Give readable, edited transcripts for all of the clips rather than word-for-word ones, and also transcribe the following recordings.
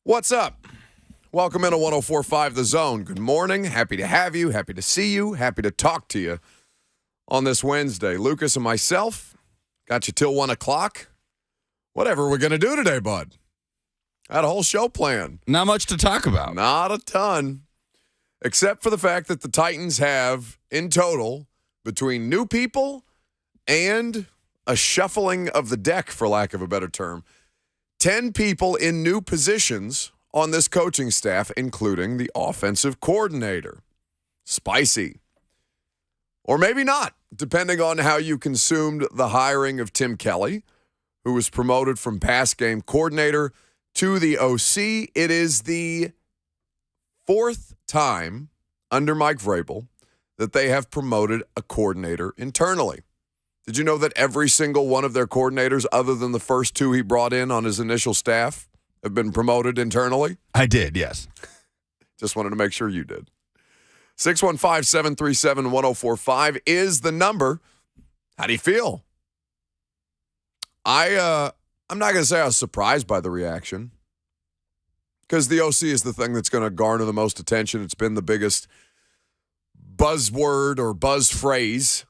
What's up? Welcome into 104.5 The Zone. Good morning. Happy to have you. Happy to see you. Happy to talk to you on this Wednesday. Lucas and myself got you till 1 o'clock. Whatever we're going to do today, bud. I had a whole show planned. Not much to talk about. Not a ton. Except for the fact that the Titans have, in total, between new people and a shuffling of the deck, for lack of a better term, 10 people in new positions on this coaching staff, including the offensive coordinator. Spicy. Or maybe not, depending on how you consumed the hiring of Tim Kelly, who was promoted from pass game coordinator to the OC. It is the fourth time under Mike Vrabel that they have promoted a coordinator internally. Did you know that every single one of their coordinators, other than the first two he brought in on his initial staff, have been promoted internally? I did, yes. Just wanted to make sure you did. 615-737-1045 is the number. How do you feel? I'm not going to say I was surprised by the reaction, because the OC is the thing that's going to garner the most attention. It's been the biggest buzzword or buzz phrase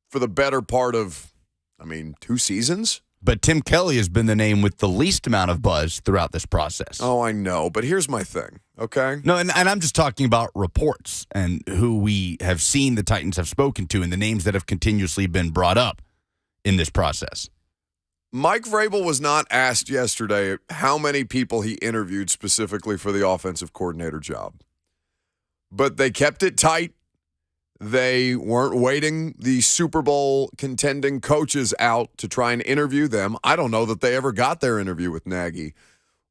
for the better part of, 2 seasons. But Tim Kelly has been the name with the least amount of buzz throughout this process. Oh, I know. But here's my thing, okay? No, and I'm just talking about reports and who we have seen the Titans have spoken to and the names that have continuously been brought up in this process. Mike Vrabel was not asked yesterday how many people he interviewed specifically for the offensive coordinator job. But they kept it tight. They weren't waiting the Super Bowl contending coaches out to try and interview them. I don't know that they ever got their interview with Nagy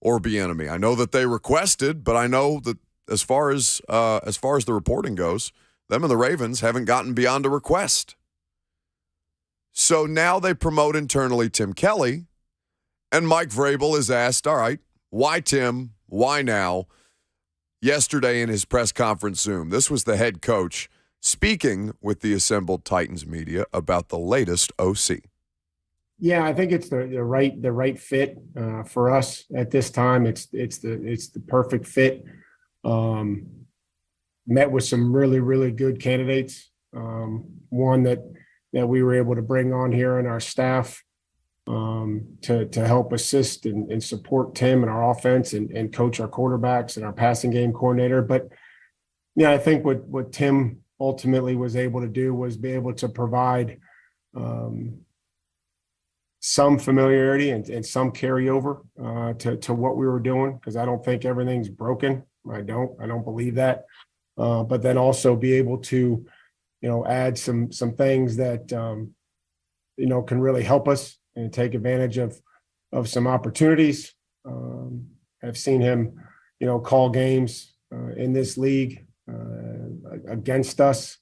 or Bieniemy. I know that they requested, but I know that as far as the reporting goes, them and the Ravens haven't gotten beyond a request. So now they promote internally Tim Kelly, and Mike Vrabel is asked, all right, why Tim? Why now? Yesterday in his press conference Zoom, this was the head coach speaking with the assembled Titans media about the latest OC. Yeah, I think it's the right fit for us at this time. It's the perfect fit. Met with some really good candidates. One that we were able to bring on here in our staff to help assist and support Tim and our offense and coach our quarterbacks and our passing game coordinator. But yeah, I think what Tim ultimately was able to do was be able to provide some familiarity and some carryover to what we were doing, because I don't think everything's broken. I don't believe that. But then also be able to, add some things that, can really help us and take advantage of some opportunities. I've seen him, call games in this league against us.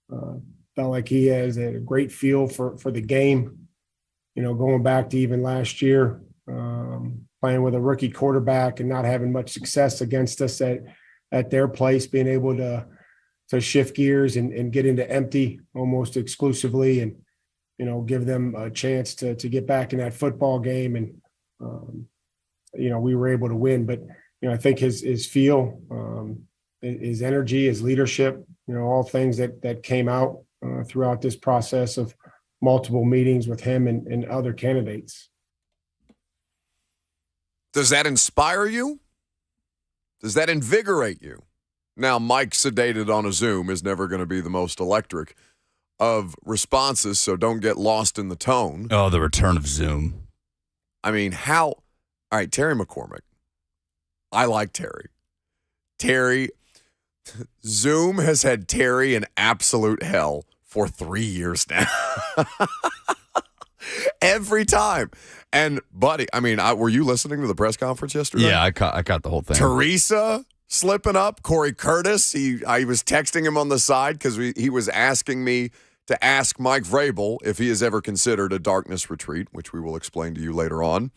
Felt like he has a great feel for the game, going back to even last year, playing with a rookie quarterback and not having much success against us at their place, being able to shift gears and get into empty almost exclusively and, give them a chance to get back in that football game. And, we were able to win. But, I think his feel, his energy, his leadership, all things that came out throughout this process of multiple meetings with him and other candidates. Does that inspire you? Does that invigorate you? Now, Mike sedated on a Zoom is never going to be the most electric of responses, so don't get lost in the tone. Oh, the return of Zoom. All right, Terry McCormick. I like Terry. Zoom has had Terry in absolute hell for 3 years now. Every time. And, buddy, were you listening to the press conference yesterday? Yeah, I caught the whole thing. Teresa slipping up. Corey Curtis, I was texting him on the side because he was asking me to ask Mike Vrabel if he has ever considered a darkness retreat, which we will explain to you later on.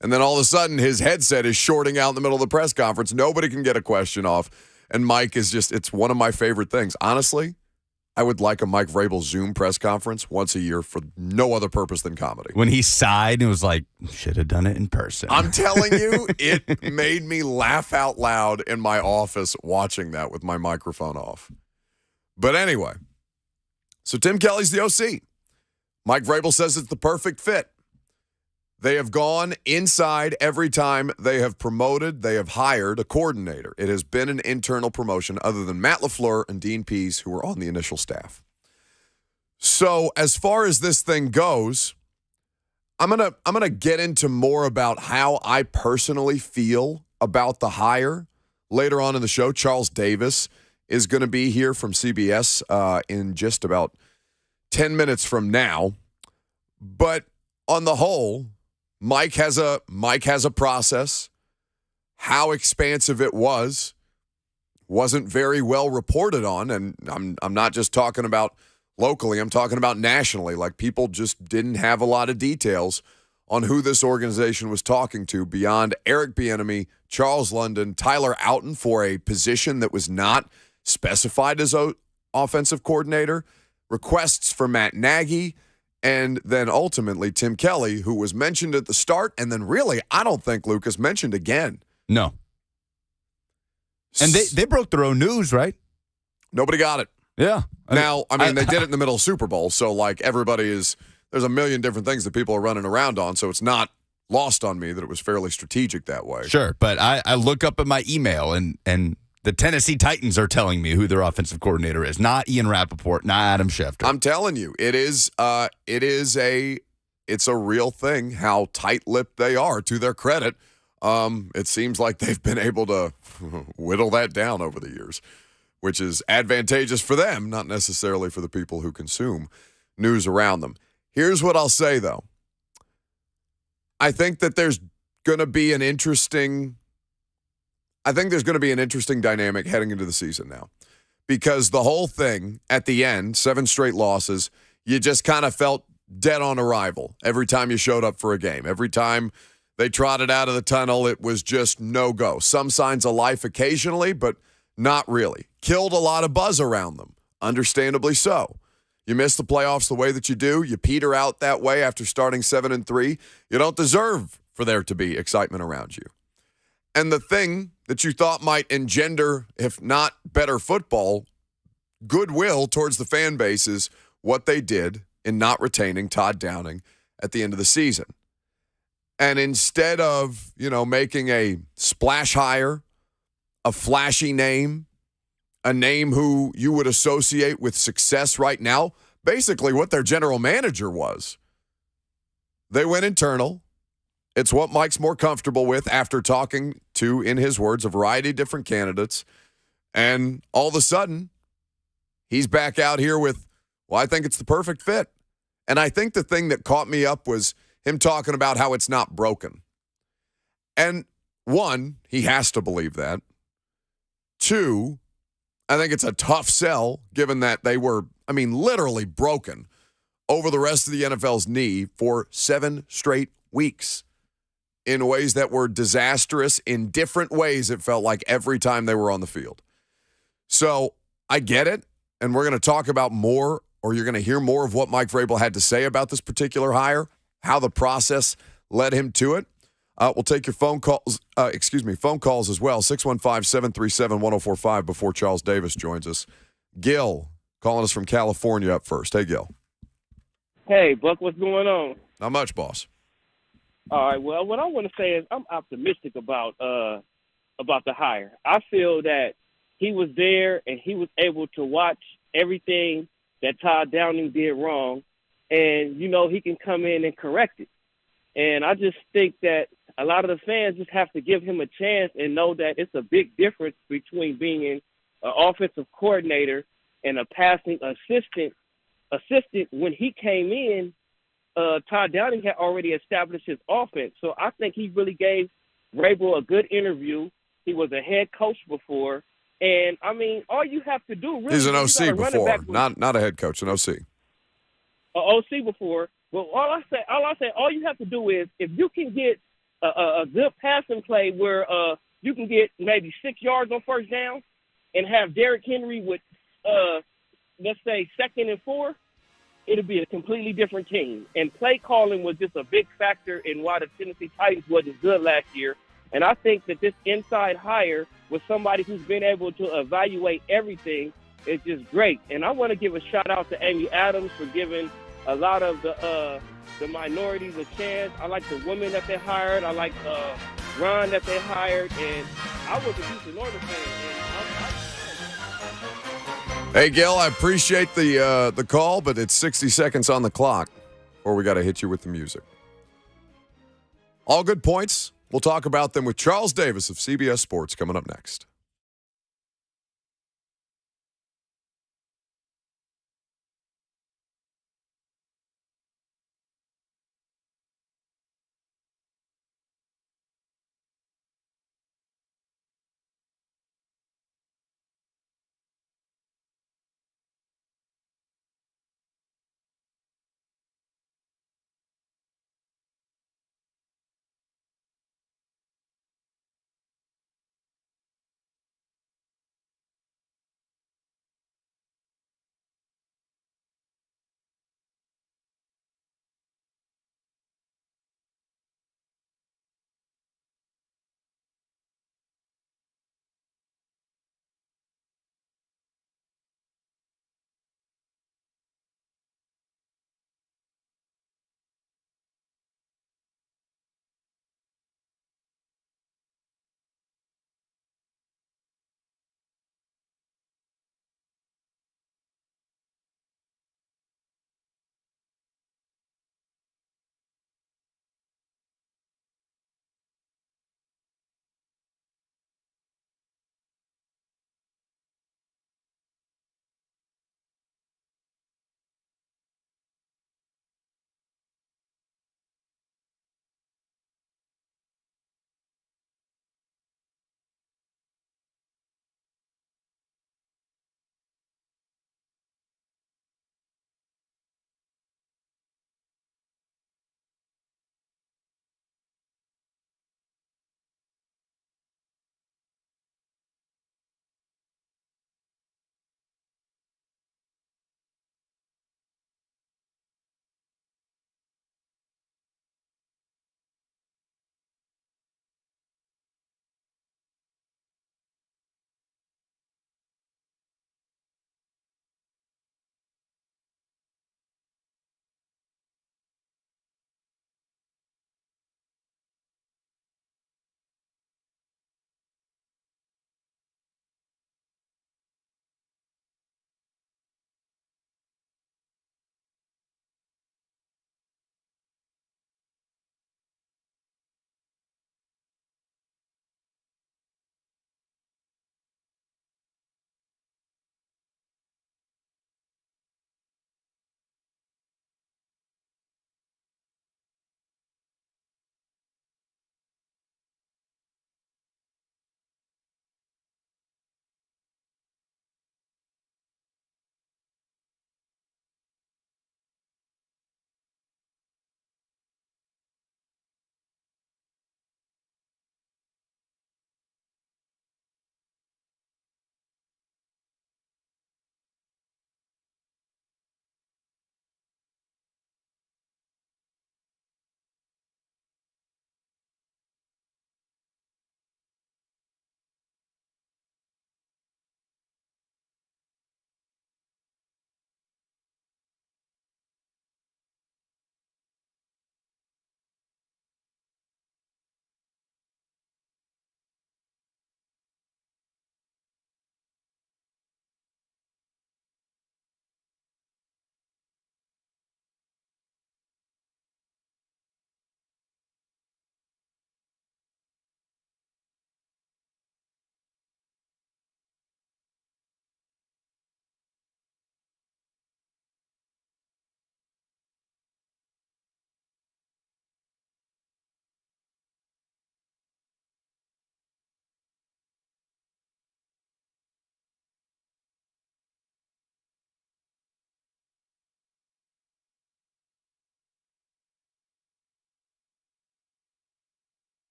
And then all of a sudden, his headset is shorting out in the middle of the press conference. Nobody can get a question off. And Mike is it's one of my favorite things. Honestly, I would like a Mike Vrabel Zoom press conference once a year for no other purpose than comedy. When he sighed and was like, should have done it in person. I'm telling you, it made me laugh out loud in my office watching that with my microphone off. But anyway, so Tim Kelly's the OC. Mike Vrabel says it's the perfect fit. They have gone inside every time they have promoted, they have hired a coordinator. It has been an internal promotion other than Matt LaFleur and Dean Pease, who were on the initial staff. So as far as this thing goes, I'm gonna get into more about how I personally feel about the hire later on in the show. Charles Davis is going to be here from CBS in just about 10 minutes from now. But on the whole, Mike has a process. How expansive it wasn't very well reported on, and I'm not just talking about locally, I'm talking about nationally. Like, people just didn't have a lot of details on who this organization was talking to beyond Eric Bieniemy, Charles London, Tyler Outen for a position that was not specified as a offensive coordinator, requests for Matt Nagy, and then ultimately Tim Kelly, who was mentioned at the start, and then really, I don't think Lucas mentioned again. No. And they broke their own news, right? Nobody got it. Yeah. Now, I mean, they did it in the middle of Super Bowl, so like there's a million different things that people are running around on, so it's not lost on me that it was fairly strategic that way. Sure, but I look up at my email, and the Tennessee Titans are telling me who their offensive coordinator is, not Ian Rappaport, not Adam Schefter. I'm telling you, it's a real thing how tight-lipped they are, to their credit. It seems like they've been able to whittle that down over the years, which is advantageous for them, not necessarily for the people who consume news around them. Here's what I'll say, though. I think that there's going to be an interesting dynamic heading into the season now, because the whole thing at the end, 7 straight losses, you just kind of felt dead on arrival every time you showed up for a game. Every time they trotted out of the tunnel, it was just no go. Some signs of life occasionally, but not really. Killed a lot of buzz around them, understandably so. You miss the playoffs the way that you do. You peter out that way after starting 7-3. You don't deserve for there to be excitement around you. And the thing that you thought might engender, if not better football, goodwill towards the fan base is what they did in not retaining Todd Downing at the end of the season. And instead of, making a splash hire, a flashy name, a name who you would associate with success right now, basically what their general manager was, they went internal. It's what Mike's more comfortable with after talking to, in his words, a variety of different candidates. And all of a sudden, he's back out here with, well, I think it's the perfect fit. And I think the thing that caught me up was him talking about how it's not broken. And one, he has to believe that. Two, I think it's a tough sell given that they were, literally broken over the rest of the NFL's knee for 7 straight weeks in ways that were disastrous in different ways, it felt like, every time they were on the field. So I get it, and we're going to talk about more, or you're going to hear more of what Mike Vrabel had to say about this particular hire, how the process led him to it. We'll take your phone calls as well, 615-737-1045 before Charles Davis joins us. Gil, calling us from California up first. Hey, Gil. Hey, Buck, what's going on? Not much, boss. All right, well, what I want to say is I'm optimistic about the hire. I feel that he was there and he was able to watch everything that Todd Downing did wrong, and, he can come in and correct it. And I just think that a lot of the fans just have to give him a chance and know that it's a big difference between being an offensive coordinator and a passing assistant. When he came in, Todd Downing had already established his offense. So I think he really gave Vrabel a good interview. He was a head coach before. And, all you have to do really He's an is OC before, not a head coach, an OC. An OC before. Well, all you have to do is, if you can get a good passing play where you can get maybe 6 yards on first down and have Derrick Henry with let's say, 2nd and 4, it'll be a completely different team. And play calling was just a big factor in why the Tennessee Titans wasn't good last year. And I think that this inside hire with somebody who's been able to evaluate everything is just great. And I want to give a shout out to Amy Adams for giving a lot of the minorities a chance. I like the women that they hired. I like Ron that they hired. And I was a Houston Oilers fan. Hey, Gil, I appreciate the call, but it's 60 seconds on the clock, or we got to hit you with the music. All good points. We'll talk about them with Charles Davis of CBS Sports coming up next.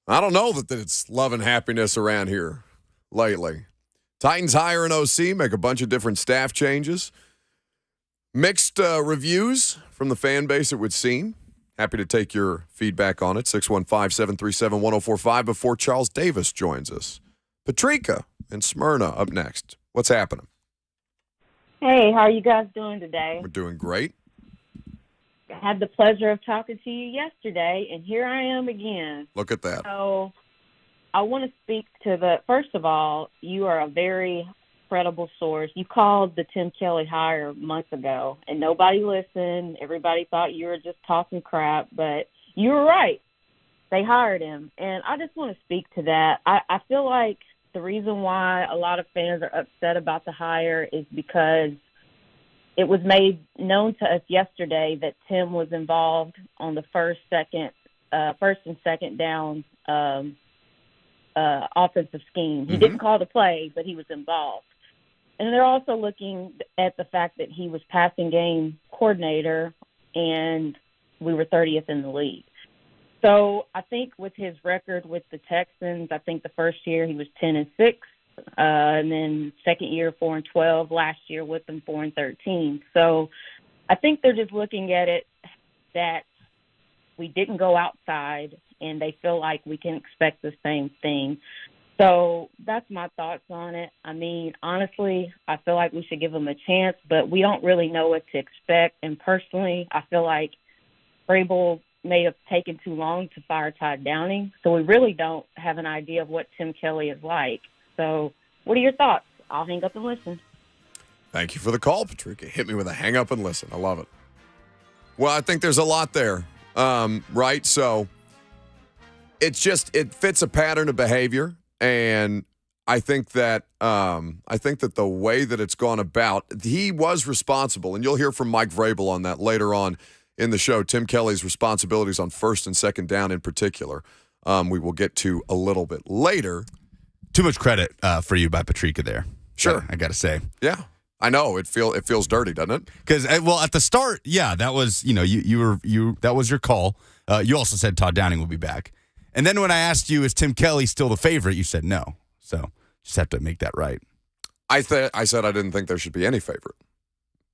I don't know that it's love and happiness around here lately. Titans hire an OC, make a bunch of different staff changes. Mixed reviews from the fan base, it would seem. Happy to take your feedback on it. 615-737-1045 before Charles Davis joins us. Patrika in Smyrna up next. What's happening? Hey, how are you guys doing today? We're doing great. I had the pleasure of talking to you yesterday, and here I am again. Look at that. So I want to speak to first of all, you are a very credible source. You called the Tim Kelly hire months ago, and nobody listened. Everybody thought you were just talking crap, but you were right. They hired him, and I just want to speak to that. I feel like the reason why a lot of fans are upset about the hire is because it was made known to us yesterday that Tim was involved on the first and second down offensive scheme. He didn't call the play, but he was involved. And they're also looking at the fact that he was passing game coordinator, and we were 30th in the league. So I think with his record with the Texans, I think the first year he was 10-6, and then second year 4-12. Last year with them 4-13. So I think they're just looking at it that we didn't go outside, and they feel like we can expect the same thing. So that's my thoughts on it. I mean, honestly, I feel like we should give them a chance, but we don't really know what to expect. And personally, I feel like Vrabel may have taken too long to fire Todd Downing, so we really don't have an idea of what Tim Kelly is like. So what are your thoughts? I'll hang up and listen. Thank you for the call, Patrika. Hit me with a hang up and listen. I love it. Well, I think there's a lot there, right? So it fits a pattern of behavior, and I think that the way that it's gone about, he was responsible, and you'll hear from Mike Vrabel on that later on in the show. Tim Kelly's responsibilities on first and second down in particular, we will get to a little bit later. Too much credit for you by Patrika there. Sure, I got to say. Yeah, I know it feels dirty, doesn't it? Because at the start, yeah, that was that was your call. You also said Todd Downing will be back, and then when I asked you, is Tim Kelly still the favorite? You said no. So just have to make that right. I said I didn't think there should be any favorite.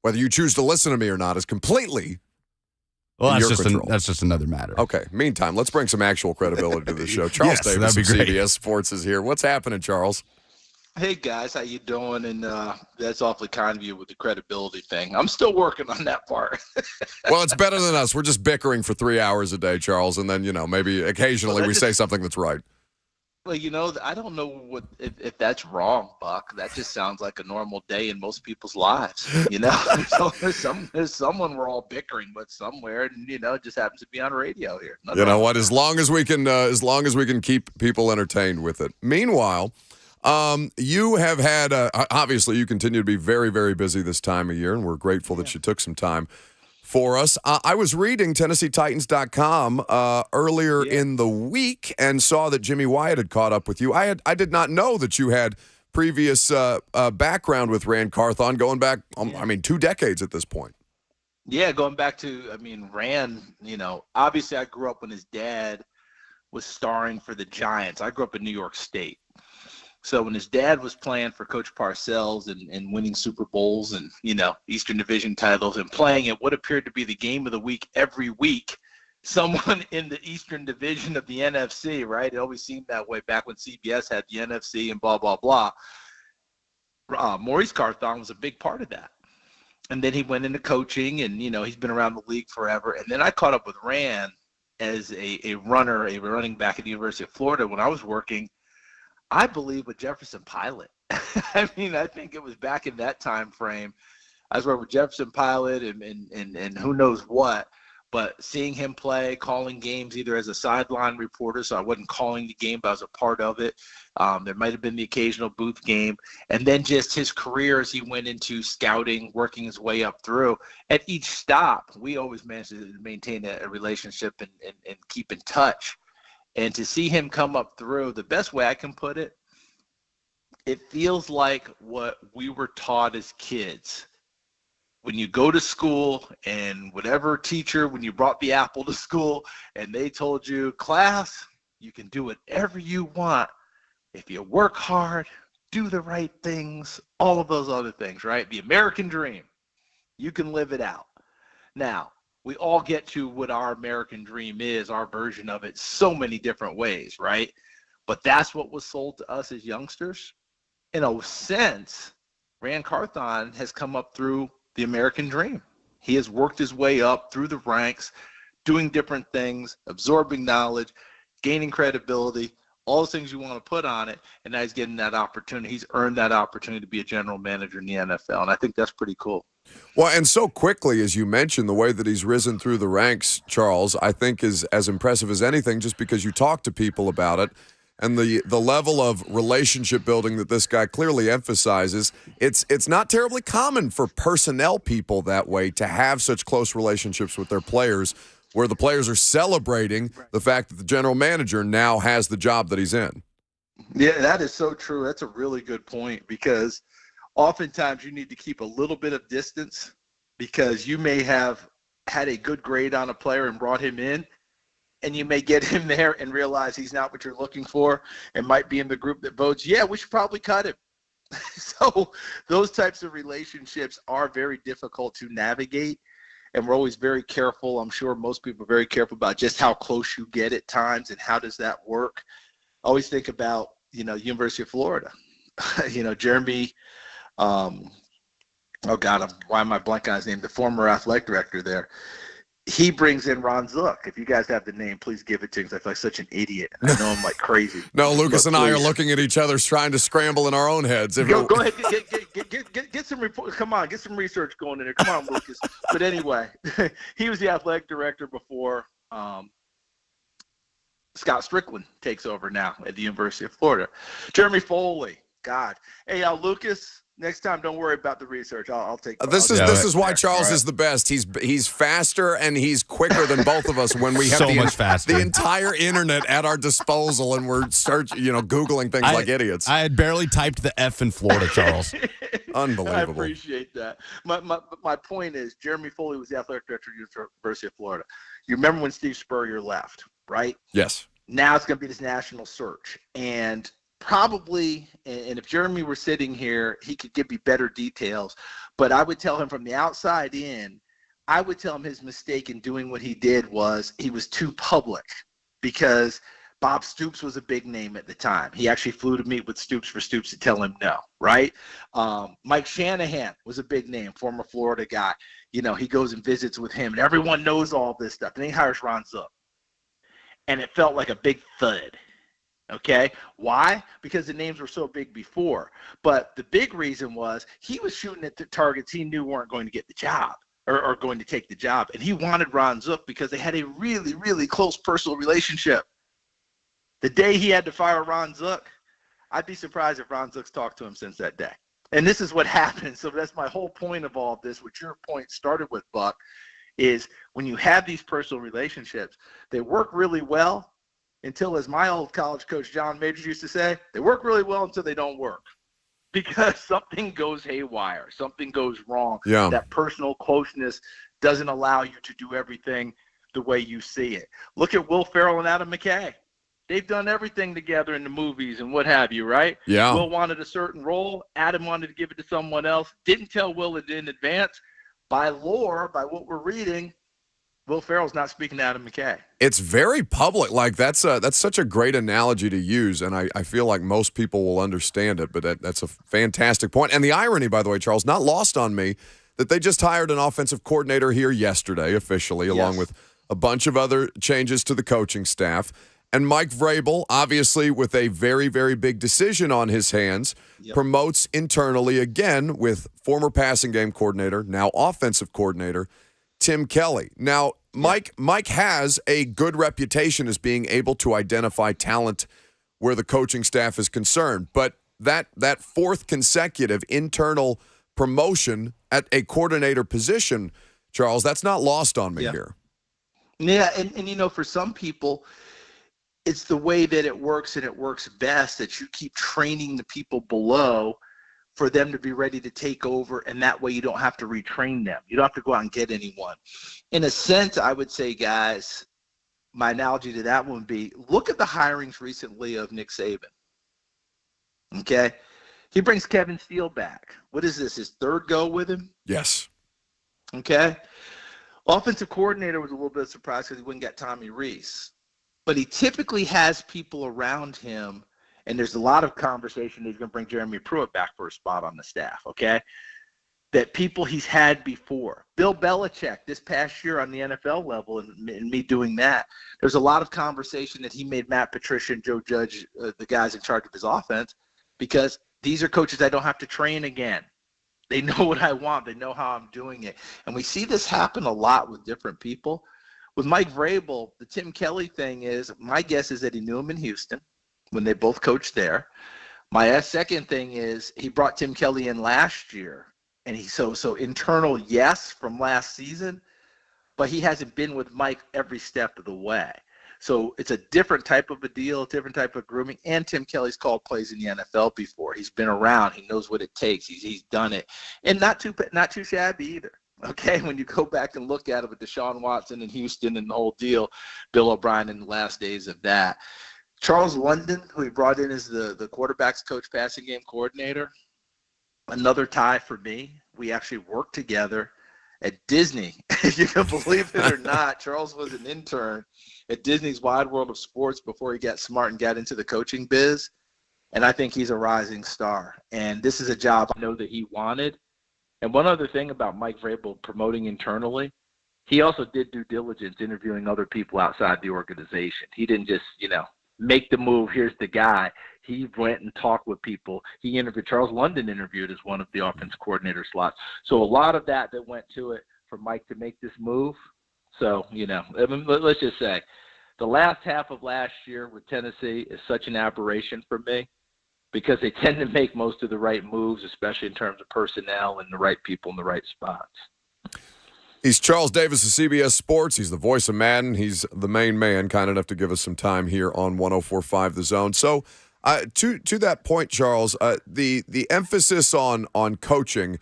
Whether you choose to listen to me or not is completely. Well, that's just another matter. Okay. Meantime, let's bring some actual credibility to the show. Charles Davis from CBS Sports is here. What's happening, Charles? Hey guys, how you doing? And that's awfully kind of you with the credibility thing. I'm still working on that part. Well, it's better than us. We're just bickering for 3 hours a day, Charles, and then maybe occasionally we say something that's right. Well, I don't know if that's wrong, Buck. That just sounds like a normal day in most people's lives. So there's someone we're all bickering with somewhere, and it just happens to be on radio here. You know what? As long as we can keep people entertained with it. Meanwhile, you have had obviously you continue to be very, very busy this time of year, and we're grateful that you took some time for us. I was reading TennesseeTitans.com earlier in the week and saw that Jimmy Wyatt had caught up with you. I did not know that you had previous background with Rand Carthon going back, 2 decades at this point. Yeah, going back to, Rand, obviously I grew up when his dad was starring for the Giants. I grew up in New York State. So when his dad was playing for Coach Parcells and winning Super Bowls and, Eastern Division titles and playing at what appeared to be the game of the week every week, someone in the Eastern Division of the NFC, right? It always seemed that way back when CBS had the NFC and blah, blah, blah. Maurice Carthon was a big part of that. And then he went into coaching and, he's been around the league forever. And then I caught up with Rand as a running back at the University of Florida when I was working, I believe, with Jefferson Pilot. I think it was back in that time frame. I was working with Jefferson Pilot and who knows what. But seeing him play, calling games either as a sideline reporter, so I wasn't calling the game, but I was a part of it. There might have been the occasional booth game. And then just his career as he went into scouting, working his way up through. At each stop, we always managed to maintain a relationship and keep in touch. And to see him come up through, the best way I can put it, it feels like what we were taught as kids. When you go to school and whatever teacher, when you brought the apple to school and they told you, class, You can do whatever you want if you work hard, do the right things, all of those other things, right? The American dream. You can live it out. Now, we all get to what our American dream is, our version of it, so many different ways, right? But that's what was sold to us as youngsters. In a sense, Rand Carthon has come up through the American dream. He has worked his way up through the ranks, doing different things, absorbing knowledge, gaining credibility, all those things you want to put on it, and now he's getting that opportunity. He's earned that opportunity to be a general manager in the NFL, and I think that's pretty cool. Well, and so quickly, as you mentioned, the way that he's risen through the ranks, Charles, I think is as impressive as anything, just because you talk to people about it. And the level of relationship building that this guy clearly emphasizes, it's not terribly common for personnel people that way to have such close relationships with their players, where the players are celebrating the fact that the general manager now has the job that he's in. Yeah, that is so true. That's a really good point, because oftentimes you need to keep a little bit of distance, because you may have had a good grade on a player and brought him in, and you may get him there and realize he's not what you're looking for and might be in the group that votes, yeah, we should probably cut him. So those types of relationships are very difficult to navigate, and we're always very careful. I'm sure most people are very careful about just how close you get at times and how does that work. I always think about, University of Florida, Jeremy, why am I blanking on his name? The former athletic director there. He brings in Ron Zook. If you guys have the name, please give it to him, because I feel like such an idiot. I know I'm like crazy. No, Lucas and I are looking at each other, trying to scramble in our own heads. Go ahead, get some report. Come on, get some research going in there. Come on, Lucas. But anyway, he was the athletic director before Scott Strickland takes over now at the University of Florida. Jeremy Foley, God. Hey, Lucas. Next time, don't worry about the research. I'll take. This is why Charles is the best. He's faster and he's quicker than both of us when we have the entire internet at our disposal, and we're Googling things like idiots. I had barely typed the F in Florida, Charles. Unbelievable. I appreciate that. My point is, Jeremy Foley was the athletic director of the University of Florida. You remember when Steve Spurrier left, right? Yes. Now it's going to be this national search, and probably, and if Jeremy were sitting here, he could give me better details, but I would tell him from the outside in, I would tell him his mistake in doing what he did was he was too public, because Bob Stoops was a big name at the time. He actually flew to meet with Stoops for Stoops to tell him no, right? Mike Shanahan was a big name, former Florida guy. He goes and visits with him, and everyone knows all this stuff. And he hires Ron Zook. And it felt like a big thud. Okay, why? Because the names were so big before. But the big reason was he was shooting at the targets he knew weren't going to get the job or going to take the job. And he wanted Ron Zook because they had a really, really close personal relationship. The day he had to fire Ron Zook, I'd be surprised if Ron Zook's talked to him since that day. And this is what happened. So that's my whole point of all of this, which your point started with, Buck, is when you have these personal relationships, they work really well until, as my old college coach John Majors used to say, they work really well until they don't work, because something goes haywire, something goes wrong. Yeah. That personal closeness doesn't allow you to do everything the way you see it. Look at Will Ferrell and Adam McKay. They've done everything together in the movies and what have you, right? Yeah. Will wanted a certain role. Adam wanted to give it to someone else. Didn't tell Will it in advance. By lore, by what we're reading, Will Ferrell's not speaking to Adam McKay. It's very public. Like that's such a great analogy to use, and I feel like most people will understand it. But that's a fantastic point. And the irony, by the way, Charles, not lost on me, that they just hired an offensive coordinator here yesterday, officially, along with a bunch of other changes to the coaching staff. And Mike Vrabel, obviously with a very, very big decision on his hands, promotes internally again with former passing game coordinator, now offensive coordinator, Tim Kelly. Now, Mike has a good reputation as being able to identify talent where the coaching staff is concerned. But that fourth consecutive internal promotion at a coordinator position, Charles, that's not lost on me here. Yeah, and for some people, it's the way that it works, and it works best that you keep training the people below for them to be ready to take over, and that way you don't have to retrain them. You don't have to go out and get anyone. In a sense, I would say, guys, my analogy to that would be, look at the hirings recently of Nick Saban. Okay? He brings Kevin Steele back. What is this, his third go with him? Yes. Okay? Offensive coordinator was a little bit surprised because he wouldn't get Tommy Rees. But he typically has people around him, and there's a lot of conversation that he's going to bring Jeremy Pruitt back for a spot on the staff, okay? That people he's had before. Bill Belichick this past year on the NFL level, and me doing that, there's a lot of conversation that he made Matt Patricia and Joe Judge, the guys in charge of his offense, because these are coaches I don't have to train again. They know what I want. They know how I'm doing it. And we see this happen a lot with different people. With Mike Vrabel, the Tim Kelly thing is, my guess is that he knew him in Houston when they both coached there. My second thing is he brought Tim Kelly in last year. And he's so internal, yes, from last season, but he hasn't been with Mike every step of the way. So it's a different type of a deal, different type of grooming. And Tim Kelly's called plays in the NFL before. He's been around. He knows what it takes. He's done it, and not too shabby either. Okay, when you go back and look at it with Deshaun Watson in Houston and the whole deal, Bill O'Brien in the last days of that. Charles London, who he brought in as the quarterback's coach, passing game coordinator. Another tie for me. We actually worked together at Disney. If you can believe it or not, Charles was an intern at Disney's Wide World of Sports before he got smart and got into the coaching biz. And I think he's a rising star. And this is a job I know that he wanted. And one other thing about Mike Vrabel promoting internally, he also did due diligence interviewing other people outside the organization. He didn't just, make the move, here's the guy. He went and talked with people. He interviewed, Charles London interviewed as one of the offense coordinator slots. So a lot of that went to it for Mike to make this move. So, let's just say the last half of last year with Tennessee is such an aberration for me because they tend to make most of the right moves, especially in terms of personnel and the right people in the right spots. He's Charles Davis of CBS Sports. He's the voice of Madden. He's the main man, kind enough to give us some time here on 104.5 The Zone. So to that point, Charles, the emphasis on coaching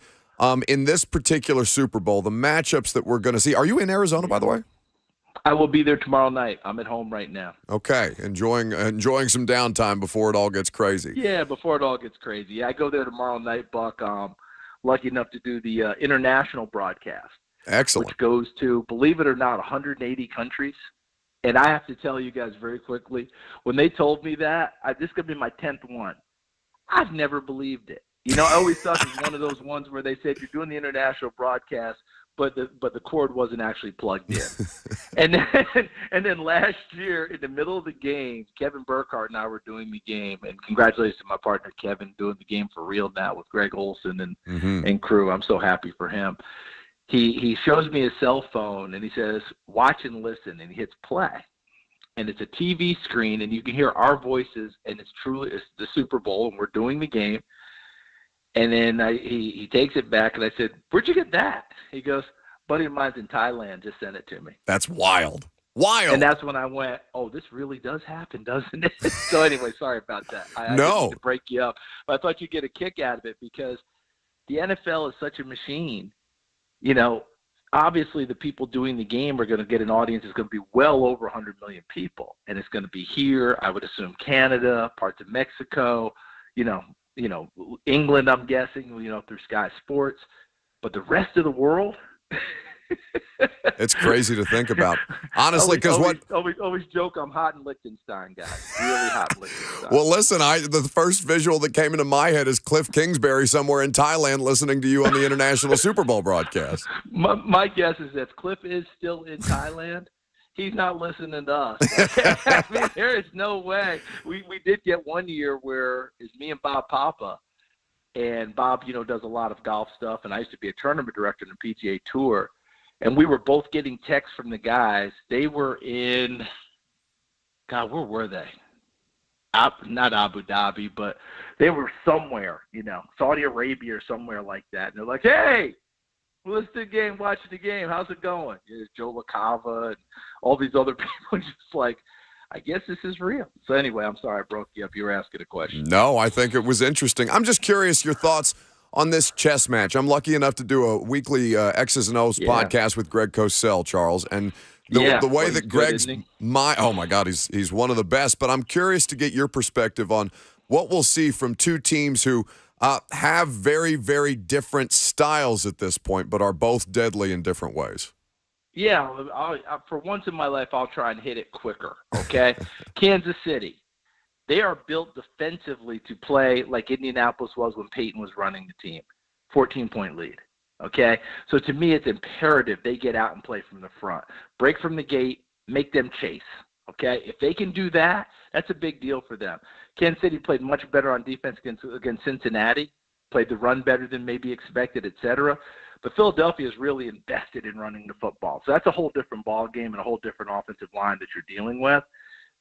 in this particular Super Bowl, the matchups that we're going to see. Are you in Arizona, by the way? I will be there tomorrow night. I'm at home right now. Okay, enjoying some downtime before it all gets crazy. Yeah, before it all gets crazy. Yeah, I go there tomorrow night, Buck. Lucky enough to do the international broadcast. Excellent. Which goes to, believe it or not, 180 countries. And I have to tell you guys very quickly, when they told me that, this is going to be my 10th one. I've never believed it. I always thought it was one of those ones where they said you're doing the international broadcast, but the cord wasn't actually plugged in. and then last year, in the middle of the game, Kevin Burkhardt and I were doing the game. And congratulations to my partner, Kevin, doing the game for real now with Greg Olson and crew. I'm so happy for him. He shows me his cell phone, and he says, watch and listen, and he hits play. And it's a TV screen, and you can hear our voices, and it's the Super Bowl, and we're doing the game. And then he takes it back, and I said, where'd you get that? He goes, buddy of mine's in Thailand just sent it to me. That's wild. And that's when I went, oh, this really does happen, doesn't it? So anyway, sorry about that. I didn't mean to break you up. But I thought you'd get a kick out of it because the NFL is such a machine. Obviously the people doing the game are going to get an audience that's going to be well over 100 million people. And it's going to be here, I would assume Canada, parts of Mexico, England, I'm guessing, through Sky Sports. But the rest of the world, it's crazy to think about. Honestly, because always joke I'm hot in Liechtenstein, guys. Really hot in Liechtenstein. Well, listen, the first visual that came into my head is Cliff Kingsbury somewhere in Thailand listening to you on the international Super Bowl broadcast. My guess is that Cliff is still in Thailand. He's not listening to us. I mean, there is no way. We did get one year where it's me and Bob Papa. And Bob, does a lot of golf stuff. And I used to be a tournament director in the PGA Tour. And we were both getting texts from the guys. They were in, God, where were they? Not Abu Dhabi, but they were somewhere, Saudi Arabia or somewhere like that. And they're like, hey, listen to the game, watch the game. How's it going? There's Joe LaCava and all these other people just like, I guess this is real. So anyway, I'm sorry I broke you up. You were asking a question. No, I think it was interesting. I'm just curious your thoughts on this chess match. I'm lucky enough to do a weekly X's and O's podcast with Greg Cosell, Charles, and the way that Greg's oh my God, he's one of the best. But I'm curious to get your perspective on what we'll see from two teams who have very, very different styles at this point, but are both deadly in different ways. Yeah, for once in my life, I'll try and hit it quicker, okay? Kansas City, they are built defensively to play like Indianapolis was when Peyton was running the team, 14-point lead, okay? So to me, it's imperative they get out and play from the front. Break from the gate, make them chase, okay? If they can do that, that's a big deal for them. Kansas City played much better on defense against Cincinnati, played the run better than maybe expected, et cetera. But Philadelphia is really invested in running the football. So that's a whole different ball game and a whole different offensive line that you're dealing with.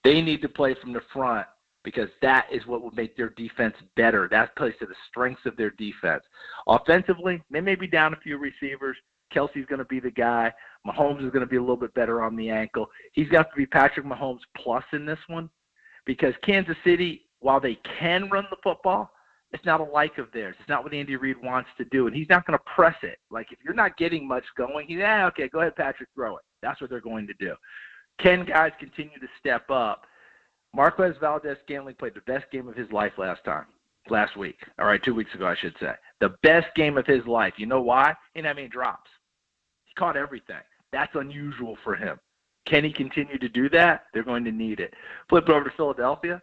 They need to play from the front because that is what will make their defense better. That plays to the strengths of their defense. Offensively, they may be down a few receivers. Kelsey's going to be the guy. Mahomes is going to be a little bit better on the ankle. He's got to be Patrick Mahomes plus in this one because Kansas City, while they can run the football, it's not a like of theirs. It's not what Andy Reid wants to do, and he's not going to press it. Like, if you're not getting much going, okay, go ahead, Patrick, throw it. That's what they're going to do. Can guys continue to step up? Marquez Valdez-Scantling played the best game of his life last week. All right, 2 weeks ago, I should say. The best game of his life. You know why? He didn't have any drops. He caught everything. That's unusual for him. Can he continue to do that? They're going to need it. Flip over to Philadelphia.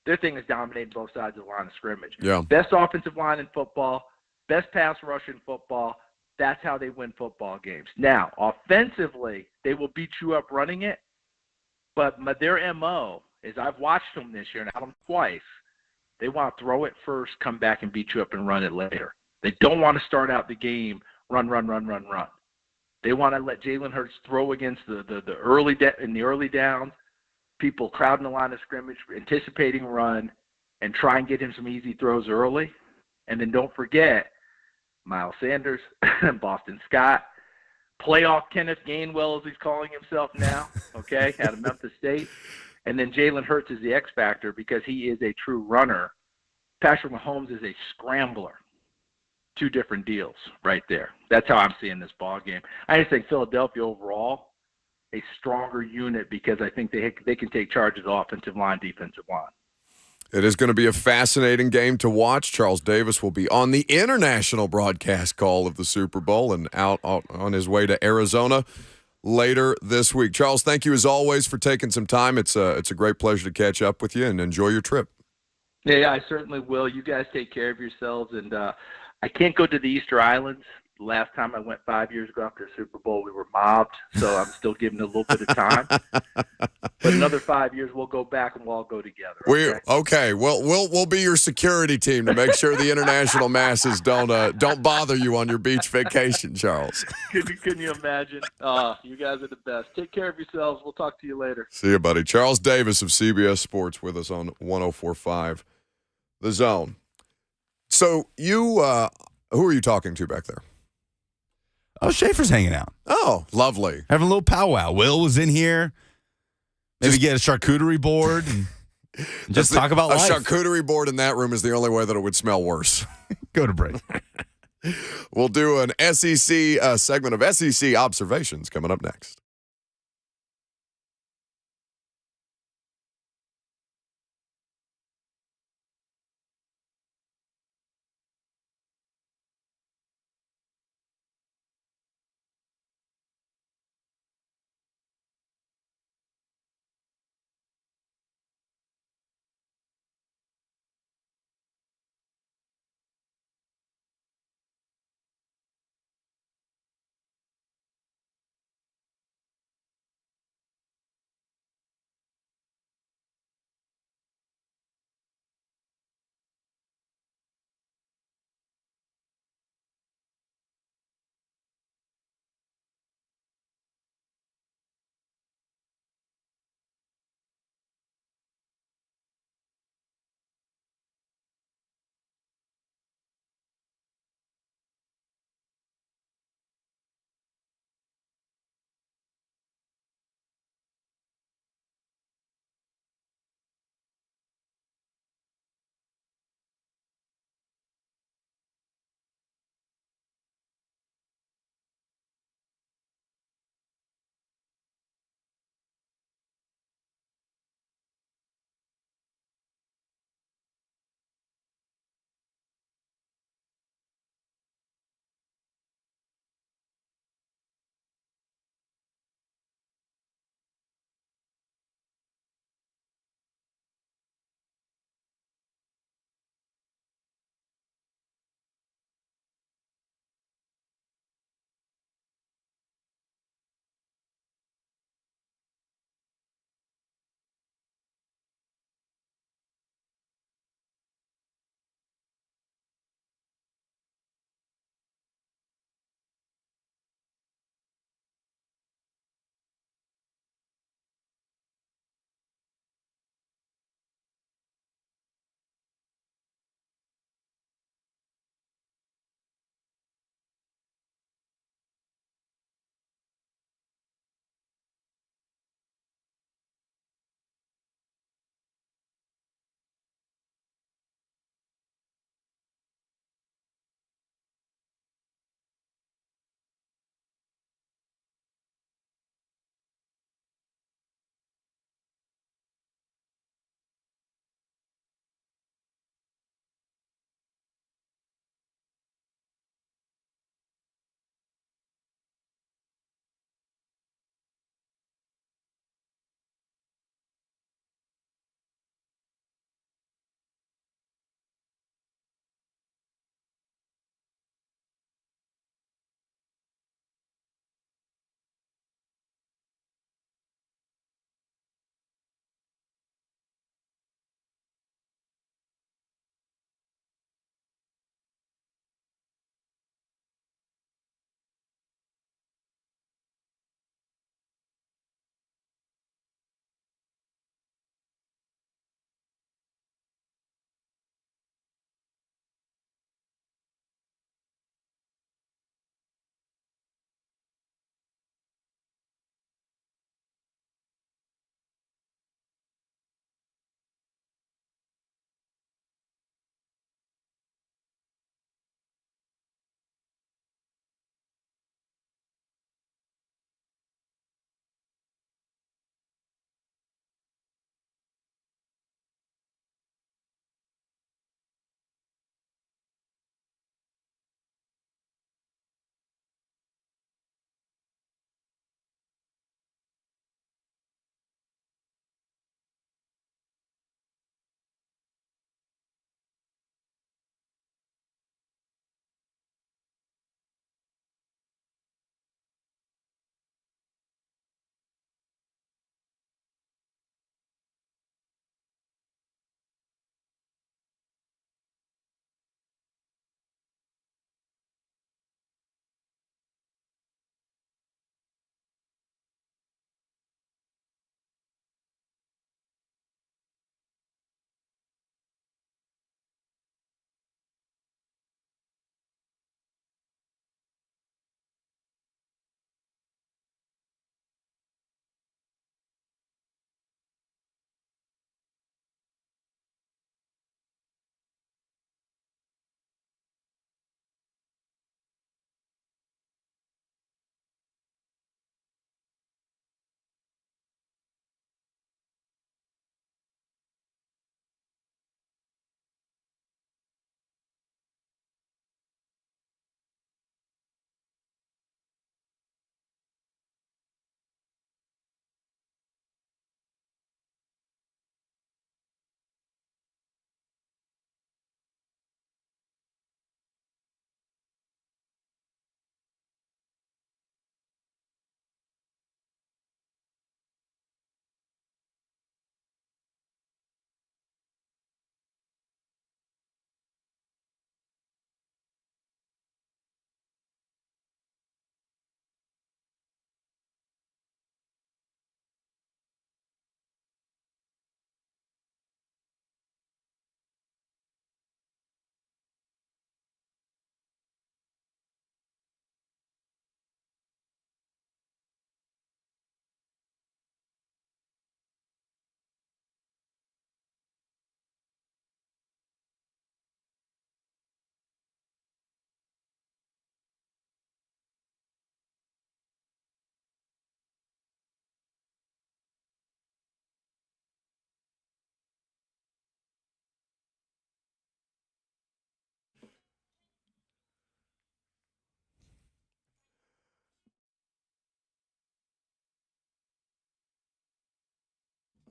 Their thing is dominating both sides of the line of scrimmage. Yeah. Best offensive line in football, best pass rush in football. That's how they win football games. Now, offensively, they will beat you up running it, but their MO is I've watched them this year and had them twice. They want to throw it first, come back and beat you up and run it later. They don't want to start out the game run. They want to let Jalen Hurts throw against the early downs. People crowding the line of scrimmage, anticipating run, and try and get him some easy throws early. And then don't forget Miles Sanders, Boston Scott, playoff Kenneth Gainwell, as he's calling himself now, okay, out of Memphis State. And then Jalen Hurts is the X factor because he is a true runner. Patrick Mahomes is a scrambler. Two different deals right there. That's how I'm seeing this ball game. I just think Philadelphia overall, a stronger unit because I think they can take charge of the offensive line, defensive line. It is going to be a fascinating game to watch. Charles Davis will be on the international broadcast call of the Super Bowl and out on his way to Arizona later this week. Charles, thank you as always for taking some time. It's a great pleasure to catch up with you and enjoy your trip. Yeah, I certainly will. You guys take care of yourselves. And I can't go to the Easter Islands. Last time I went 5 years ago after the Super Bowl, we were mobbed, so I'm still giving it a little bit of time. But another 5 years, we'll go back and we'll all go together. Okay. Well, we'll be your security team to make sure the international masses don't bother you on your beach vacation, Charles. Couldn't you imagine? You guys are the best. Take care of yourselves. We'll talk to you later. See you, buddy. Charles Davis of CBS Sports with us on 104.5 The Zone. So you, who are you talking to back there? Oh, Schaefer's hanging out. Oh, lovely. Having a little powwow. Will was in here. Maybe get a charcuterie board and just talk about life. A charcuterie board in that room is the only way that it would smell worse. Go to break. We'll do an SEC segment of SEC observations coming up next.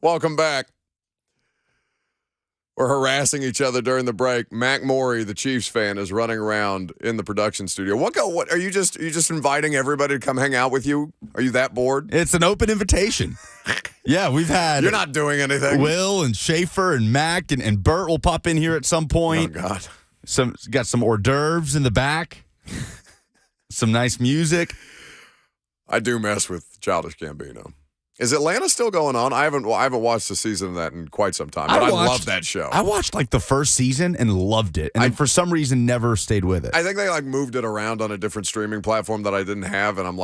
Welcome back. We're harassing each other during the break. Mac Morey, the Chiefs fan, is running around in the production studio. What are you just inviting everybody to come hang out with you? Are you that bored? It's an open invitation. Yeah, we've had. You're not doing anything. Will and Schaefer and Mac and Bert will pop in here at some point. Oh God. Got some hors d'oeuvres in the back. Some nice music. I do mess with Childish Gambino. Is Atlanta still going on? I haven't watched the season of that in quite some time, but I love that show. I watched like the first season and loved it, and then for some reason never stayed with it. I think they like moved it around on a different streaming platform that I didn't have, and I'm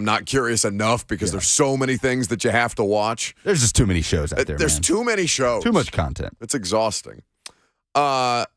not curious enough because there's so many things that you have to watch. There's just too many shows out there. There's too many shows. Too much content. It's exhausting.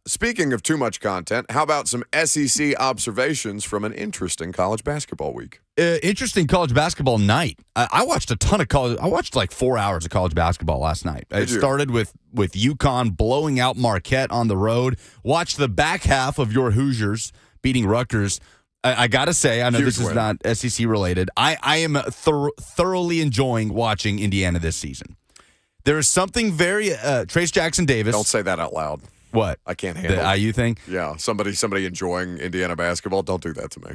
Speaking of too much content, how about some SEC observations from an interesting college basketball week? Interesting college basketball night. I watched a ton of college. I watched like 4 hours of college basketball last night. It started with UConn blowing out Marquette on the road. Watched the back half of your Hoosiers beating Rutgers. I got to say, I know this is not SEC related. I am thoroughly enjoying watching Indiana this season. There is something very Trace Jackson Davis. Don't say that out loud. What? I can't handle the IU thing. Yeah, somebody enjoying Indiana basketball. Don't do that to me.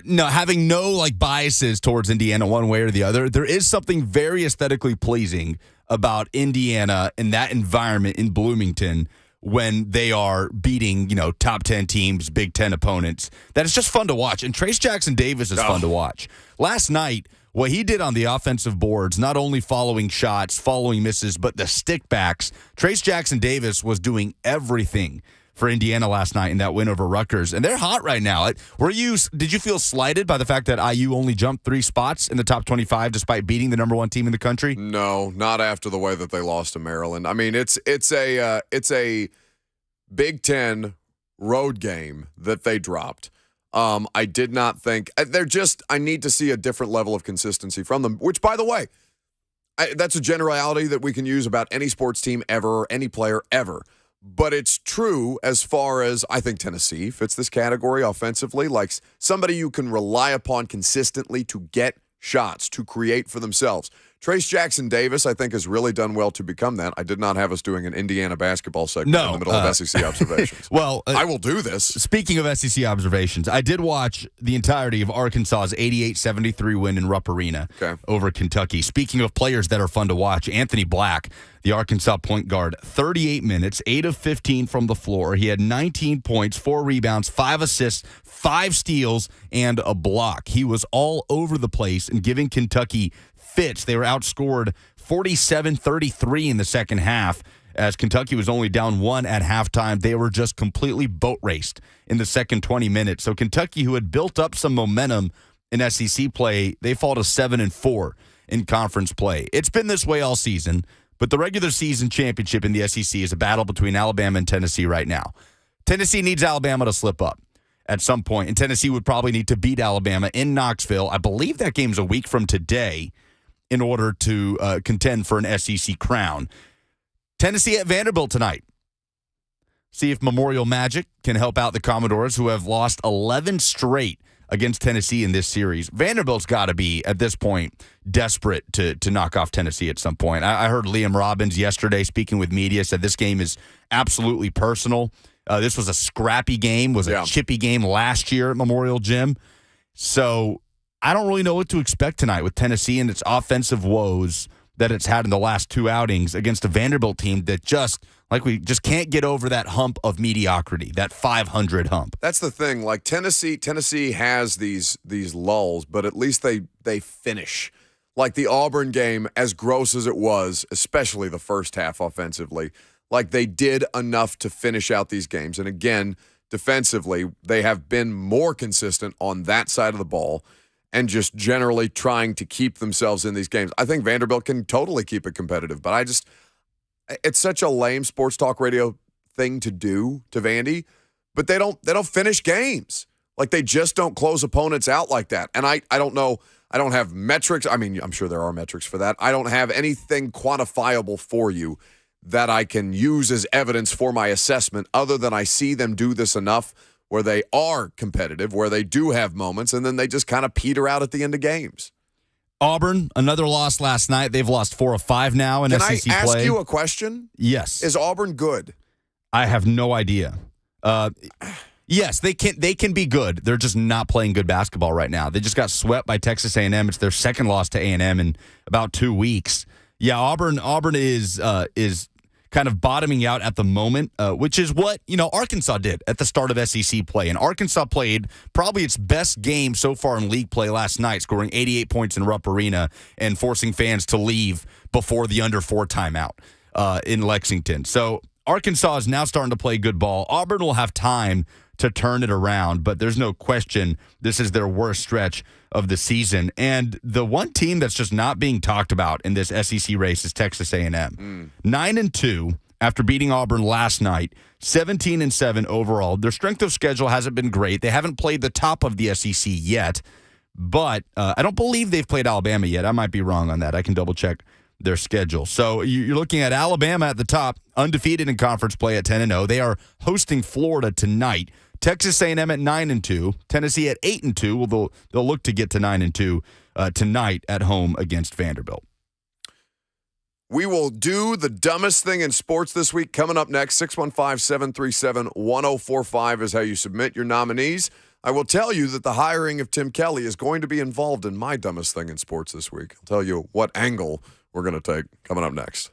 No, having no like biases towards Indiana one way or the other. There is something very aesthetically pleasing about Indiana and that environment in Bloomington when they are beating, top 10 teams, Big Ten opponents. That is just fun to watch. And Trace Jackson Davis is fun to watch. Last night, what he did on the offensive boards, not only following shots, following misses, but the stickbacks, Trace Jackson Davis was doing everything for Indiana last night in that win over Rutgers. And they're hot right now. Did you feel slighted by the fact that IU only jumped 3 spots in the top 25 despite beating the number 1 team in the country? No, not after the way that they lost to Maryland. I mean, it's a Big Ten road game that they dropped. I did not think I need to see a different level of consistency from them, which, by the way, that's a generality that we can use about any sports team ever or any player ever. But it's true as far as I think Tennessee fits this category offensively, like somebody you can rely upon consistently to get shots, to create for themselves. Trace Jackson Davis, I think, has really done well to become that. I did not have us doing an Indiana basketball segment in the middle of SEC observations. Well, I will do this. Speaking of SEC observations, I did watch the entirety of Arkansas's 88-73 win in Rupp Arena over Kentucky. Speaking of players that are fun to watch, Anthony Black, the Arkansas point guard, 38 minutes, 8 of 15 from the floor. He had 19 points, 4 rebounds, 5 assists, 5 steals, and a block. He was all over the place and giving Kentucky fits. They were outscored 47-33 in the second half as Kentucky was only down 1 at halftime. They were just completely boat raced in the second 20 minutes. So Kentucky, who had built up some momentum in SEC play, they fall to 7-4 in conference play. It's been this way all season, but the regular season championship in the SEC is a battle between Alabama and Tennessee right now. Tennessee needs Alabama to slip up at some point, and Tennessee would probably need to beat Alabama in Knoxville. I believe that game's a week from today in order to contend for an SEC crown. Tennessee at Vanderbilt tonight. See if Memorial Magic can help out the Commodores, who have lost 11 straight against Tennessee in this series. Vanderbilt's got to be, at this point, desperate to knock off Tennessee at some point. I heard Liam Robbins yesterday speaking with media, said this game is absolutely personal. This was a scrappy game, was a chippy game last year at Memorial Gym. So I don't really know what to expect tonight with Tennessee and its offensive woes that it's had in the last 2 outings against a Vanderbilt team that we just can't get over that hump of mediocrity, that 500 hump. That's the thing. Like Tennessee has these lulls, but at least they finish. Like the Auburn game, as gross as it was, especially the first half offensively, like they did enough to finish out these games. And again, defensively, they have been more consistent on that side of the ball and just generally trying to keep themselves in these games. I think Vanderbilt can totally keep it competitive, but it's such a lame sports talk radio thing to do to Vandy, but they don't finish games. Like they just don't close opponents out like that. And I don't know, I don't have metrics. I mean, I'm sure there are metrics for that. I don't have anything quantifiable for you that I can use as evidence for my assessment other than I see them do this enough where they are competitive, where they do have moments, and then they just kind of peter out at the end of games. Auburn, another loss last night. They've lost 4 of 5 now in Can I SEC ask play. you a question? Yes. Is Auburn good? I have no idea. Yes, they can be good. They're just not playing good basketball right now. They just got swept by Texas A&M. It's their second loss to A&M in about 2 weeks. Yeah, Auburn is kind of bottoming out at the moment, which is what Arkansas did at the start of SEC play. And Arkansas played probably its best game so far in league play last night, scoring 88 points in Rupp Arena and forcing fans to leave before the under 4 timeout in Lexington. So Arkansas is now starting to play good ball. Auburn will have time to turn it around, but there's no question this is their worst stretch of the season. And the one team that's just not being talked about in this SEC race is Texas A&M. 9-2 after beating Auburn last night, 17-7 overall. Their strength of schedule hasn't been great. They haven't played the top of the SEC yet, but I don't believe they've played Alabama yet. I might be wrong on that. I can double check their schedule. So you're looking at Alabama at the top, undefeated in conference play at 10-0. They are hosting Florida tonight. Texas A&M at 9-2, Tennessee at 8-2. Well, they'll look to get to 9-2 tonight at home against Vanderbilt. We will do the dumbest thing in sports this week. Coming up next, 615-737-1045 is how you submit your nominees. I will tell you that the hiring of Tim Kelly is going to be involved in my dumbest thing in sports this week. I'll tell you what angle we're going to take coming up next.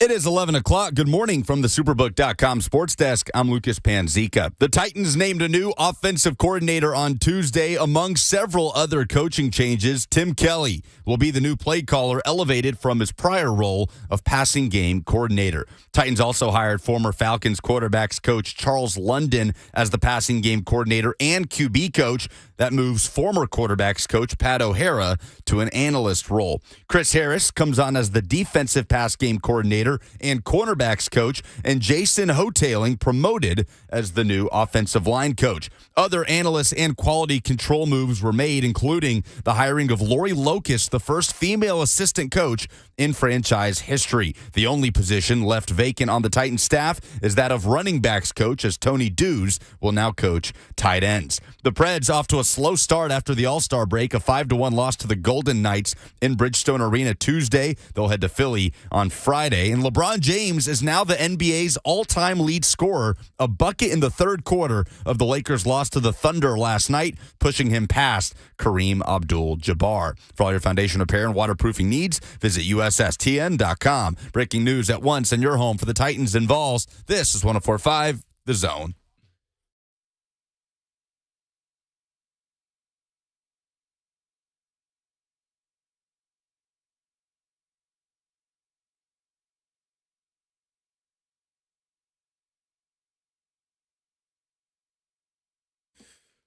It is 11 o'clock. Good morning from the Superbook.com sports desk. I'm Lucas Panzica. The Titans named a new offensive coordinator on Tuesday. Among several other coaching changes, Tim Kelly will be the new play caller, elevated from his prior role of passing game coordinator. Titans also hired former Falcons quarterbacks coach Charles London as the passing game coordinator and QB coach. That moves former quarterbacks coach Pat O'Hara to an analyst role. Chris Harris comes on as the defensive pass game coordinator and cornerbacks coach, and Jason Hotaling promoted as the new offensive line coach. Other analysts and quality control moves were made, including the hiring of Lori Locust, the first female assistant coach in franchise history. The only position left vacant on the Titans staff is that of running backs coach, as Tony Dews will now coach tight ends. The Preds off to a slow start after the All-Star break, a 5-1 loss to the Golden Knights in Bridgestone Arena Tuesday. They'll head to Philly on Friday. And LeBron James is now the NBA's all-time lead scorer, a bucket in the third quarter of the Lakers' loss to the Thunder last night, pushing him past Kareem Abdul-Jabbar. For all your foundation repair and waterproofing needs, visit USSTN.com. Breaking news at once in your home for the Titans and Vols. This is 104.5 The Zone.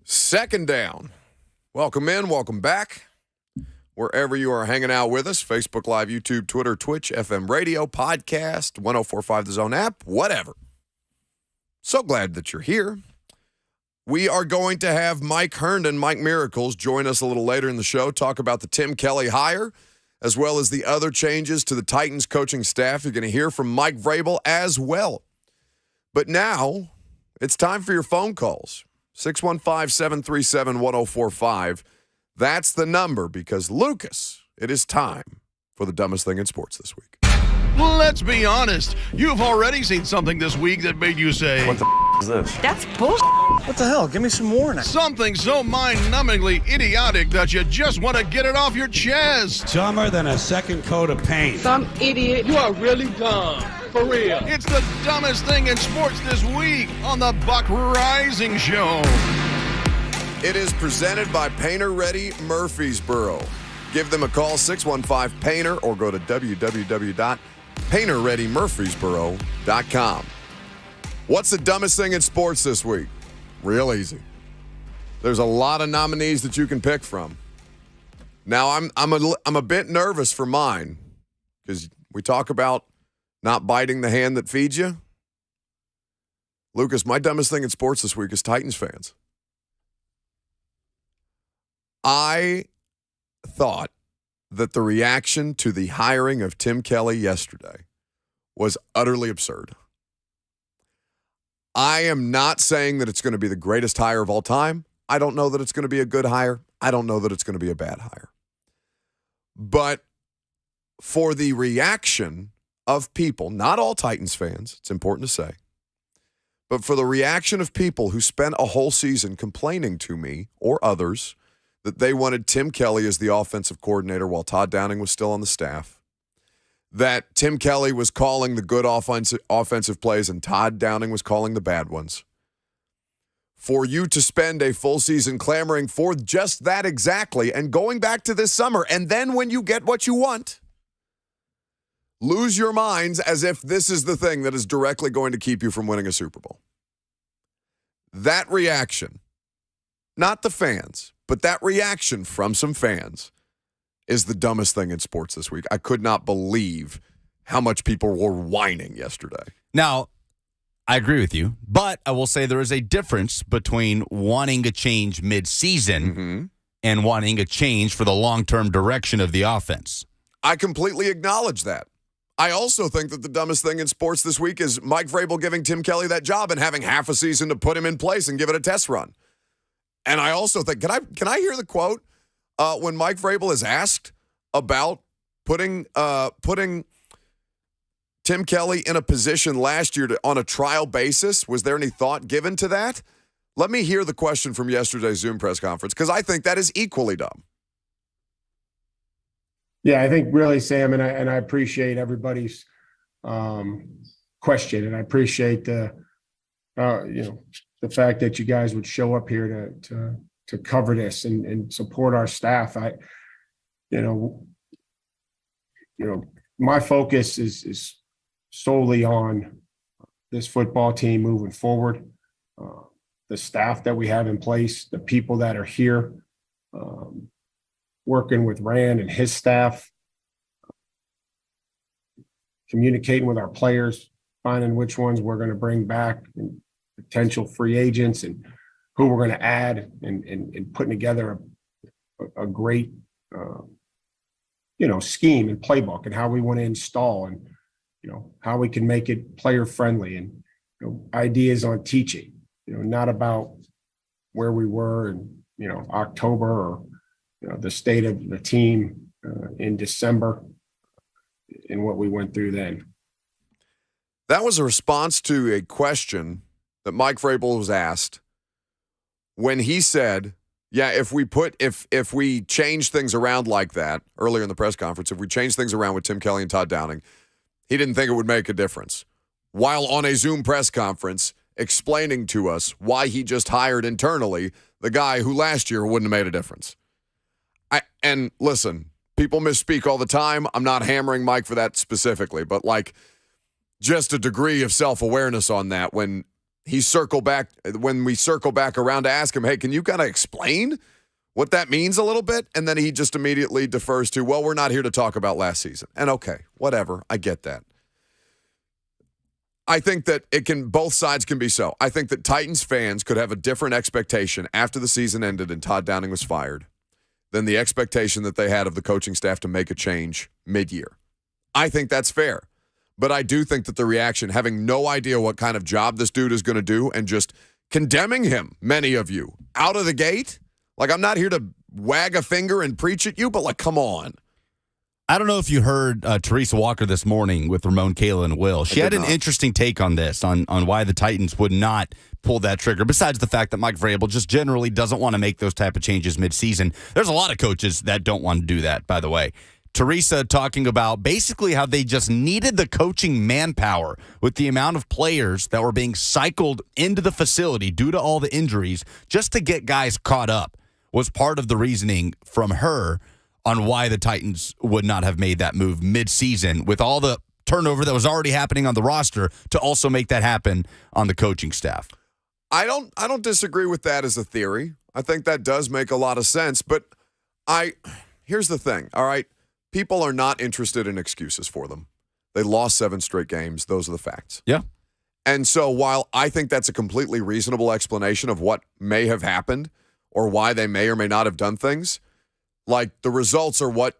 Second down. Welcome in, welcome back. Wherever you are hanging out with us, Facebook Live, YouTube, Twitter, Twitch, FM radio, podcast, 104.5 The Zone app, whatever. So glad that you're here. We are going to have Mike Herndon, Mike Miracles, join us a little later in the show, talk about the Tim Kelly hire, as well as the other changes to the Titans coaching staff. You're going to hear from Mike Vrabel as well. But now, it's time for your phone calls. 615-737-1045. That's the number, because, Lucas, it is time for the dumbest thing in sports this week. Let's be honest. You've already seen something this week that made you say, What the is this? That's bullshit. What the hell? Give me some more now. something so mind-numbingly idiotic that you just want to get it off your chest. Dumber than a second coat of paint. Some idiot. You are really dumb. For real. It's the dumbest thing in sports this week on the Buck Rising Show. It is presented by Painter Ready Murfreesboro. Give them a call, 615-PAINTER, or go to www.painterreadymurfreesboro.com. What's the dumbest thing in sports this week? Real easy. There's a lot of nominees that you can pick from. Now, I'm a bit nervous for mine, because we talk about not biting the hand that feeds you. Lucas, my dumbest thing in sports this week is Titans fans. I thought that the reaction to the hiring of Tim Kelly yesterday was utterly absurd. I am not saying that it's going to be the greatest hire of all time. I don't know that it's going to be a good hire. I don't know that it's going to be a bad hire. But for the reaction of people, not all Titans fans, it's important to say, but for the reaction of people who spent a whole season complaining to me or others that they wanted Tim Kelly as the offensive coordinator while Todd Downing was still on the staff, that Tim Kelly was calling the good offensive plays and Todd Downing was calling the bad ones, for you to spend a full season clamoring for just that exactly and going back to this summer, and then when you get what you want, lose your minds as if this is the thing that is directly going to keep you from winning a Super Bowl. That reaction, not the fans, but that reaction from some fans is the dumbest thing in sports this week. I could not believe how much people were whining yesterday. Now, I agree with you, but I will say there is a difference between wanting a change mid-season and wanting a change for the long-term direction of the offense. I completely acknowledge that. I also think that the dumbest thing in sports this week is Mike Vrabel giving Tim Kelly that job and having half a season to put him in place and give it a test run. And I also think, can I hear the quote when Mike Vrabel is asked about putting Tim Kelly in a position last year on a trial basis? Was there any thought given to that? Let me hear the question from yesterday's Zoom press conference, because I think that is equally dumb. Yeah, I think really, Sam, and I appreciate everybody's question. And I appreciate the fact that you guys would show up here to cover this and support our staff. My focus is solely on this football team moving forward, the staff that we have in place, the people that are here, working with Rand and his staff, communicating with our players, finding which ones we're going to bring back and potential free agents and who we're going to add and putting together a great, scheme and playbook and how we want to install and, how we can make it player friendly and ideas on teaching, not about where we were in, October or, the state of the team in December and what we went through then. That was a response to a question that Mike Vrabel was asked when he said, yeah, if we change things around like that earlier in the press conference, if we change things around with Tim Kelly and Todd Downing, he didn't think it would make a difference. While on a Zoom press conference explaining to us why he just hired internally the guy who last year wouldn't have made a difference. And listen, people misspeak all the time. I'm not hammering Mike for that specifically, but just a degree of self-awareness on that when we circle back around to ask him, hey, can you kind of explain what that means a little bit? And then he just immediately defers to, well, we're not here to talk about last season. And okay, whatever. I get that. I think that both sides can be so. I think that Titans fans could have a different expectation after the season ended and Todd Downing was fired than the expectation that they had of the coaching staff to make a change mid-year. I think that's fair. But I do think that the reaction, having no idea what kind of job this dude is going to do and just condemning him, many of you, out of the gate, I'm not here to wag a finger and preach at you, but come on. I don't know if you heard Teresa Walker this morning with Ramon, Kayla, and Will. She had an interesting take on this, on why the Titans would not pull that trigger, besides the fact that Mike Vrabel just generally doesn't want to make those type of changes midseason. There's a lot of coaches that don't want to do that, by the way. Teresa talking about basically how they just needed the coaching manpower with the amount of players that were being cycled into the facility due to all the injuries just to get guys caught up was part of the reasoning from her on why the Titans would not have made that move midseason with all the turnover that was already happening on the roster to also make that happen on the coaching staff. I don't disagree with that as a theory. I think that does make a lot of sense, but here's the thing, all right? People are not interested in excuses for them. They lost 7 straight games. Those are the facts. Yeah. And so while I think that's a completely reasonable explanation of what may have happened or why they may or may not have done things, the results are what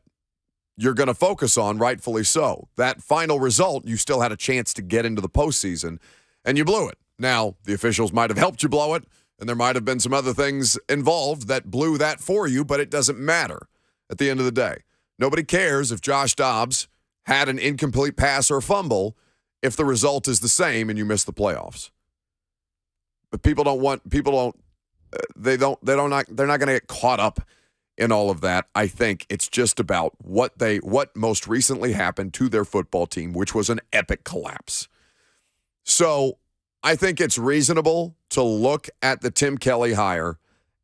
you're going to focus on, rightfully so. That final result, you still had a chance to get into the postseason, and you blew it. Now, the officials might have helped you blow it, and there might have been some other things involved that blew that for you, but it doesn't matter at the end of the day. Nobody cares if Josh Dobbs had an incomplete pass or fumble if the result is the same and you miss the playoffs. But they're not going to get caught up in all of that. I think it's just about what most recently happened to their football team, which was an epic collapse. So I think it's reasonable to look at the Tim Kelly hire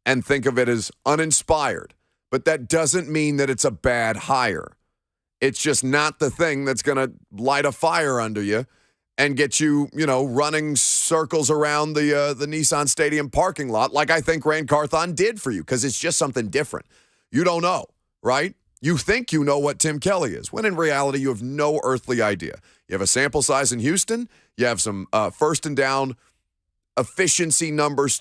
and think of it as uninspired. But that doesn't mean that it's a bad hire. It's just not the thing that's going to light a fire under you and get you, running circles around the Nissan Stadium parking lot like I think Rand Carthon did for you, because it's just something different. You don't know, right? You think you know what Tim Kelly is, when in reality you have no earthly idea. You have a sample size in Houston. You have some first and second down efficiency numbers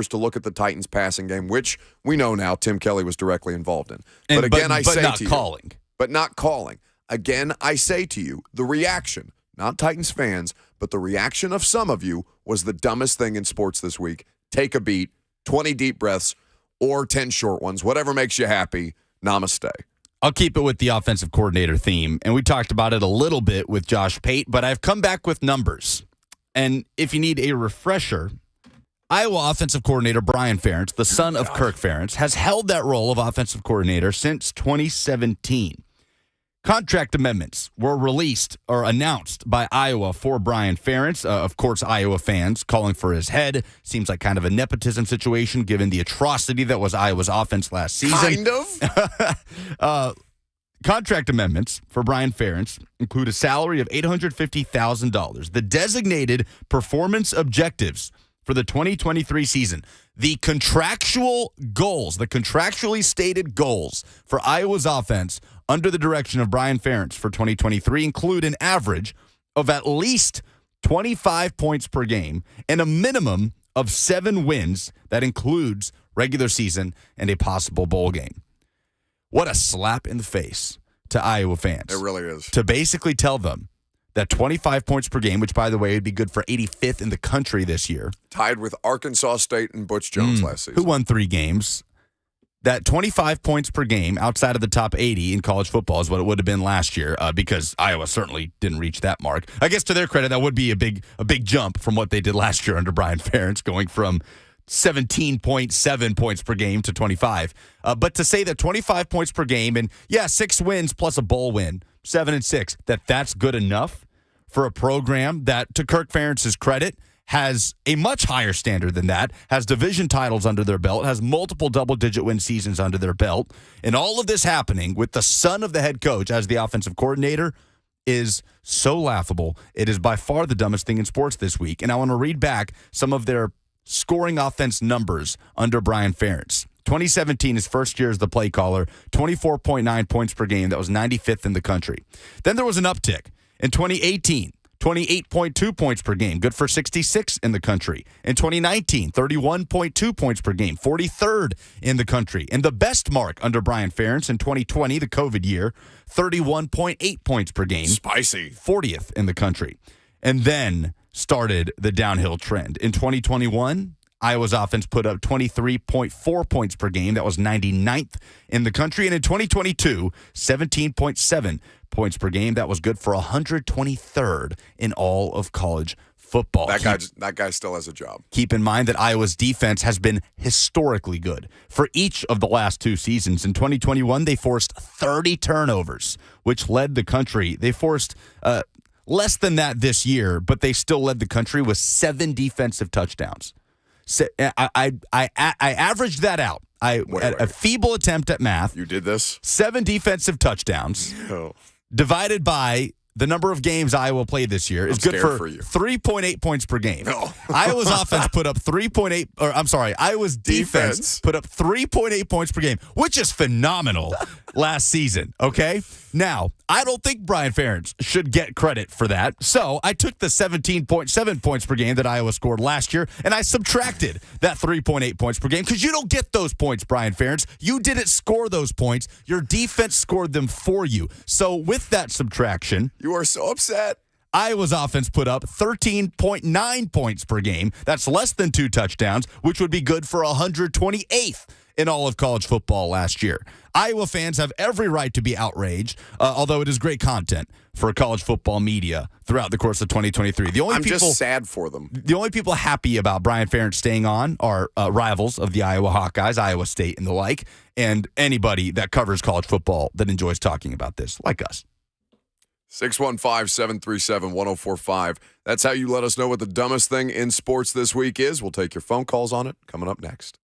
to look at the Titans passing game, which we know now Tim Kelly was directly involved in. But not calling. Again, I say to you, the reaction, not Titans fans, but the reaction of some of you was the dumbest thing in sports this week. Take a beat, 20 deep breaths, or 10 short ones, whatever makes you happy. Namaste. I'll keep it with the offensive coordinator theme, and we talked about it a little bit with Josh Pate, but I've come back with numbers. And if you need a refresher, Iowa offensive coordinator Brian Ferentz, the son of Kirk Ferentz, has held that role of offensive coordinator since 2017. Contract amendments were released or announced by Iowa for Brian Ferentz. Of course, Iowa fans calling for his head. Seems like kind of a nepotism situation given the atrocity that was Iowa's offense last season. Kind of. Contract amendments for Brian Ferentz include a salary of $850,000, the designated performance objectives for the 2023 season, the contractual goals, the contractually stated goals for Iowa's offense under the direction of Brian Ferentz for 2023 include an average of at least 25 points per game and a minimum of 7 wins that includes regular season and a possible bowl game. What a slap in the face to Iowa fans. It really is. To basically tell them that 25 points per game, which, by the way, would be good for 85th in the country this year. Tied with Arkansas State and Butch Jones last season. Who won 3 games. That 25 points per game outside of the top 80 in college football is what it would have been last year because Iowa certainly didn't reach that mark. I guess to their credit, that would be a big jump from what they did last year under Brian Ferentz, going from 17.7 points per game to 25. But to say that 25 points per game and, 6 wins plus a bowl win, 7-6, that's good enough for a program that, to Kirk Ferentz's credit, has a much higher standard than that, has division titles under their belt, has multiple double-digit win seasons under their belt, and all of this happening with the son of the head coach as the offensive coordinator is so laughable. It is by far the dumbest thing in sports this week, and I want to read back some of their scoring offense numbers under Brian Ferentz. 2017, his first year as the play caller, 24.9 points per game. That was 95th in the country. Then there was an uptick. In 2018, 28.2 points per game, good for 66 in the country. In 2019, 31.2 points per game, 43rd in the country. And the best mark under Brian Ferentz in 2020, the COVID year, 31.8 points per game. Spicy. 40th in the country. And then started the downhill trend. In 2021, Iowa's offense put up 23.4 points per game. That was 99th in the country. And in 2022, 17.7 points per game. That was good for 123rd in all of college football. That guy still has a job. Keep in mind that Iowa's defense has been historically good for each of the last 2 seasons. In 2021, they forced 30 turnovers, which led the country. They forced less than that this year, but they still led the country with 7 defensive touchdowns. So I averaged that out. A feeble attempt at math. You did this? 7 defensive touchdowns divided by the number of games Iowa played this year is good for 3.8 points per game. No. Iowa's offense put up Iowa's defense put up 3.8 points per game, which is phenomenal last season, okay? Now, I don't think Brian Ferentz should get credit for that, so I took the 17.7 points per game that Iowa scored last year, and I subtracted that 3.8 points per game because you don't get those points, Brian Ferentz. You didn't score those points. Your defense scored them for you. So with that subtraction, you are so upset. Iowa's offense put up 13.9 points per game. That's less than 2 touchdowns, which would be good for 128th in all of college football last year. Iowa fans have every right to be outraged, although it is great content for college football media throughout the course of 2023. I'm just sad for them. The only people happy about Brian Ferentz staying on are rivals of the Iowa Hawkeyes, Iowa State and the like, and anybody that covers college football that enjoys talking about this, like us. 615-737-1045. That's how you let us know what the dumbest thing in sports this week is. We'll take your phone calls on it coming up next.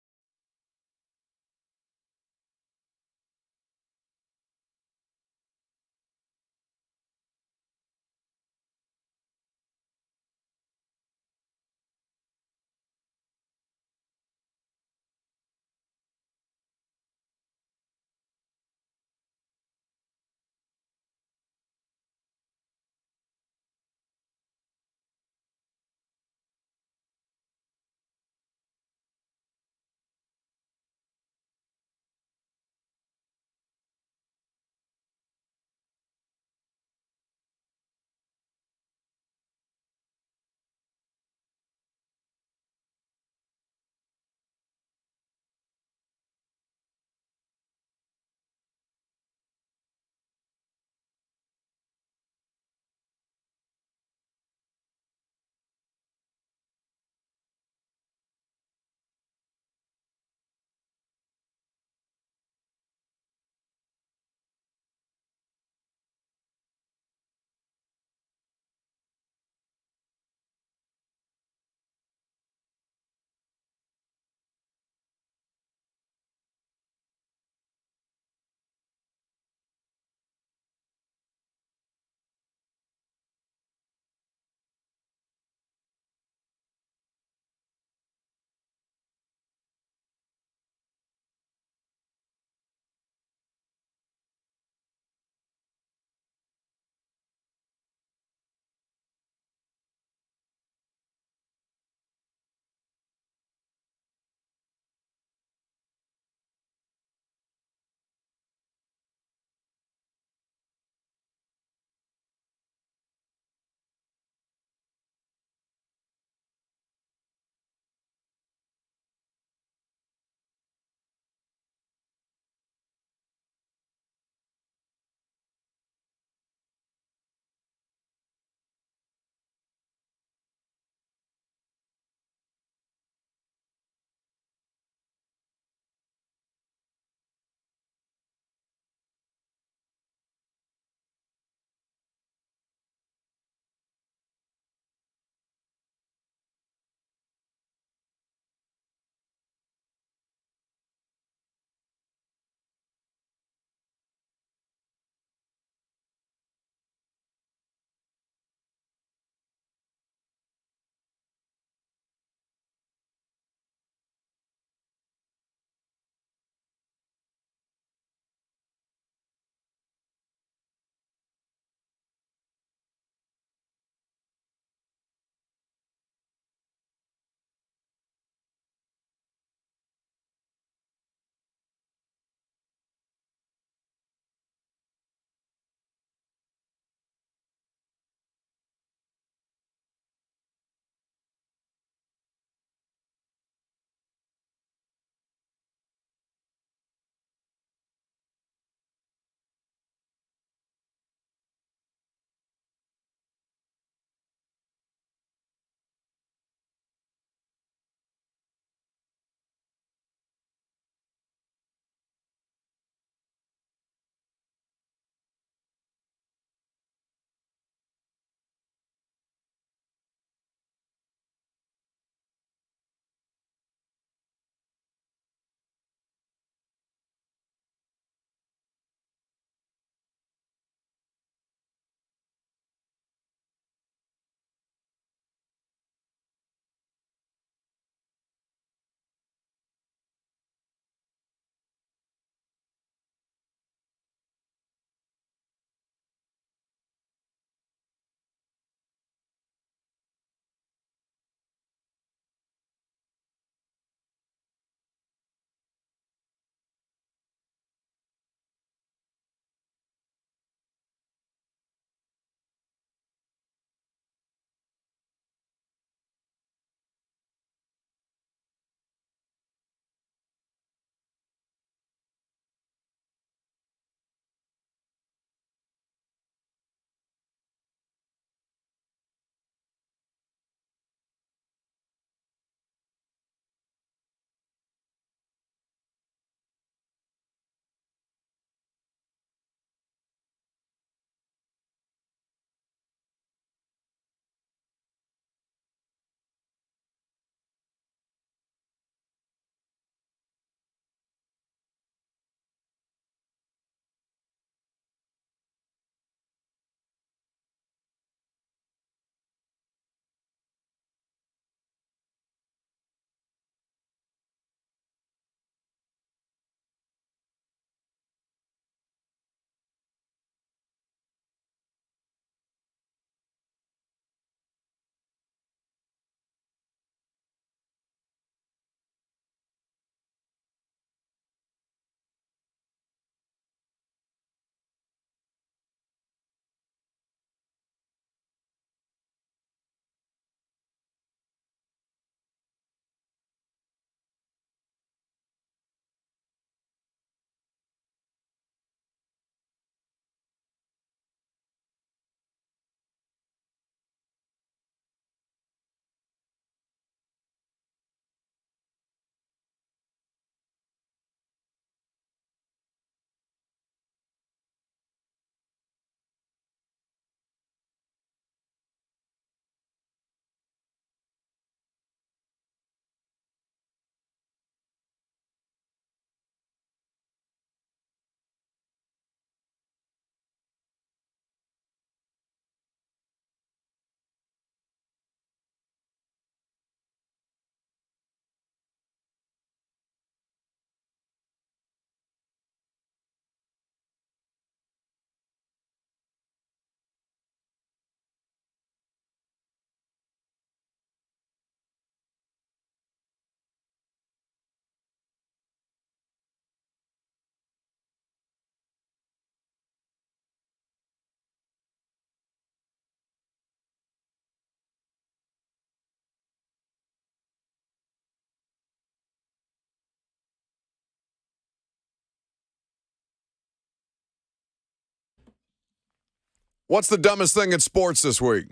What's the dumbest thing in sports this week?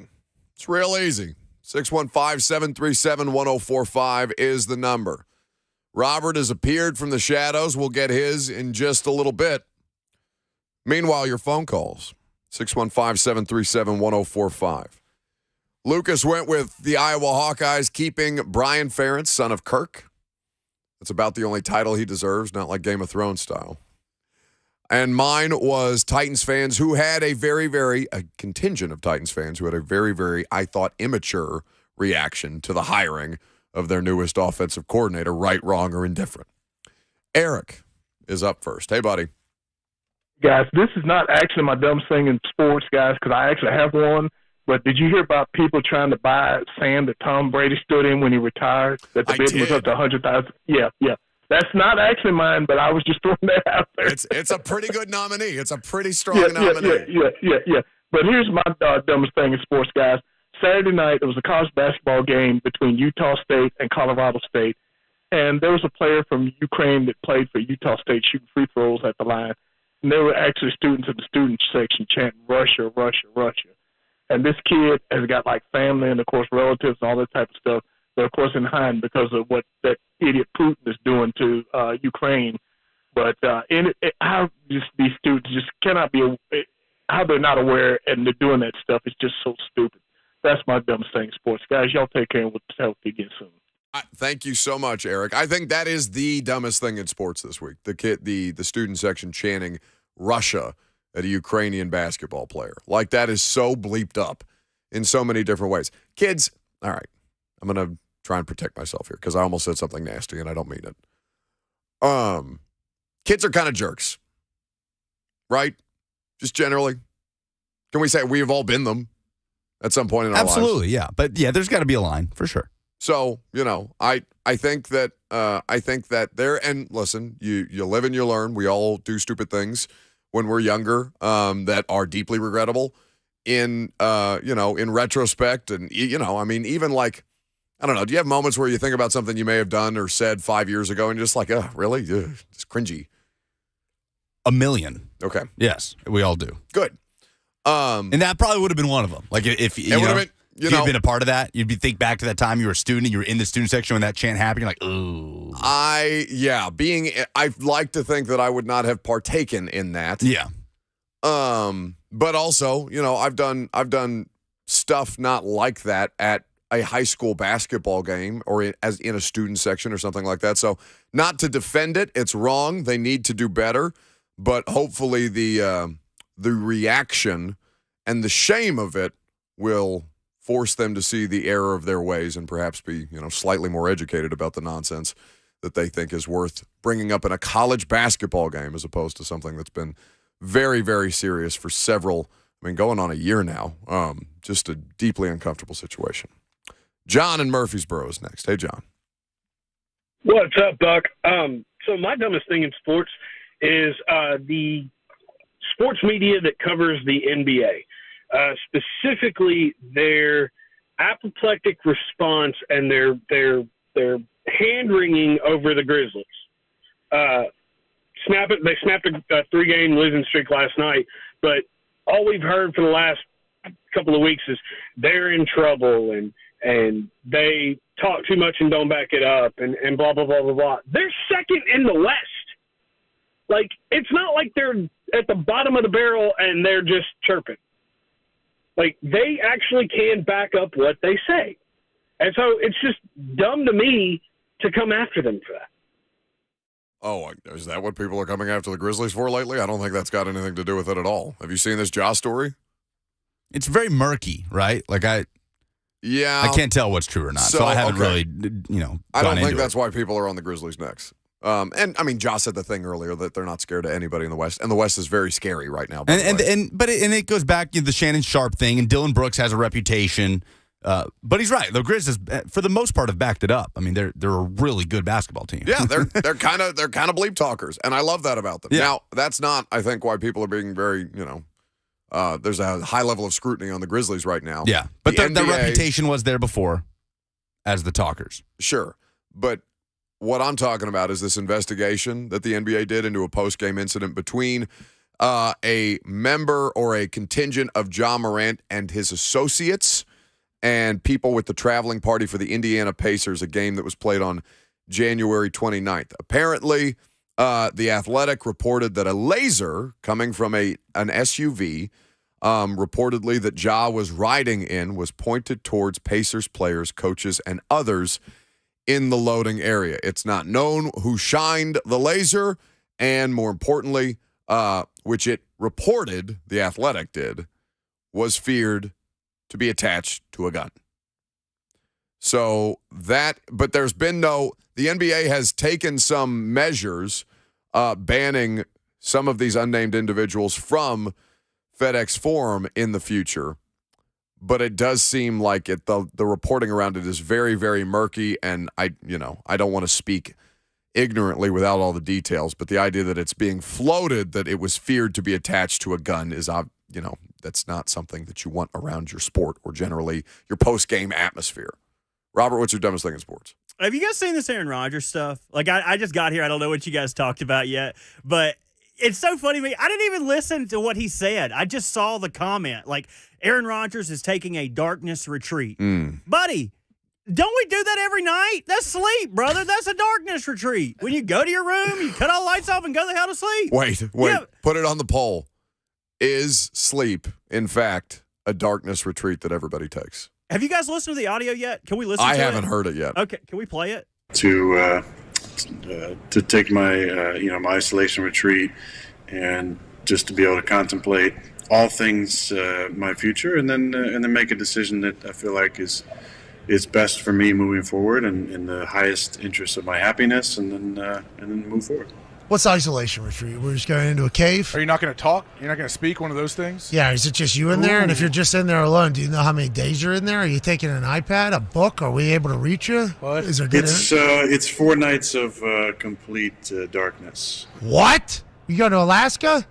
It's real easy. 615-737-1045 is the number. Robert has appeared from the shadows. We'll get his in just a little bit. Meanwhile, your phone calls. 615-737-1045. Lucas went with the Iowa Hawkeyes keeping Brian Ferentz, son of Kirk. That's about the only title he deserves, not like Game of Thrones style. And mine was Titans fans who had a contingent of Titans fans who had a very, I thought, immature reaction to the hiring of their newest offensive coordinator, right, wrong, or indifferent. Eric is up first. Hey, buddy. Guys, this is not actually my dumbest thing in sports, guys, because I actually have one. But did you hear about people trying to buy sand that Tom Brady stood in when he retired? That the bid was up to $100,000. Yeah. That's not actually mine, but I was just throwing that out there. It's a pretty good nominee. It's a pretty strong nominee. Yeah. But here's my dumbest thing in sports, guys. Saturday night, there was a college basketball game between Utah State and Colorado State, and there was a player from Ukraine that played for Utah State shooting free throws at the line, and there were actually students in the student section chanting, Russia, Russia, Russia. And this kid has got, like, family and, of course, relatives and all that type of stuff. They're, of course, in hiding because of what that idiot Putin is doing to Ukraine. But how these students just cannot be – how they're not aware and they're doing that stuff is just so stupid. That's my dumbest thing in sports. Guys, y'all take care and we'll talk to you again soon. Thank you so much, Eric. I think that is the dumbest thing in sports this week. The student section chanting Russia at a Ukrainian basketball player. Like, that is so bleeped up in so many different ways. Kids, all right, I'm going to try and protect myself here because I almost said something nasty and I don't mean it. Kids are kind of jerks, right? Just generally. Can we say we've all been them at some point in our lives? Absolutely, yeah. But, yeah, there's got to be a line for sure. So, I think that there, and listen, you live and you learn. We all do stupid things when we're younger that are deeply regrettable in retrospect. And, even like, I don't know, do you have moments where you think about something you may have done or said 5 years ago and you're just like, oh, really? It's cringy. A million. Okay. Yes, we all do. Good. And that probably would have been one of them. Like, if you would have been. If you'd been a part of that, you'd think back to that time you were a student and you were in the student section when that chant happened. You're like, ooh. I'd like to think that I would not have partaken in that. Yeah. But also, I've done stuff not like that at a high school basketball game or as in a student section or something like that. So not to defend it, it's wrong. They need to do better. But hopefully the reaction and the shame of it will force them to see the error of their ways and perhaps be, slightly more educated about the nonsense that they think is worth bringing up in a college basketball game as opposed to something that's been very, very serious for going on a year now. Just a deeply uncomfortable situation. John in Murfreesboro is next. Hey, John. What's up, Buck? So my dumbest thing in sports is the sports media that covers the NBA. Specifically their apoplectic response and their hand-wringing over the Grizzlies. They snapped a 3-game losing streak last night, but all we've heard for the last couple of weeks is they're in trouble and they talk too much and don't back it up and blah, blah, blah, blah, blah. They're second in the West. Like, it's not like they're at the bottom of the barrel and they're just chirping. Like, they actually can back up what they say. And so it's just dumb to me to come after them for that. Oh, is that what people are coming after the Grizzlies for lately? I don't think that's got anything to do with it at all. Have you seen this Ja story? It's very murky, right? Like, I can't tell what's true or not. So I haven't really, I don't think that's why people are on the Grizzlies' necks. And I mean, Josh said the thing earlier that they're not scared of anybody in the West, and the West is very scary right now. But it goes back to the Shannon Sharp thing, and Dylan Brooks has a reputation. But he's right. The Grizz for the most part, have backed it up. I mean, they're a really good basketball team. Yeah, they're kind of bleep talkers, and I love that about them. Yeah. Now, that's not, I think, why people are being very, there's a high level of scrutiny on the Grizzlies right now. Yeah, but their reputation was there before as the talkers. Sure, but what I'm talking about is this investigation that the NBA did into a post-game incident between a member or a contingent of Ja Morant and his associates and people with the traveling party for the Indiana Pacers, a game that was played on January 29th. Apparently, The Athletic reported that a laser coming from an SUV, reportedly that Ja was riding in, was pointed towards Pacers players, coaches, and others in the loading area. It's not known who shined the laser, and more importantly, which it reported, The Athletic did, was feared to be attached to a gun. So but there's been the NBA has taken some measures banning some of these unnamed individuals from FedEx Forum in the future. But it does seem like the reporting around it is very, very murky, and I don't want to speak ignorantly without all the details, but the idea that it's being floated that it was feared to be attached to a gun is, that's not something that you want around your sport or generally your post-game atmosphere. Robert, what's your dumbest thing in sports? Have you guys seen this Aaron Rodgers stuff? Like, I just got here. I don't know what you guys talked about yet, but it's so funny to me. I didn't even listen to what he said. I just saw the comment. Like, Aaron Rodgers is taking a darkness retreat. Buddy, don't we do that every night? That's sleep, brother. That's a darkness retreat. When you go to your room, you cut all the lights off and go the hell to sleep. Wait. Yeah. Put it on the poll. Is sleep, in fact, a darkness retreat that everybody takes? Have you guys listened to the audio yet? Can we listen to it? I haven't heard it yet. Okay, can we play it? To take my my isolation retreat and just to be able to contemplate all things my future and then make a decision that I feel like is best for me moving forward and in the highest interest of my happiness and then move forward. What's isolation retreat? We're just going into a cave? Are you not going to talk? You're not going to speak? One of those things? Yeah, is it just you in there? And if you're just in there alone, do you know how many days you're in there? Are you taking an iPad, a book? Are we able to reach you? What? Is there good It's 4 nights of complete darkness. What? You going to Alaska?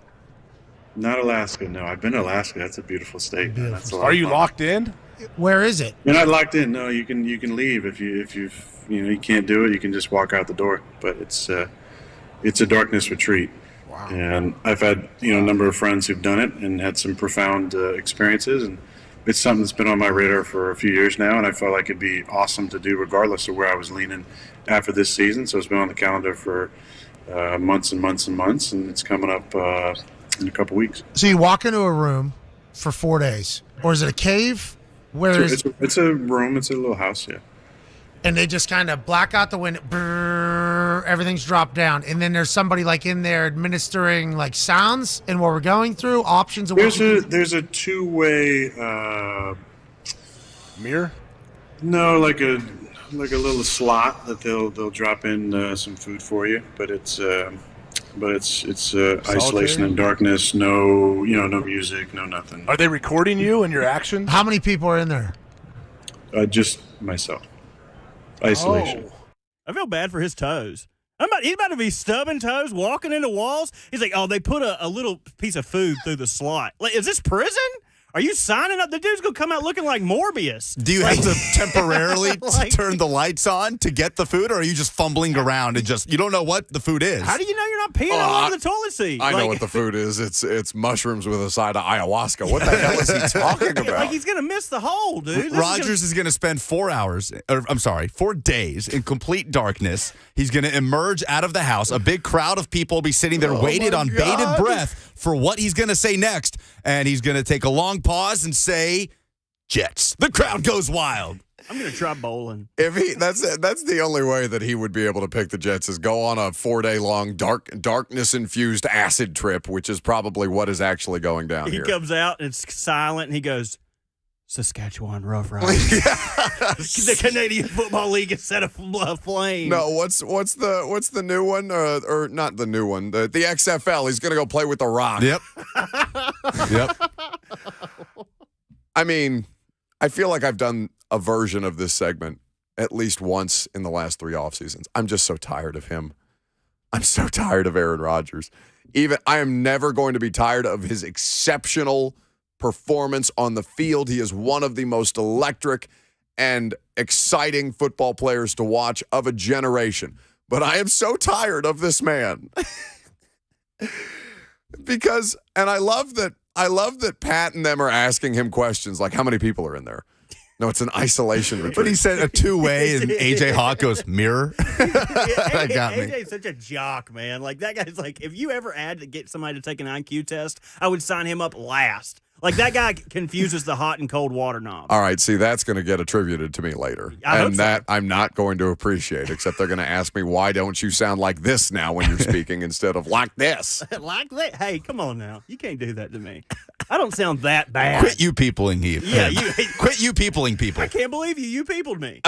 Not Alaska, no. I've been to Alaska. That's a beautiful state. Man. That's a lot Are of you fun. locked in? Where is it? You're not locked in. No, you can leave if you can't do it. You can just walk out the door. But it's a darkness retreat. Wow. And I've had a number of friends who've done it and had some profound experiences, and it's something that's been on my radar for a few years now, and I felt like it'd be awesome to do regardless of where I was leaning after this season. So it's been on the calendar for months and months and months, and it's coming up in a couple weeks. So you walk into a room for 4 days, or is it a cave? It's a room. It's a little house, yeah. And they just kind of black out the window. Brrr, everything's dropped down, and then there's somebody like in there administering like sounds and what we're going through options. Of There's a two-way mirror. No, like a little slot that they'll drop in some food for you, but it's isolation and darkness. No, no music, no nothing. Are they recording you and your actions? How many people are in there? Just myself. Isolation. I feel bad for his toes. He's about to be stubbing toes, walking into walls. He's like, they put a little piece of food through the slot. Like, is this prison? Are you signing up? The dude's going to come out looking like Morbius. Do you have to temporarily turn the lights on to get the food, or are you just fumbling around and you don't know what the food is? How do you know you're not peeing all over the toilet seat? I know what the food is. It's mushrooms with a side of ayahuasca. What the hell is he talking about? Like, he's going to miss the hole, dude. Rodgers is going to spend 4 days in complete darkness. He's going to emerge out of the house. A big crowd of people will be sitting there waited on bated breath for what he's going to say next. And he's going to take a long pause and say, Jets. The crowd goes wild. I'm going to try bowling. That's the only way that he would be able to pick the Jets is go on a 4-day-long darkness-infused acid trip, which is probably what is actually going down here. He comes out and it's silent, and he goes, Saskatchewan Roughriders. The Canadian Football League is set aflame. No, what's the new one? Or not the new one? The XFL. He's gonna go play with the Rock. Yep. Yep. I mean, I feel like I've done a version of this segment at least once in the last 3 off seasons. I'm just so tired of him. I'm so tired of Aaron Rodgers. I am never going to be tired of his exceptional performance on the field. He is one of the most electric and exciting football players to watch of a generation. But I am so tired of this man. Because, and I love that Pat and them are asking him questions like, how many people are in there? No, it's an isolation retreat. But he said a two-way, and AJ Hawk goes, mirror. That got me. AJ's such a jock, man. Like, that guy's like, if you ever had to get somebody to take an IQ test, I would sign him up last. Like, that guy confuses the hot and cold water knob. All right, see, that's going to get attributed to me later. I hope and so. that I'm not going to appreciate, except they're going to ask me, why don't you sound like this now when you're speaking instead of like this? Like that? Hey, come on now. You can't do that to me. I don't sound that bad. Quit you peopling him. Yeah, Quit you peopling people. I can't believe you peopled me.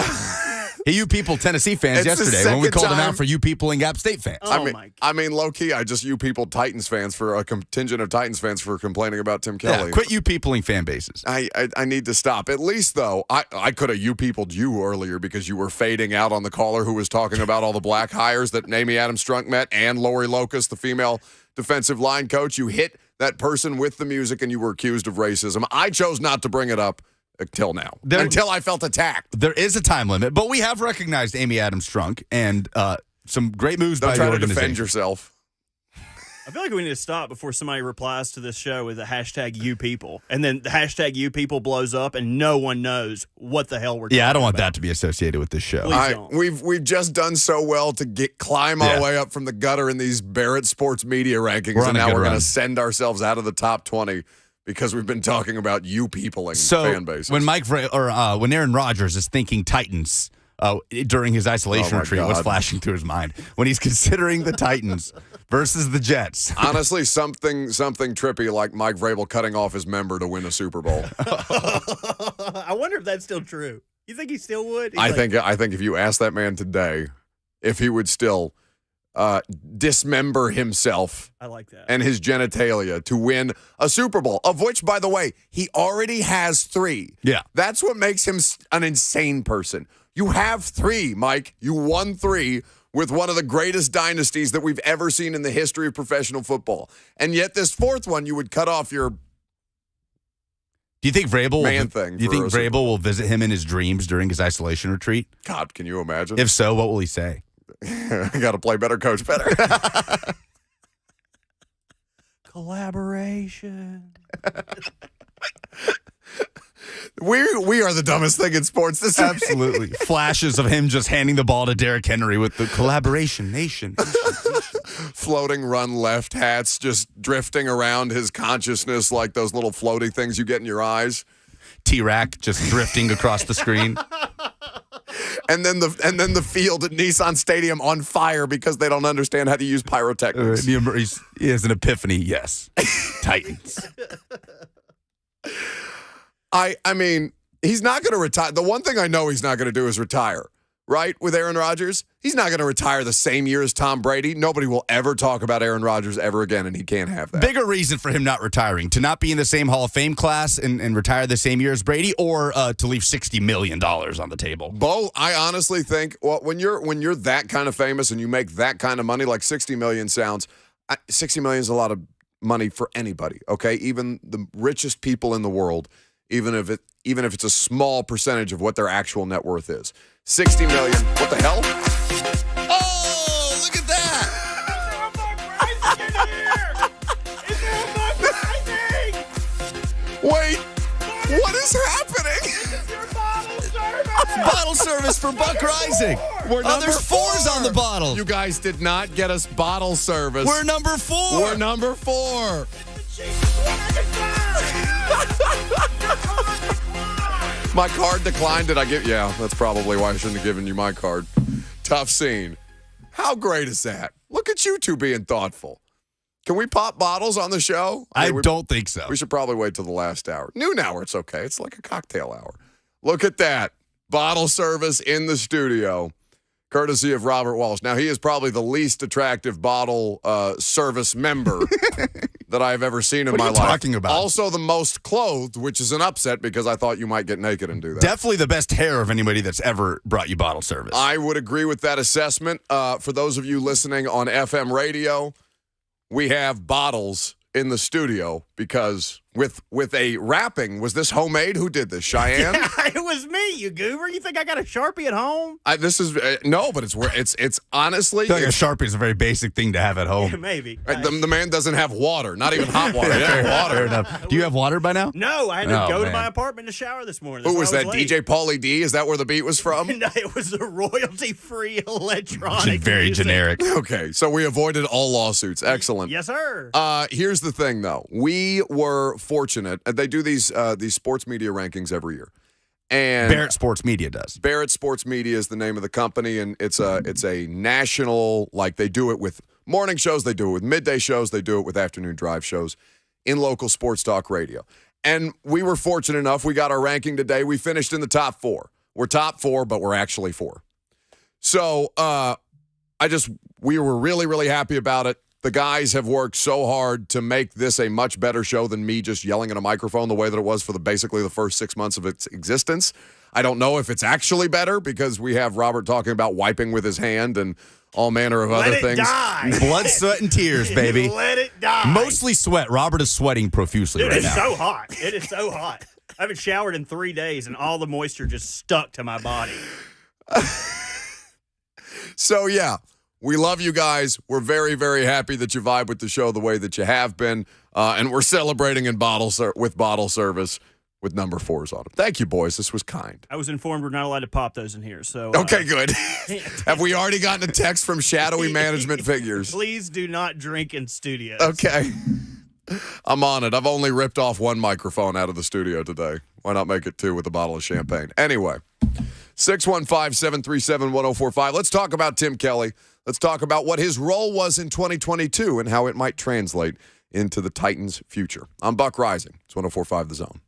Hey, you people Tennessee fans It's the yesterday when we second called them time- out for you peopling App State fans. I mean, low key, I just you people Titans fans for a contingent of Titans fans for complaining about Tim Kelly. Yeah, quit you peopling fan bases. I need to stop. At least, though, I could have you peopled you earlier because you were fading out on the caller who was talking about all the black hires that Amy Adams Strunk met and Lori Locust, the female defensive line coach. You hit that person with the music and you were accused of racism. I chose not to bring it up until now, until I felt attacked. There is a time limit, but we have recognized Amy Adams Strunk and some great moves Don't by try the to organization. defend yourself. I feel like we need to stop before somebody replies to this show with a hashtag you people. And then the hashtag you people blows up and no one knows what the hell we're talking Yeah, I don't want about. that to be associated with this show. Please don't. We've just done so well to climb our Yeah. way up from the gutter in these Barrett Sports Media rankings, We're on and a now good we're going run. to send ourselves out of the top 20 because we've been talking about you peopling So fan bases. when when Aaron Rodgers is thinking Titans during his isolation Oh, my retreat, what's God. flashing through his mind when he's considering the Titans versus the Jets? Honestly, something trippy like Mike Vrabel cutting off his member to win a Super Bowl. I wonder if that's still true. You think he still would? He's I like, think if you ask that man today if he would still dismember himself I like that. and his genitalia to win a Super Bowl, of which, by the way, he already has 3. Yeah. That's what makes him an insane person. You have 3, Mike. You won 3 with one of the greatest dynasties that we've ever seen in the history of professional football. And yet this 4th one, you would cut off your Do you think Vrabel thing. Do you for think a Super Vrabel will visit him in his dreams during his isolation retreat? God, can you imagine? If so, what will he say? I got to play better, coach better. Collaboration. We are the dumbest thing in sports. This Absolutely. Flashes of him just handing the ball to Derrick Henry with the collaboration nation. Floating run left hats just drifting around his consciousness like those little floaty things you get in your eyes. T-Rack just drifting across the screen. And then the field at Nissan Stadium on fire because they don't understand how to use pyrotechnics. He has an epiphany. Yes. Titans. I mean, he's not going to retire. The one thing I know he's not going to do is retire, right? With Aaron Rodgers, he's not going to retire the same year as Tom Brady. Nobody will ever talk about Aaron Rodgers ever again, and he can't have that. Bigger reason for him not retiring, to not be in the same Hall of Fame class and retire the same year as Brady, or to leave $60 million on the table. Both. I honestly think, well, when you're that kind of famous and you make that kind of money, like $60 million sounds, $60 million is a lot of money for anybody, okay? Even the richest people in the world, even if it's a small percentage of what their actual net worth is. $60 million. What the hell? Oh, look at that. Wait, what is happening? Bottle service for Buck Rising. There's 4s on the bottle. You guys did not get us bottle service. We're number 4. We're number 4. My card declined. Did I give? Yeah, that's probably why I shouldn't have given you my card. Tough scene. How great is that? Look at you two being thoughtful. Can we pop bottles on the show? I don't think so. We should probably wait till the last hour. Noon hour, it's okay. It's like a cocktail hour. Look at that. Bottle service in the studio, courtesy of Robert Walsh. Now, he is probably the least attractive bottle service member that I've ever seen in my life. What are you talking about? Also the most clothed, which is an upset because I thought you might get naked and do that. Definitely the best hair of anybody that's ever brought you bottle service. I would agree with that assessment. For those of you listening on FM radio, we have bottles in the studio because with a wrapping. Was this homemade? Who did this? Cheyenne? It was me, you goober. You think I got a Sharpie at home? This is no, but it's honestly. I feel like a Sharpie is a very basic thing to have at home. Yeah, maybe. The man doesn't have water, not even hot water. Water. Fair enough. Do you have water by now? No, I had to go to my apartment to shower this morning. Who was that? DJ Pauly D? Is that where the beat was from? No, it was a royalty-free electronic. Very music. generic. Okay, so we avoided all lawsuits. Excellent. Yes, sir. Here's the thing, though. We were fortunate. They do these sports media rankings every year. And Barrett Sports Media does. Barrett Sports Media is the name of the company, and it's a national, like they do it with morning shows, they do it with midday shows, they do it with afternoon drive shows in local sports talk radio. And we were fortunate enough, we got our ranking today. We finished in the top 4. We're top 4, but we're actually 4. So we were really, really happy about it. The guys have worked so hard to make this a much better show than me just yelling at a microphone the way that it was for basically the first 6 months of its existence. I don't know if it's actually better because we have Robert talking about wiping with his hand and all manner of other things. Die. Blood, sweat, and tears, baby. Let it die. Mostly sweat. Robert is sweating profusely Dude, right now. It's so hot. It is so hot. I haven't showered in 3 days, and all the moisture just stuck to my body. So, yeah. We love you guys. We're very, very happy that you vibe with the show the way that you have been. And we're celebrating with bottle service with number 4s on them. Thank you, boys. This was kind. I was informed we're not allowed to pop those in here. So okay, good. Have we already gotten a text from shadowy management figures? Please do not drink in studios. Okay. I'm on it. I've only ripped off 1 microphone out of the studio today. Why not make it 2 with a bottle of champagne? Anyway, 615-737-1045. Let's talk about Tim Kelly. Let's talk about what his role was in 2022 and how it might translate into the Titans' future. I'm Buck Rising. It's 1045 The Zone.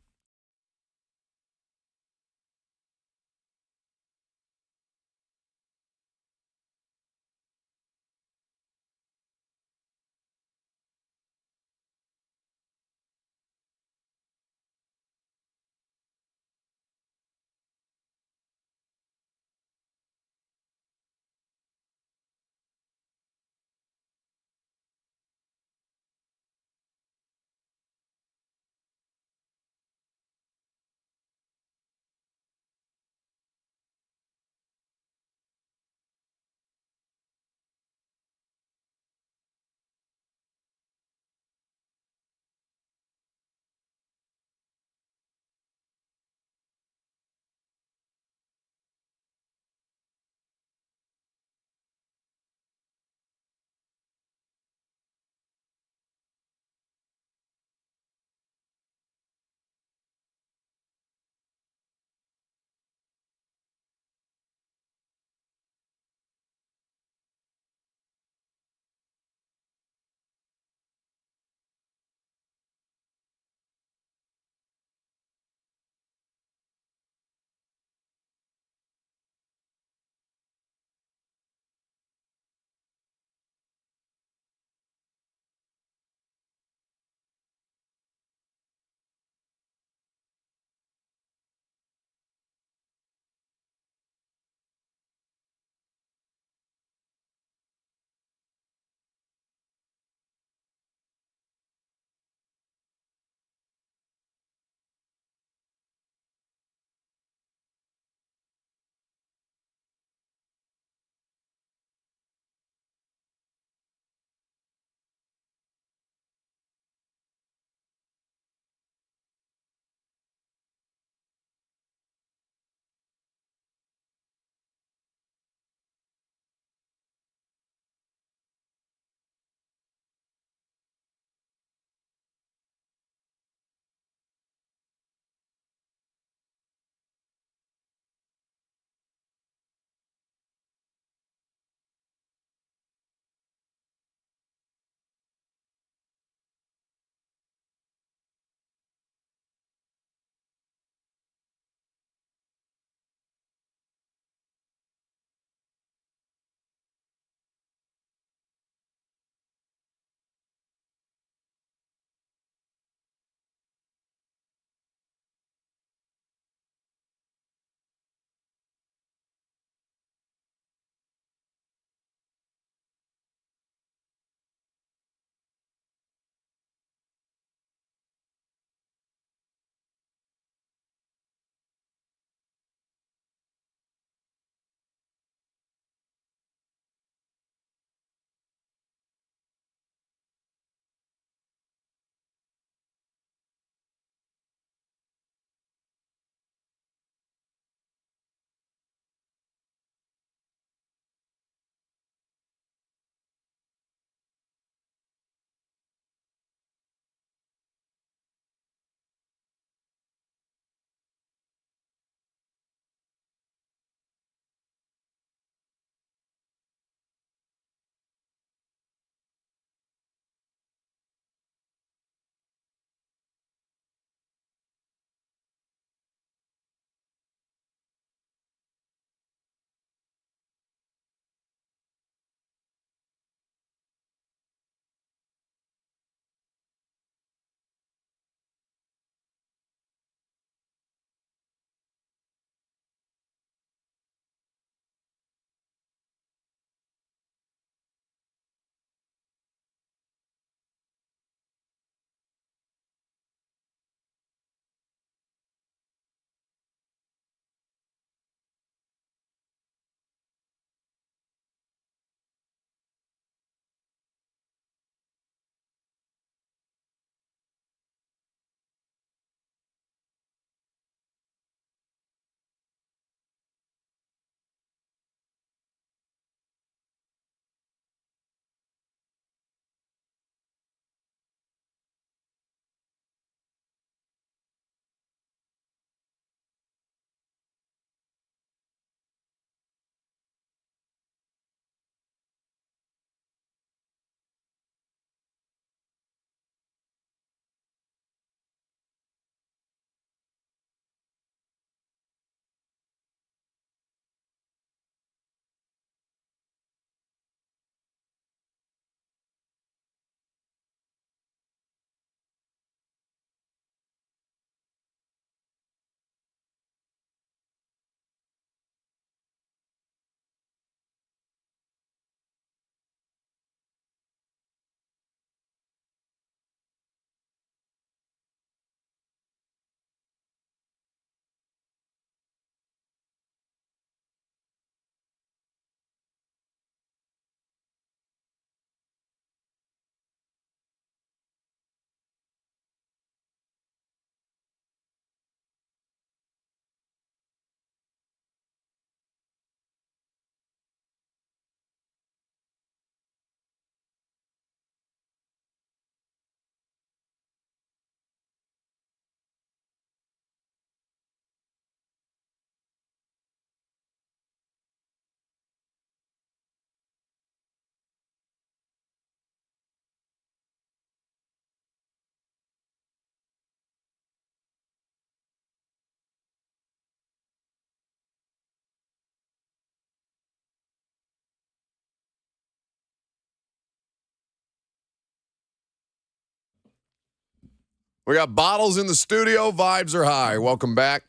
We got bottles in the studio. Vibes are high. Welcome back.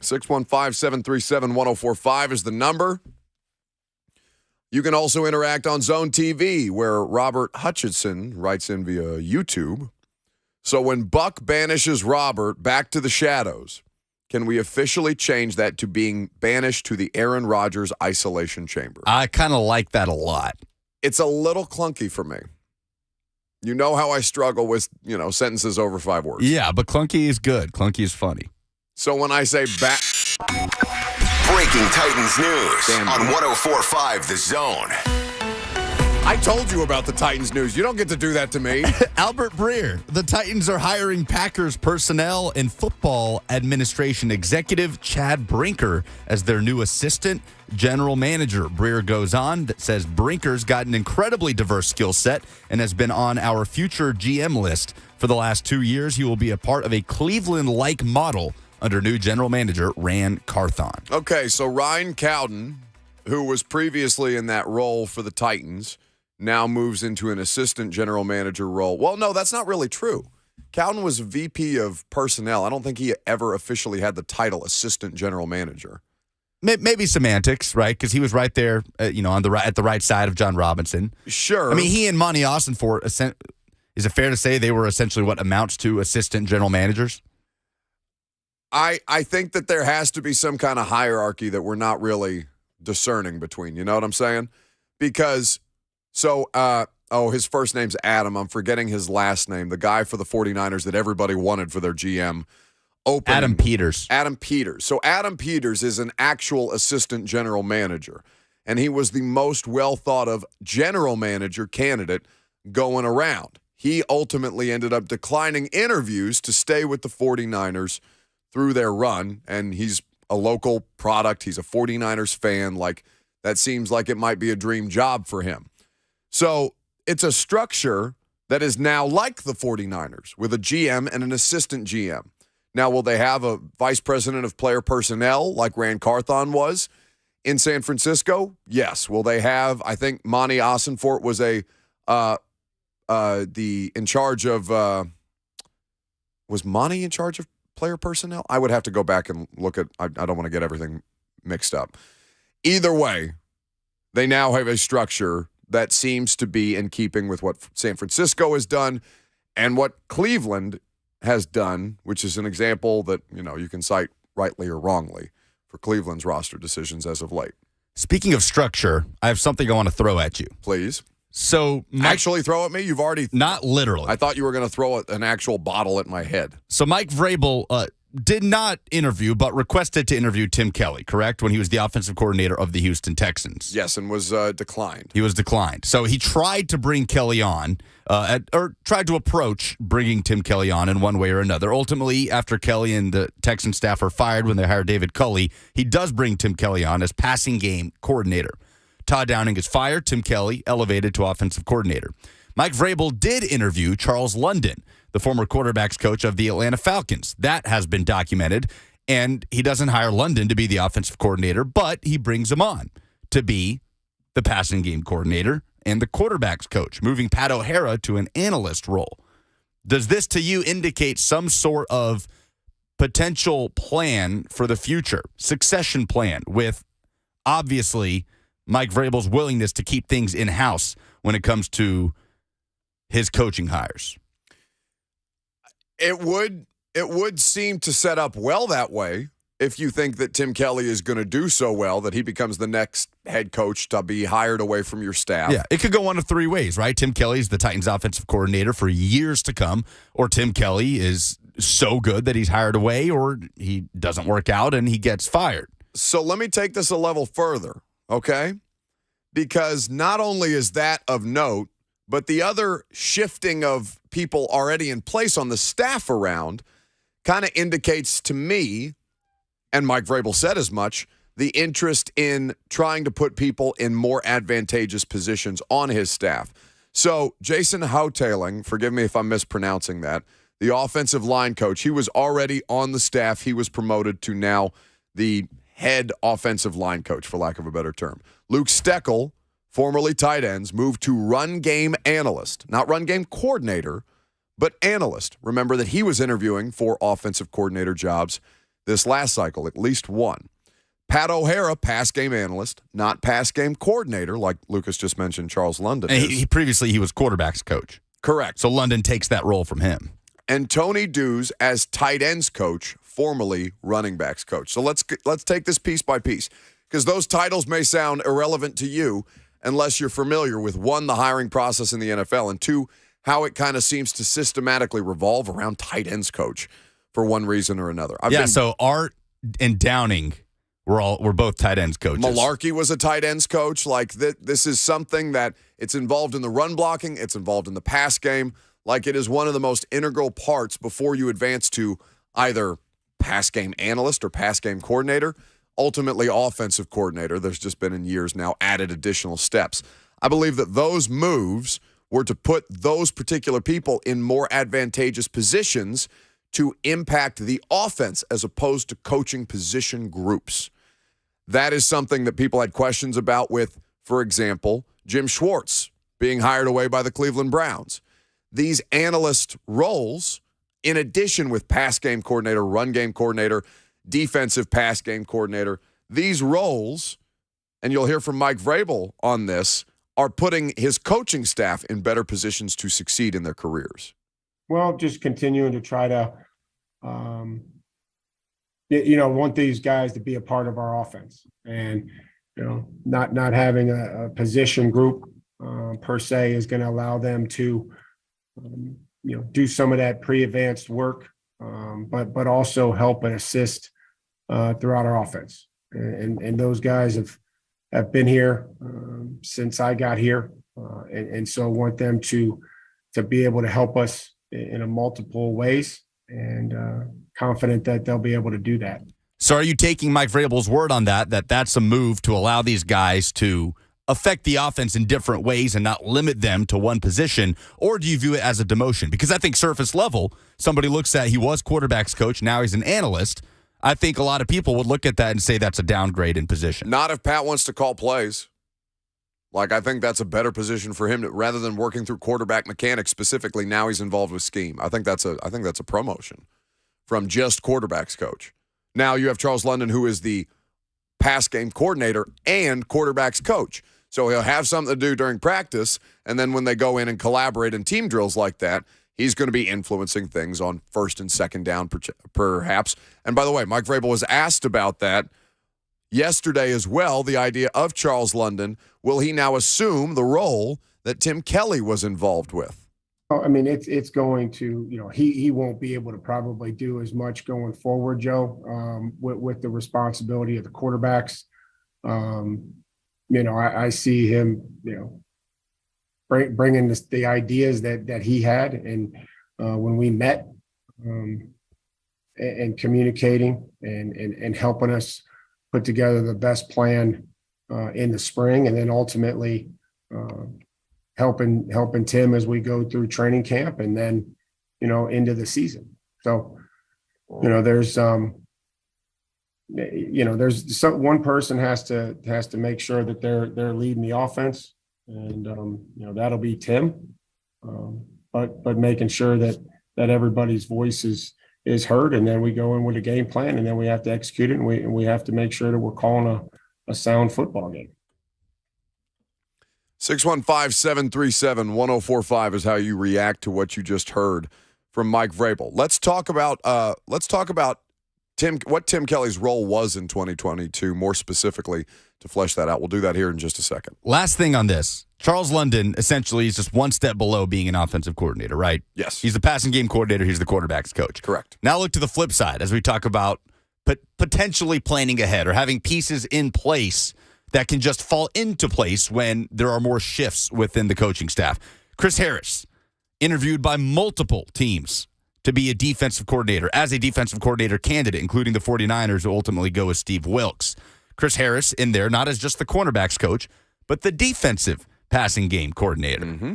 615-737-1045 is the number. You can also interact on Zone TV, where Robert Hutchinson writes in via YouTube. So when Buck banishes Robert back to the shadows, can we officially change that to being banished to the Aaron Rodgers isolation chamber? I kind of like that a lot. It's a little clunky for me. You know how I struggle with, sentences over 5 words. Yeah, but clunky is good. Clunky is funny. So when I say back... Breaking Titans news on 104.5 The Zone. I told you about the Titans news. You don't get to do that to me. Albert Breer. The Titans are hiring Packers personnel and football administration executive Chad Brinker as their new assistant general manager. Breer goes on that says Brinker's got an incredibly diverse skill set and has been on our future GM list for the last 2 years. He will be a part of a Cleveland-like model under new general manager Ran Carthon. Okay, so Ryan Cowden, who was previously in that role for the Titans, now moves into an assistant general manager role. Well, no, that's not really true. Cowden was VP of personnel. I don't think he ever officially had the title assistant general manager. Maybe semantics, right? Because he was right there, at the right side of John Robinson. Sure. I mean, he and Monty Austinfort, is it fair to say they were essentially what amounts to assistant general managers? I think that there has to be some kind of hierarchy that we're not really discerning between. You know what I'm saying? Because, his first name's Adam. I'm forgetting his last name. The guy for the 49ers that everybody wanted for their GM. Adam Peters. Adam Peters. So Adam Peters is an actual assistant general manager, and he was the most well-thought-of general manager candidate going around. He ultimately ended up declining interviews to stay with the 49ers through their run, and he's a local product. He's a 49ers fan. That seems like it might be a dream job for him. So it's a structure that is now like the 49ers with a GM and an assistant GM. Now, will they have a vice president of player personnel like Ran Carthon was in San Francisco? Yes. Will they have, I think Monty Austinfort was in charge of, was Monty in charge of player personnel? I would have to go back and look at, I don't want to get everything mixed up. Either way, they now have a structure that seems to be in keeping with what San Francisco has done and what Cleveland has done, which is an example that, you can cite rightly or wrongly for Cleveland's roster decisions as of late. Speaking of structure, I have something I want to throw at you. Please. So actually throw at me? You've already... Not literally. I thought you were going to throw an actual bottle at my head. So Mike Vrabel did not interview, but requested to interview Tim Kelly, correct? When he was the offensive coordinator of the Houston Texans. Yes, and was declined. He was declined. So he tried to bring Kelly on, or tried to approach bringing Tim Kelly on in one way or another. Ultimately, after Kelly and the Texan staff are fired when they hired David Culley, he does bring Tim Kelly on as passing game coordinator. Todd Downing is fired. Tim Kelly elevated to offensive coordinator. Mike Vrabel did interview Charles London, the former quarterbacks coach of the Atlanta Falcons. That has been documented, and he doesn't hire London to be the offensive coordinator, but he brings him on to be the passing game coordinator and the quarterbacks coach, moving Pat O'Hara to an analyst role. Does this to you indicate some sort of potential plan for the future, succession plan, with obviously Mike Vrabel's willingness to keep things in-house when it comes to his coaching hires? It would seem to set up well that way if you think that Tim Kelly is going to do so well that he becomes the next head coach to be hired away from your staff. Yeah, it could go one of three ways, right? Tim Kelly's the Titans offensive coordinator for years to come, or Tim Kelly is so good that he's hired away, or he doesn't work out and he gets fired. So let me take this a level further, okay? Because not only is that of note, but the other shifting of people already in place on the staff around kind of indicates to me, and Mike Vrabel said as much, the interest in trying to put people in more advantageous positions on his staff. So Jason Houtaling, forgive me if I'm mispronouncing that, the offensive line coach, he was already on the staff. He was promoted to now the head offensive line coach, for lack of a better term. Luke Steckel, formerly tight ends, moved to run game analyst, not run game coordinator, but analyst. Remember that he was interviewing for offensive coordinator jobs this last cycle, at least one. Pat O'Hara, pass game analyst, not pass game coordinator, like Lucas just mentioned Charles London And is. previously he was quarterback's coach. Correct. So London takes that role from him. And Tony Dews as tight ends coach, formerly running backs coach. So let's take this piece by piece, because those titles may sound irrelevant to you unless you're familiar with, one, the hiring process in the NFL, and two, how it kind of seems to systematically revolve around tight ends coach for one reason or another. So Art and Downing we're both tight ends coaches. Malarkey was a tight ends coach. Like this is something that it's involved in the run blocking. It's involved in the pass game. Like it is one of the most integral parts before you advance to either pass game analyst or pass game coordinator, ultimately offensive coordinator. There's just been in years now added additional steps. I believe that those moves were to put those particular people in more advantageous positions to impact the offense as opposed to coaching position groups. That is something that people had questions about with, for example, Jim Schwartz being hired away by the Cleveland Browns. These analyst roles, in addition with pass game coordinator, run game coordinator, defensive pass game coordinator, these roles, and you'll hear from Mike Vrabel on this, are putting his coaching staff in better positions to succeed in their careers. Well, just continuing to try to, want these guys to be a part of our offense, and not having a position group per se is going to allow them to, do some of that pre-advanced work, but also help and assist throughout our offense. And those guys have been here since I got here, and so I want them to be able to help us in a multiple ways, and confident that they'll be able to do that. So are you taking Mike Vrabel's word on that's a move to allow these guys to affect the offense in different ways and not limit them to one position, or do you view it as a demotion? Because I think surface level, somebody looks at he was quarterback's coach, now he's an analyst. I think a lot of people would look at that and say that's a downgrade in position. Not if Pat wants to call plays. Like, I think that's a better position for him rather than working through quarterback mechanics specifically. Now he's involved with scheme. I think that's a promotion from just quarterback's coach. Now you have Charles London, who is the pass game coordinator and quarterback's coach. So he'll have something to do during practice, and then when they go in and collaborate in team drills like that, he's going to be influencing things on first and second down perhaps. And by the way, Mike Vrabel was asked about that yesterday as well, the idea of Charles London. Will he now assume the role that Tim Kelly was involved with? I mean, it's going to, he won't be able to probably do as much going forward, Joe, with the responsibility of the quarterbacks. I see him, bringing the ideas that he had, and when we met, and communicating and helping us put together the best plan in the spring, and then ultimately helping Tim as we go through training camp, and then into the season. So there's one person has to make sure that they're leading the offense, and that'll be Tim, but making sure that everybody's voice is heard, and then we go in with a game plan, and then we have to execute it, and we have to make sure that we're calling a sound football game. 615-737-1045 is how you react to what you just heard from Mike Vrabel. Let's talk about what Tim Kelly's role was in 2022, more specifically, to flesh that out. We'll do that here in just a second. Last thing on this. Charles London essentially is just one step below being an offensive coordinator, right? Yes. He's the passing game coordinator. He's the quarterback's coach. Correct. Now look to the flip side as we talk about potentially planning ahead or having pieces in place that can just fall into place when there are more shifts within the coaching staff. Chris Harris, interviewed by multiple teams to be a defensive coordinator, as a defensive coordinator candidate, including the 49ers, who ultimately go with Steve Wilks. Chris Harris in there, not as just the cornerbacks coach, but the defensive passing game coordinator. Mm-hmm.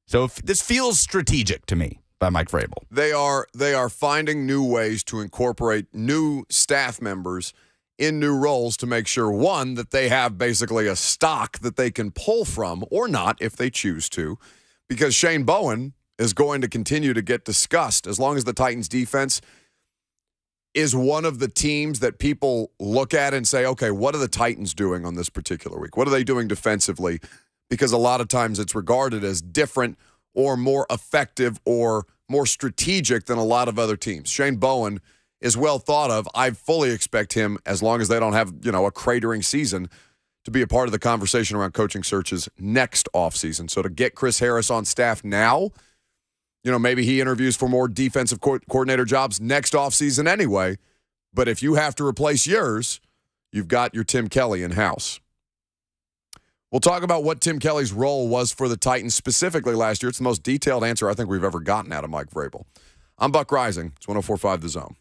So this feels strategic to me by Mike Vrabel. They are finding new ways to incorporate new staff members in new roles to make sure, one, that they have basically a stock that they can pull from or not if they choose to, because Shane Bowen is going to continue to get discussed as long as the Titans defense is one of the teams that people look at and say, okay, what are the Titans doing on this particular week? What are they doing defensively? Because a lot of times it's regarded as different or more effective or more strategic than a lot of other teams. Shane Bowen is well thought of. I fully expect him, as long as they don't have, a cratering season, to be a part of the conversation around coaching searches next offseason. So to get Chris Harris on staff now, maybe he interviews for more defensive coordinator jobs next offseason anyway. But if you have to replace yours, you've got your Tim Kelly in-house. We'll talk about what Tim Kelly's role was for the Titans specifically last year. It's the most detailed answer I think we've ever gotten out of Mike Vrabel. I'm Buck Rising. It's 104.5 The Zone.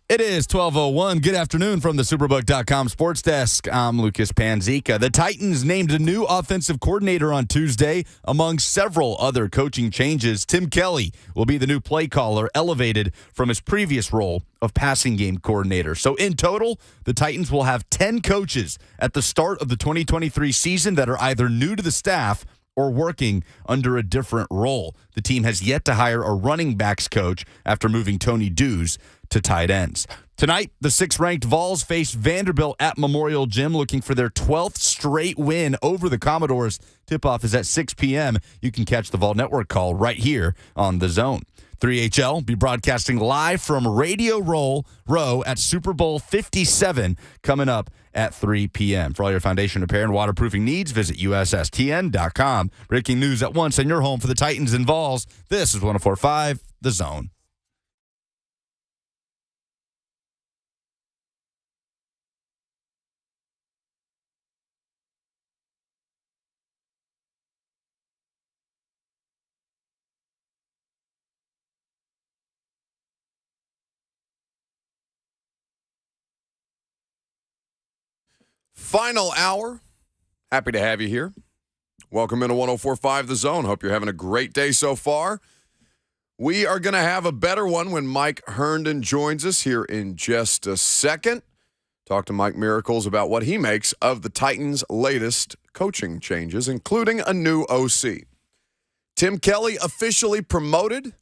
It is 12:01. Good afternoon from the Superbook.com sports desk. I'm Lucas Panzica. The Titans named a new offensive coordinator on Tuesday. Among several other coaching changes, Tim Kelly will be the new play caller, elevated from his previous role of passing game coordinator. So in total, the Titans will have 10 coaches at the start of the 2023 season that are either new to the staff or working under a different role. The team has yet to hire a running backs coach after moving Tony Dews to tight ends. Tonight, the 6th-ranked Vols face Vanderbilt at Memorial Gym, looking for their 12th straight win over the Commodores. Tip-off is at 6 p.m. You can catch the Vol Network call right here on The Zone. 3HL will be broadcasting live from Radio Row at Super Bowl 57 coming up at 3 p.m. For all your foundation repair and waterproofing needs, visit USSTN.com. Breaking news at once and your home for the Titans and Vols. This is 104.5 The Zone. Final hour. Happy to have you here. Welcome into 104.5 The Zone. Hope you're having a great day so far. We are going to have a better one when Mike Herndon joins us here in just a second. Talk to Mike Miracles about what he makes of the Titans' latest coaching changes, including a new OC. Tim Kelly officially promoted.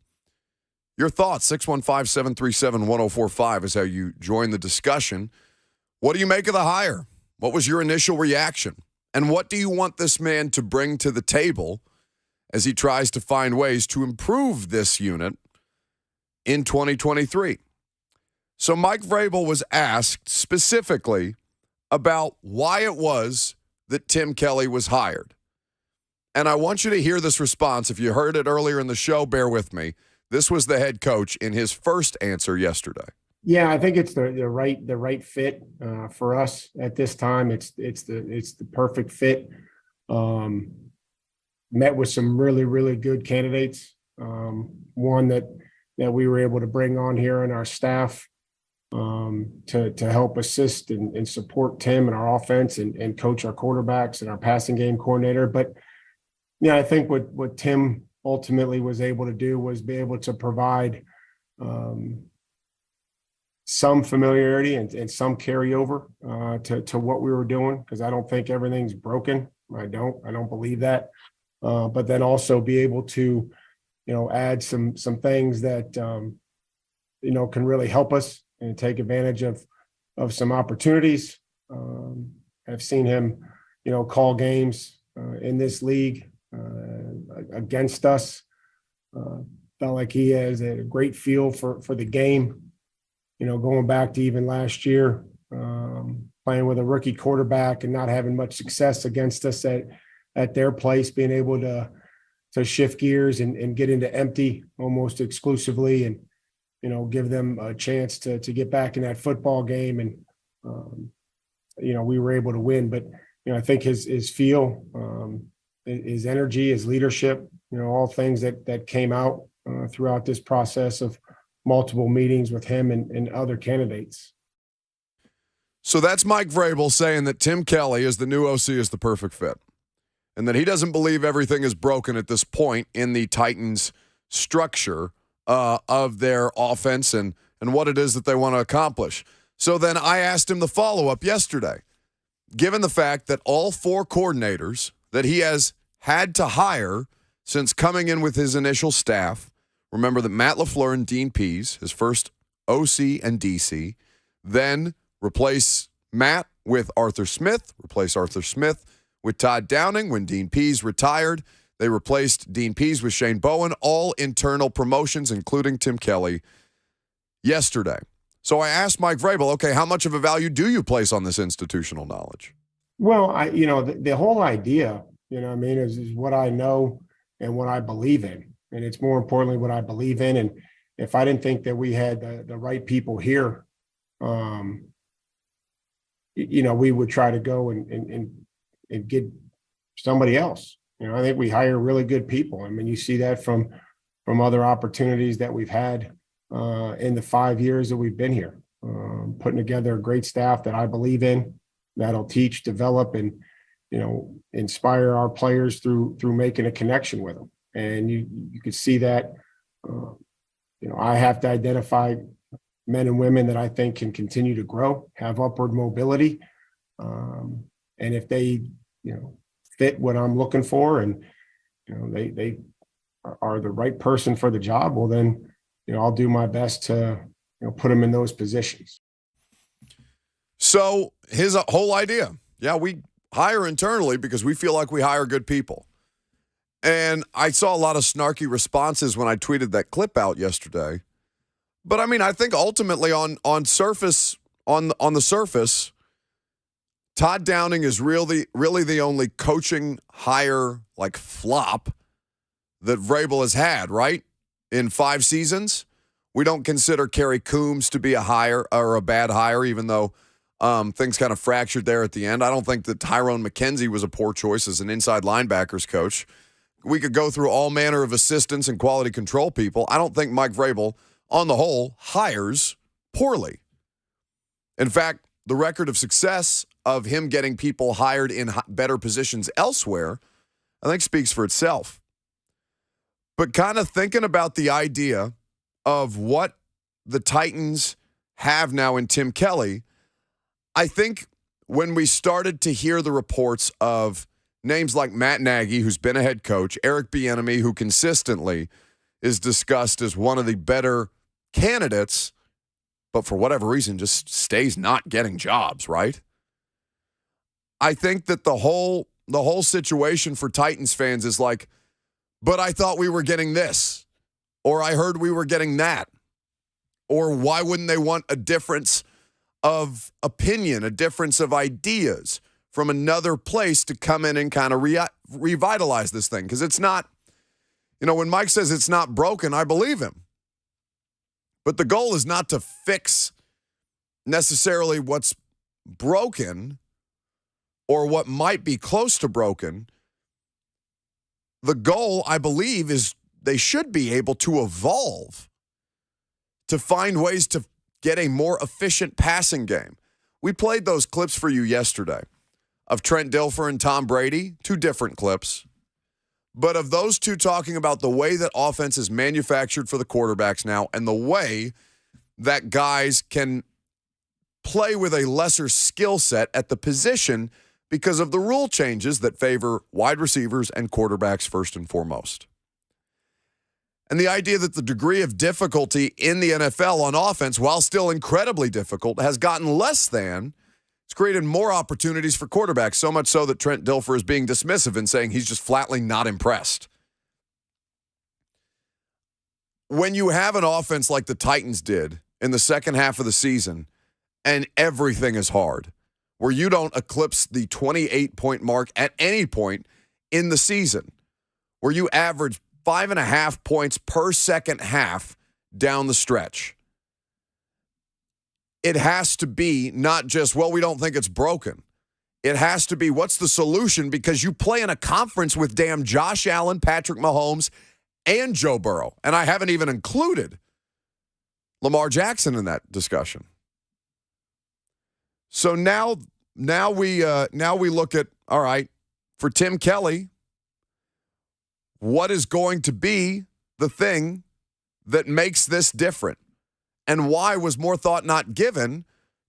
Your thoughts, 615-737-1045 is how you join the discussion. What do you make of the hire? What was your initial reaction? And what do you want this man to bring to the table as he tries to find ways to improve this unit in 2023? So Mike Vrabel was asked specifically about why it was that Tim Kelly was hired. And I want you to hear this response. If you heard it earlier in the show, bear with me. This was the head coach in his first answer yesterday. Yeah, I think it's the right fit for us at this time. It's the perfect fit. Met with some really good candidates. One that we were able to bring on here in our staff to help assist and support Tim and our offense and coach our quarterbacks and our passing game coordinator. But yeah, I think what Tim ultimately was able to do was be able to provide some familiarity and some carryover to what we were doing, because I don't think everything's broken. I don't believe that. But then also be able to, add some things that can really help us and take advantage of some opportunities. I've seen him, call games in this league against us. Felt like he has a great feel for the game. Going back to even last year, playing with a rookie quarterback and not having much success against us at their place, being able to shift gears and get into empty almost exclusively and, give them a chance to get back in that football game. And, we were able to win. But, I think his feel, his energy, his leadership, all things that came out throughout this process of multiple meetings with him and other candidates. So that's Mike Vrabel saying that Tim Kelly as the new OC is the perfect fit, and that he doesn't believe everything is broken at this point in the Titans' structure of their offense and what it is that they want to accomplish. So then I asked him the follow-up yesterday. Given the fact that all 4 coordinators that he has had to hire since coming in with his initial staff, remember that Matt LaFleur and Dean Pease, his first OC and DC, then replace Matt with Arthur Smith, replace Arthur Smith with Todd Downing. When Dean Pease retired, they replaced Dean Pease with Shane Bowen, all internal promotions, including Tim Kelly, yesterday. So I asked Mike Vrabel, okay, how much of a value do you place on this institutional knowledge? Well, the whole idea, is what I know and what I believe in. And it's more importantly what I believe in. And if I didn't think that we had the right people here, we would try to go and get somebody else. I think we hire really good people. I mean, you see that from other opportunities that we've had in the 5 years that we've been here. putting together a great staff that I believe in, that'll teach, develop, and inspire our players through making a connection with them. And you could see that. I have to identify men and women that I think can continue to grow, have upward mobility, and if they fit what I'm looking for, and they are the right person for the job, well then I'll do my best to put them in those positions. So his whole idea, we hire internally because we feel like we hire good people. And I saw a lot of snarky responses when I tweeted that clip out yesterday. But I mean, I think ultimately on the surface, Todd Downing is really the only coaching hire like flop that Vrabel has had, right? In 5 seasons. We don't consider Kerry Coombs to be a hire or a bad hire, even though things kind of fractured there at the end. I don't think that Tyrone McKenzie was a poor choice as an inside linebackers coach. We could go through all manner of assistants and quality control people. I don't think Mike Vrabel, on the whole, hires poorly. In fact, the record of success of him getting people hired in better positions elsewhere, I think speaks for itself. But kind of thinking about the idea of what the Titans have now in Tim Kelly, I think when we started to hear the reports of names like Matt Nagy, who's been a head coach, Eric Bieniemy, who consistently is discussed as one of the better candidates, but for whatever reason just stays not getting jobs, right? I think that the whole situation for Titans fans is like, but I thought we were getting this, or I heard we were getting that, or why wouldn't they want a difference of opinion, a difference of ideas from another place to come in and kind of revitalize this thing? Because it's not, when Mike says it's not broken, I believe him. But the goal is not to fix necessarily what's broken or what might be close to broken. The goal, I believe, is they should be able to evolve to find ways to get a more efficient passing game. We played those clips for you yesterday of Trent Dilfer and Tom Brady, 2 different clips. But of those 2 talking about the way that offense is manufactured for the quarterbacks now and the way that guys can play with a lesser skill set at the position because of the rule changes that favor wide receivers and quarterbacks first and foremost. And the idea that the degree of difficulty in the NFL on offense, while still incredibly difficult, has gotten less than. It's created more opportunities for quarterbacks, so much so that Trent Dilfer is being dismissive and saying he's just flatly not impressed. When you have an offense like the Titans did in the second half of the season, and everything is hard, where you don't eclipse the 28-point mark at any point in the season, where you average 5.5 points per second half down the stretch. It has to be not just, we don't think it's broken. It has to be, what's the solution? Because you play in a conference with damn Josh Allen, Patrick Mahomes, and Joe Burrow. And I haven't even included Lamar Jackson in that discussion. So now we look at, all right, for Tim Kelly, what is going to be the thing that makes this different? And why was more thought not given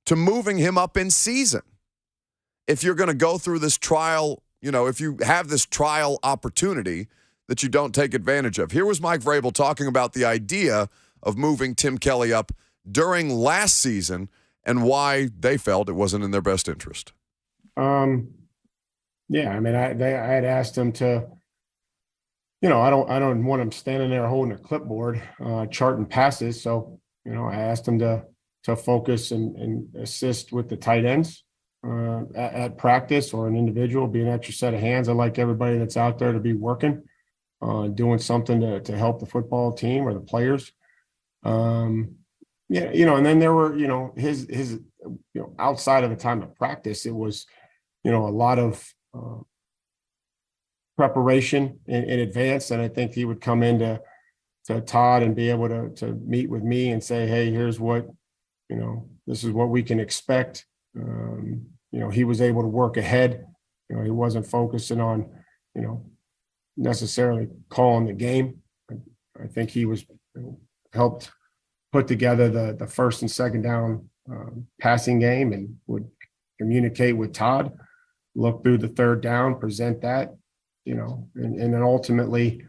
to moving him up in season? If you're going to go through this trial, if you have this trial opportunity that you don't take advantage of. Here was Mike Vrabel talking about the idea of moving Tim Kelly up during last season and why they felt it wasn't in their best interest. Yeah, I mean, I had asked him to, I don't want him standing there holding a clipboard, charting passes. So, I asked him to focus and assist with the tight ends at practice, or an individual, be an extra set of hands. I like everybody that's out there to be working, doing something to help the football team or the players. And then there were, his outside of the time of practice, it was, a lot of preparation in advance. And I think he would come into Todd and be able to meet with me and say, hey, here's what this is what we can expect. He was able to work ahead. He wasn't focusing on, necessarily calling the game. I think he was helped put together the first and second down passing game and would communicate with Todd, look through the third down, present that, and then ultimately,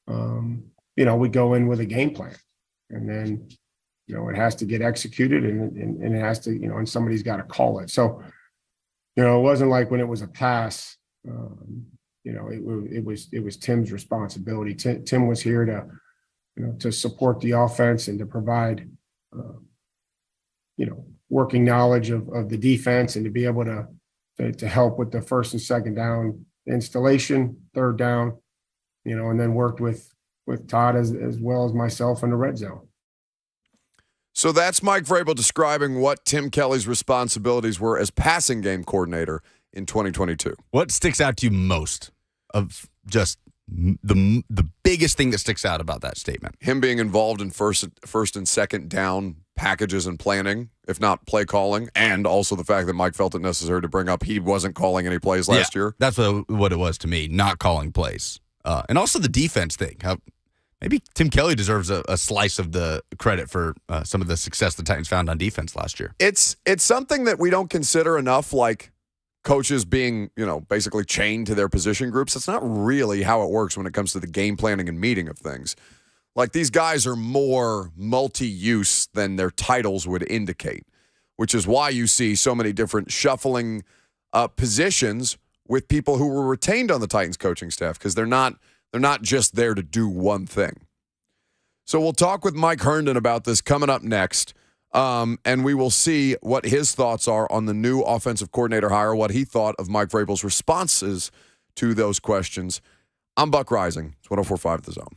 we go in with a game plan, and then, it has to get executed and it has to, and somebody's got to call it. So, it wasn't like when it was a pass, it was Tim's responsibility. Tim was here to support the offense and to provide, working knowledge of the defense and to be able to help with the first and second down installation, third down, and then worked with Todd as well as myself in the red zone. So that's Mike Vrabel describing what Tim Kelly's responsibilities were as passing game coordinator in 2022. What sticks out to you most of just the biggest thing that sticks out about that statement? Him being involved in first and second down packages and planning, if not play calling, and also the fact that Mike felt it necessary to bring up he wasn't calling any plays last year. That's what it was to me, not calling plays. And also the defense thing. Maybe Tim Kelly deserves a slice of the credit for some of the success the Titans found on defense last year. It's something that we don't consider enough, like coaches being, basically chained to their position groups. That's not really how it works when it comes to the game planning and meeting of things. Like, these guys are more multi-use than their titles would indicate, which is why you see so many different shuffling positions with people who were retained on the Titans coaching staff, because they're not just there to do one thing. So we'll talk with Mike Herndon about this coming up next, and we will see what his thoughts are on the new offensive coordinator hire, what he thought of Mike Vrabel's responses to those questions. I'm Buck Rising. It's 104.5 The Zone.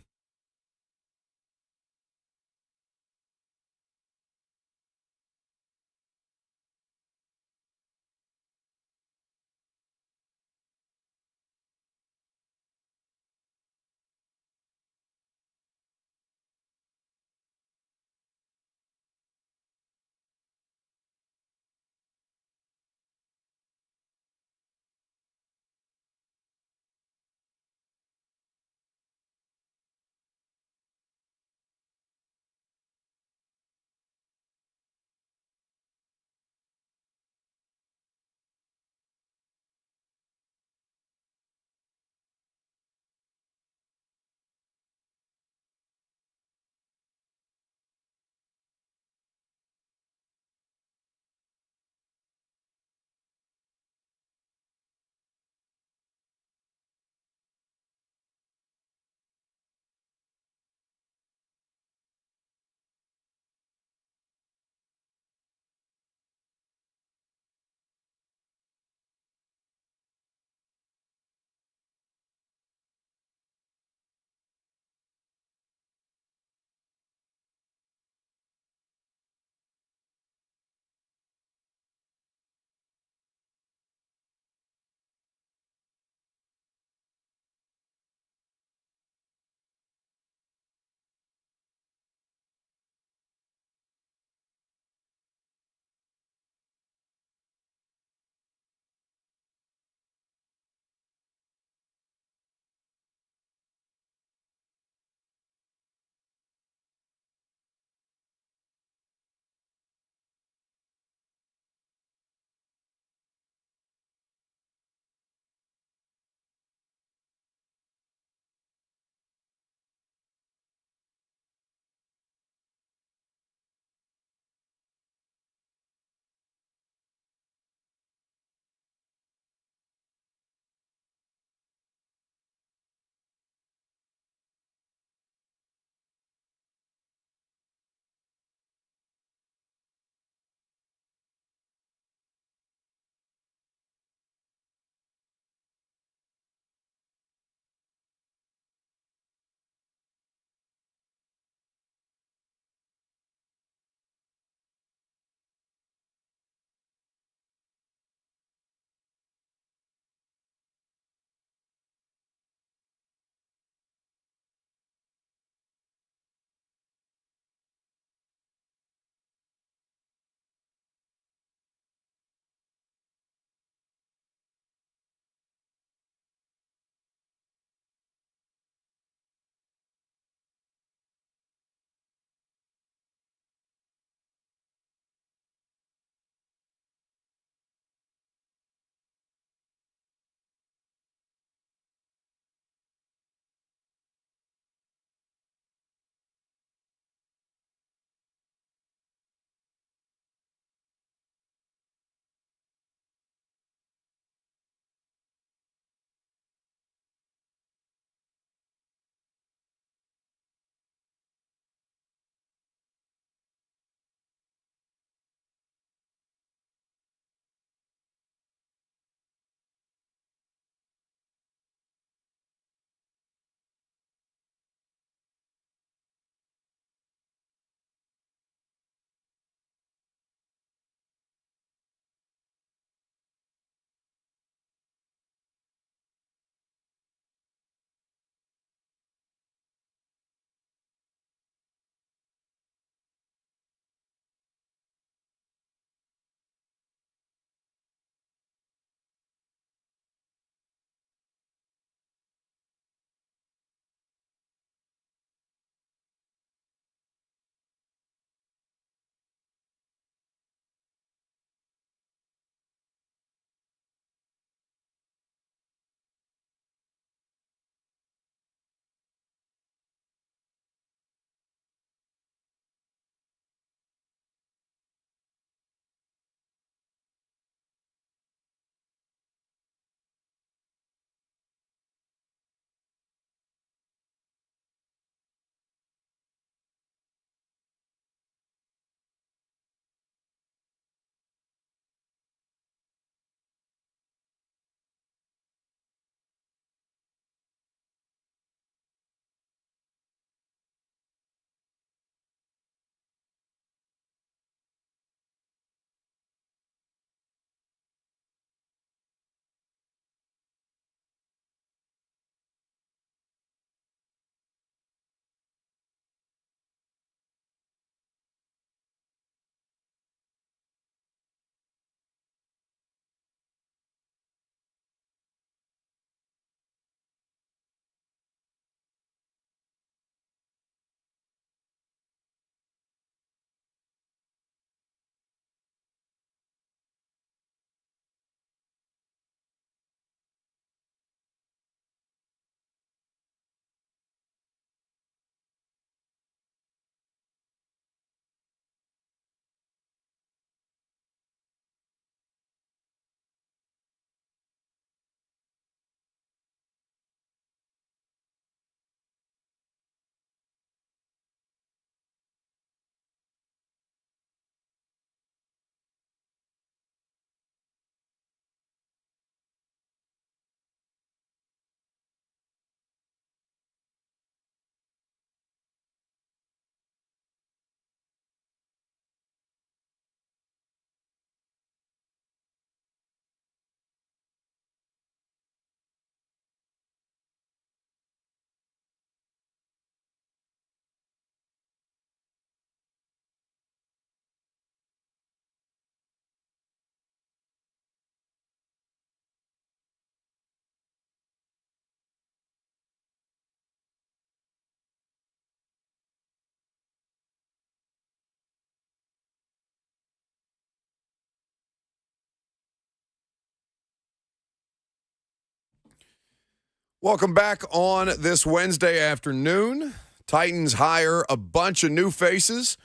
Welcome back on this Wednesday afternoon. Titans hire a bunch of new faces,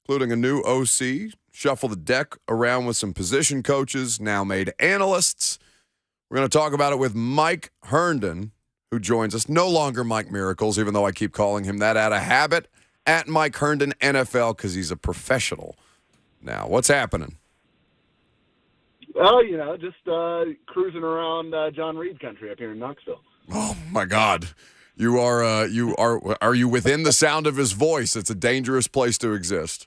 including a new OC, shuffle the deck around with some position coaches, now made analysts. We're going to talk about it with Mike Herndon, who joins us. No longer Mike Miracles, even though I keep calling him that out of habit, at Mike Herndon NFL, because he's a professional. Now, what's happening? Oh, just cruising around John Reed country up here in Knoxville. Oh my God, are you within the sound of his voice? It's a dangerous place to exist.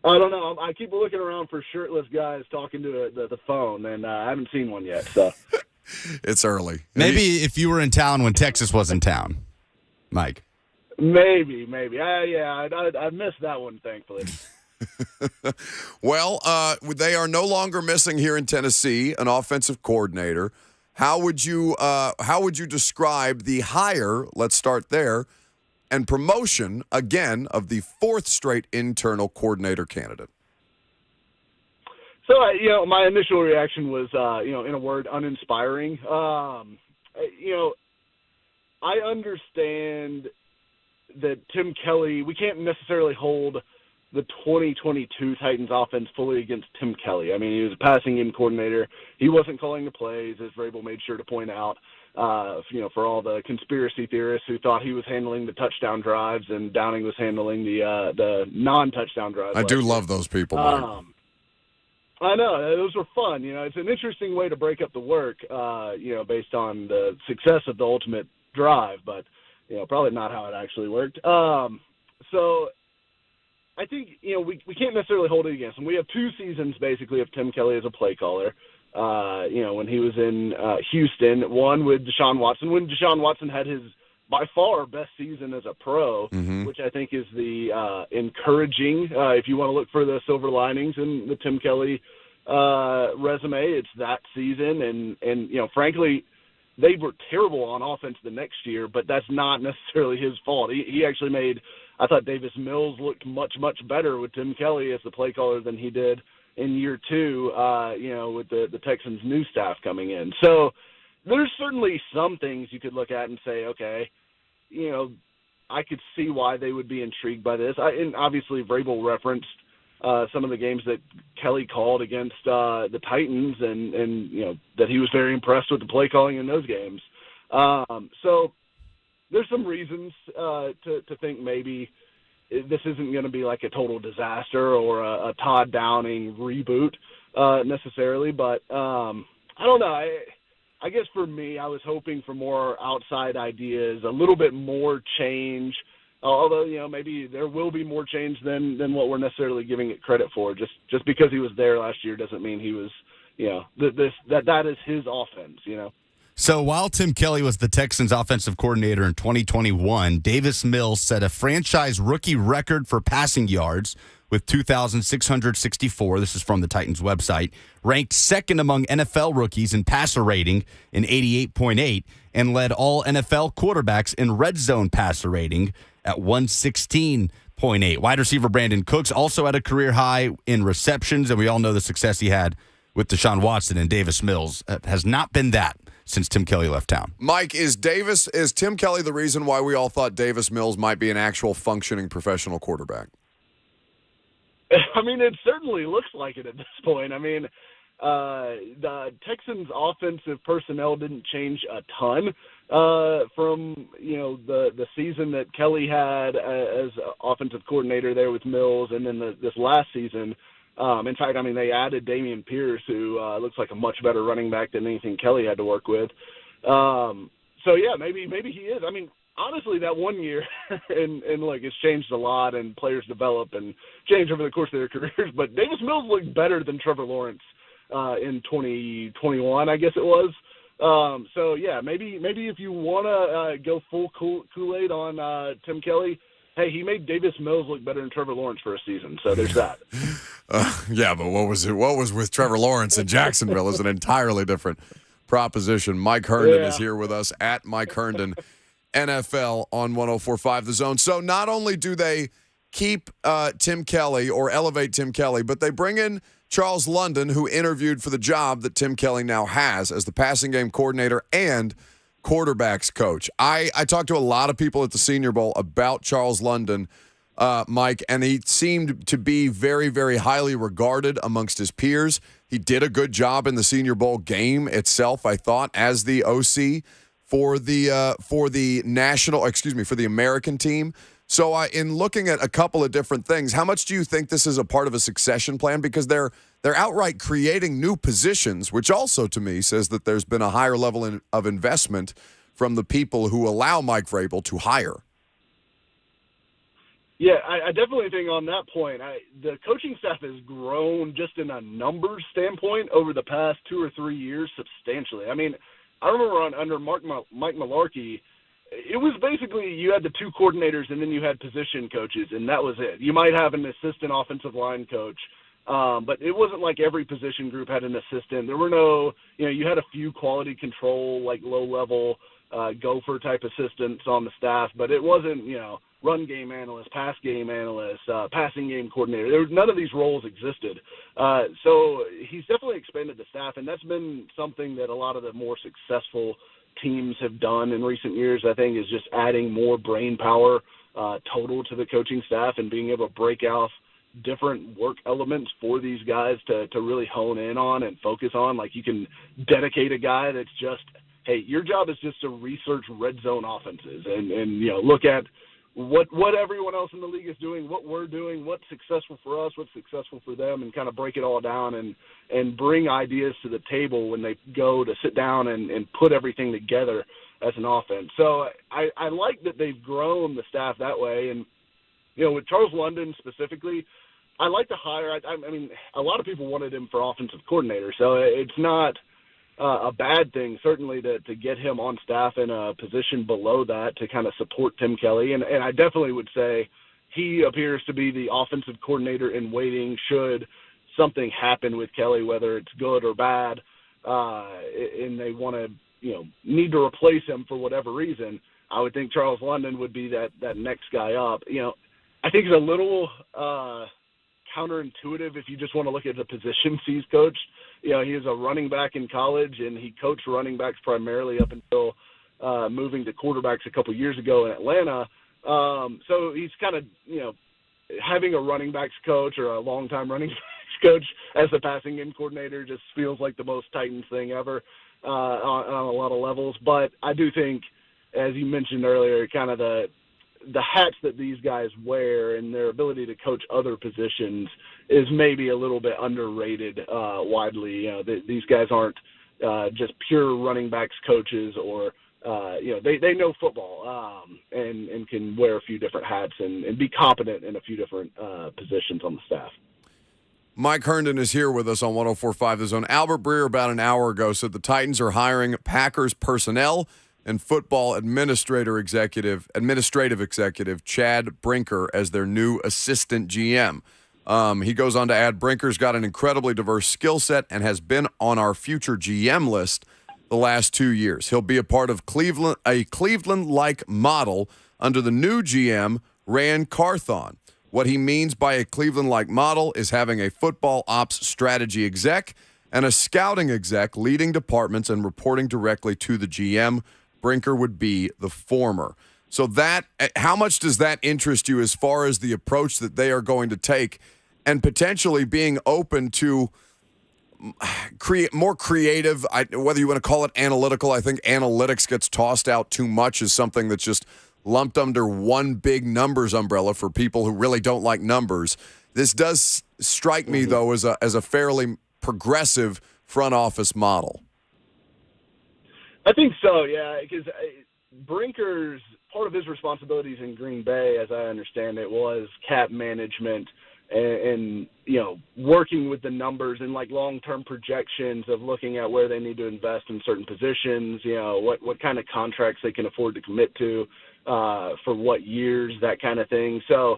I don't know. I keep looking around for shirtless guys talking to the phone, and I haven't seen one yet. So it's early. Maybe if you were in town when Texas was in town, Mike. Maybe. I missed that one, thankfully. Well, they are no longer missing here in Tennessee an offensive coordinator. How would you describe the hire? Let's start there, and promotion again of the fourth straight internal coordinator candidate. So, my initial reaction was, in a word, uninspiring. I understand that Tim Kelly, we can't necessarily hold the 2022 Titans offense fully against Tim Kelly. I mean, he was a passing game coordinator. He wasn't calling the plays, as Vrabel made sure to point out, for all the conspiracy theorists who thought he was handling the touchdown drives and Downing was handling the non-touchdown drives. I do love those people, Mike. I know. Those were fun. It's an interesting way to break up the work, based on the success of the ultimate drive, but, probably not how it actually worked. So I think, we can't necessarily hold it against him. We have 2 seasons, basically, of Tim Kelly as a play caller. When he was in Houston, one with Deshaun Watson, when Deshaun Watson had his, by far, best season as a pro, which I think is the encouraging, if you want to look for the silver linings in the Tim Kelly resume, it's that season. And frankly, they were terrible on offense the next year, but that's not necessarily his fault. He actually made – I thought Davis Mills looked much, much better with Tim Kelly as the play caller than he did in year 2, with the Texans' new staff coming in. So there's certainly some things you could look at and say, okay, I could see why they would be intrigued by this. And obviously Vrabel referenced some of the games that Kelly called against the Titans and that he was very impressed with the play calling in those games. So there's some reasons to think maybe this isn't going to be like a total disaster or a Todd Downing reboot necessarily, but I don't know. I guess for me, I was hoping for more outside ideas, a little bit more change, although, maybe there will be more change than what we're necessarily giving it credit for. Just because he was there last year doesn't mean he was, that is his offense, So while Tim Kelly was the Texans' offensive coordinator in 2021, Davis Mills set a franchise rookie record for passing yards with 2,664. This is from the Titans website. Ranked second among NFL rookies in passer rating in 88.8 and led all NFL quarterbacks in red zone passer rating at 116.8. Wide receiver Brandon Cooks also had a career high in receptions, and we all know the success he had with Deshaun Watson, and Davis Mills has not been that since Tim Kelly left town. Mike, is Tim Kelly the reason why we all thought Davis Mills might be an actual functioning professional quarterback? I mean, it certainly looks like it at this point. I mean, the Texans' offensive personnel didn't change a ton from, the season that Kelly had as offensive coordinator there with Mills, and then this last season. In fact, I mean, they added Dameon Pierce, who looks like a much better running back than anything Kelly had to work with. So, yeah, maybe he is. I mean, honestly, that 1 year, and look, it's changed a lot, and players develop and change over the course of their careers. But Davis Mills looked better than Trevor Lawrence in 2021, I guess it was. So, yeah, maybe if you want to go full Kool-Aid on Tim Kelly, hey, he made Davis Mills look better than Trevor Lawrence for a season, so there's that. Yeah, but what was with Trevor Lawrence in Jacksonville is an entirely different proposition. Mike Herndon is here with us at Mike Herndon NFL on 104.5 The Zone. So not only do they keep Tim Kelly or elevate Tim Kelly, but they bring in Charles London, who interviewed for the job that Tim Kelly now has as the passing game coordinator and quarterbacks coach. I talked to a lot of people at the Senior Bowl about Charles London, Mike, and he seemed to be very, very highly regarded amongst his peers. He did a good job in the Senior Bowl game itself, I thought, as the OC for the American team. So in looking at a couple of different things, how much do you think this is a part of a succession plan? Because they're outright creating new positions, which also to me says that there's been a higher level of investment from the people who allow Mike Vrabel to hire. Yeah, I definitely think on that point, the coaching staff has grown just in a numbers standpoint over the past 2 or 3 years substantially. I mean, I remember under Mike Mularkey, it was basically you had the 2 coordinators and then you had position coaches, and that was it. You might have an assistant offensive line coach, but it wasn't like every position group had an assistant. There were no, you had a few quality control, like low-level gopher type assistants on the staff, but it wasn't, run game analyst, pass game analyst, passing game coordinator. None of these roles existed. So he's definitely expanded the staff, and that's been something that a lot of the more successful teams have done in recent years, I think, is just adding more brain power total to the coaching staff and being able to break off different work elements for these guys to really hone in on and focus on. Like you can dedicate a guy that's just, hey, your job is just to research red zone offenses and look at what everyone else in the league is doing, what we're doing, what's successful for us, what's successful for them, and kind of break it all down and bring ideas to the table when they go to sit down and put everything together as an offense. So I like that they've grown the staff that way. And, with Charles London specifically, I like to hire. I mean, a lot of people wanted him for offensive coordinator, so it's not a bad thing, certainly, to get him on staff in a position below that to kind of support Tim Kelly. And I definitely would say he appears to be the offensive coordinator in waiting should something happen with Kelly, whether it's good or bad, and they want to, need to replace him for whatever reason. I would think Charles London would be that next guy up. I think it's a little counterintuitive if you just want to look at the positions he's coached. He was a running back in college, and he coached running backs primarily up until moving to quarterbacks a couple years ago in Atlanta. So he's kind of, having a running backs coach or a longtime running backs coach as the passing game coordinator just feels like the most Titans thing ever on a lot of levels. But I do think, as you mentioned earlier, kind of the hats that these guys wear and their ability to coach other positions is maybe a little bit underrated widely. These guys aren't just pure running backs coaches or, they know football and can wear a few different hats and be competent in a few different positions on the staff. Mike Herndon is here with us on 104.5 The Zone. Albert Breer, about an hour ago, said the Titans are hiring Packers personnel and football administrative executive Chad Brinker as their new assistant GM. He goes on to add, Brinker's got an incredibly diverse skill set and has been on our future GM list the last 2 years. He'll be a part of a Cleveland-like model under the new GM, Ran Carthon. What he means by a Cleveland-like model is having a football ops strategy exec and a scouting exec leading departments and reporting directly to the GM. Brinker would be the former. So how much does that interest you as far as the approach that they are going to take and potentially being open to more creative, whether you want to call it analytical? I think analytics gets tossed out too much as something that's just lumped under one big numbers umbrella for people who really don't like numbers. This does strike me, though, as a fairly progressive front office model. I think so, yeah, because Brinker's part of his responsibilities in Green Bay, as I understand it, was cap management and working with the numbers and like long-term projections of looking at where they need to invest in certain positions, what kind of contracts they can afford to commit to for what years, that kind of thing. So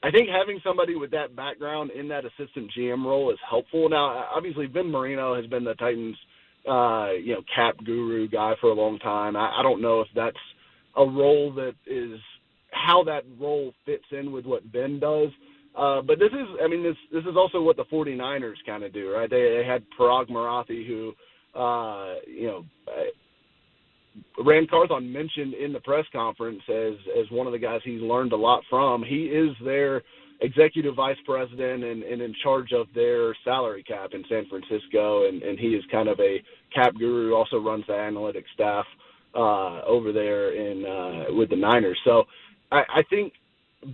I think having somebody with that background in that assistant GM role is helpful. Now, obviously, Ben Marino has been the Titans' cap guru guy for a long time. I don't know if that's a role that is how that role fits in with what Ben does. But this is also what the 49ers kind of do, right? They had Parag Marathi, who, Rand Carthon mentioned in the press conference as one of the guys he's learned a lot from. He is their executive vice president and in charge of their salary cap in San Francisco, and he is kind of a cap guru, also runs the analytics staff over there with the Niners. So I think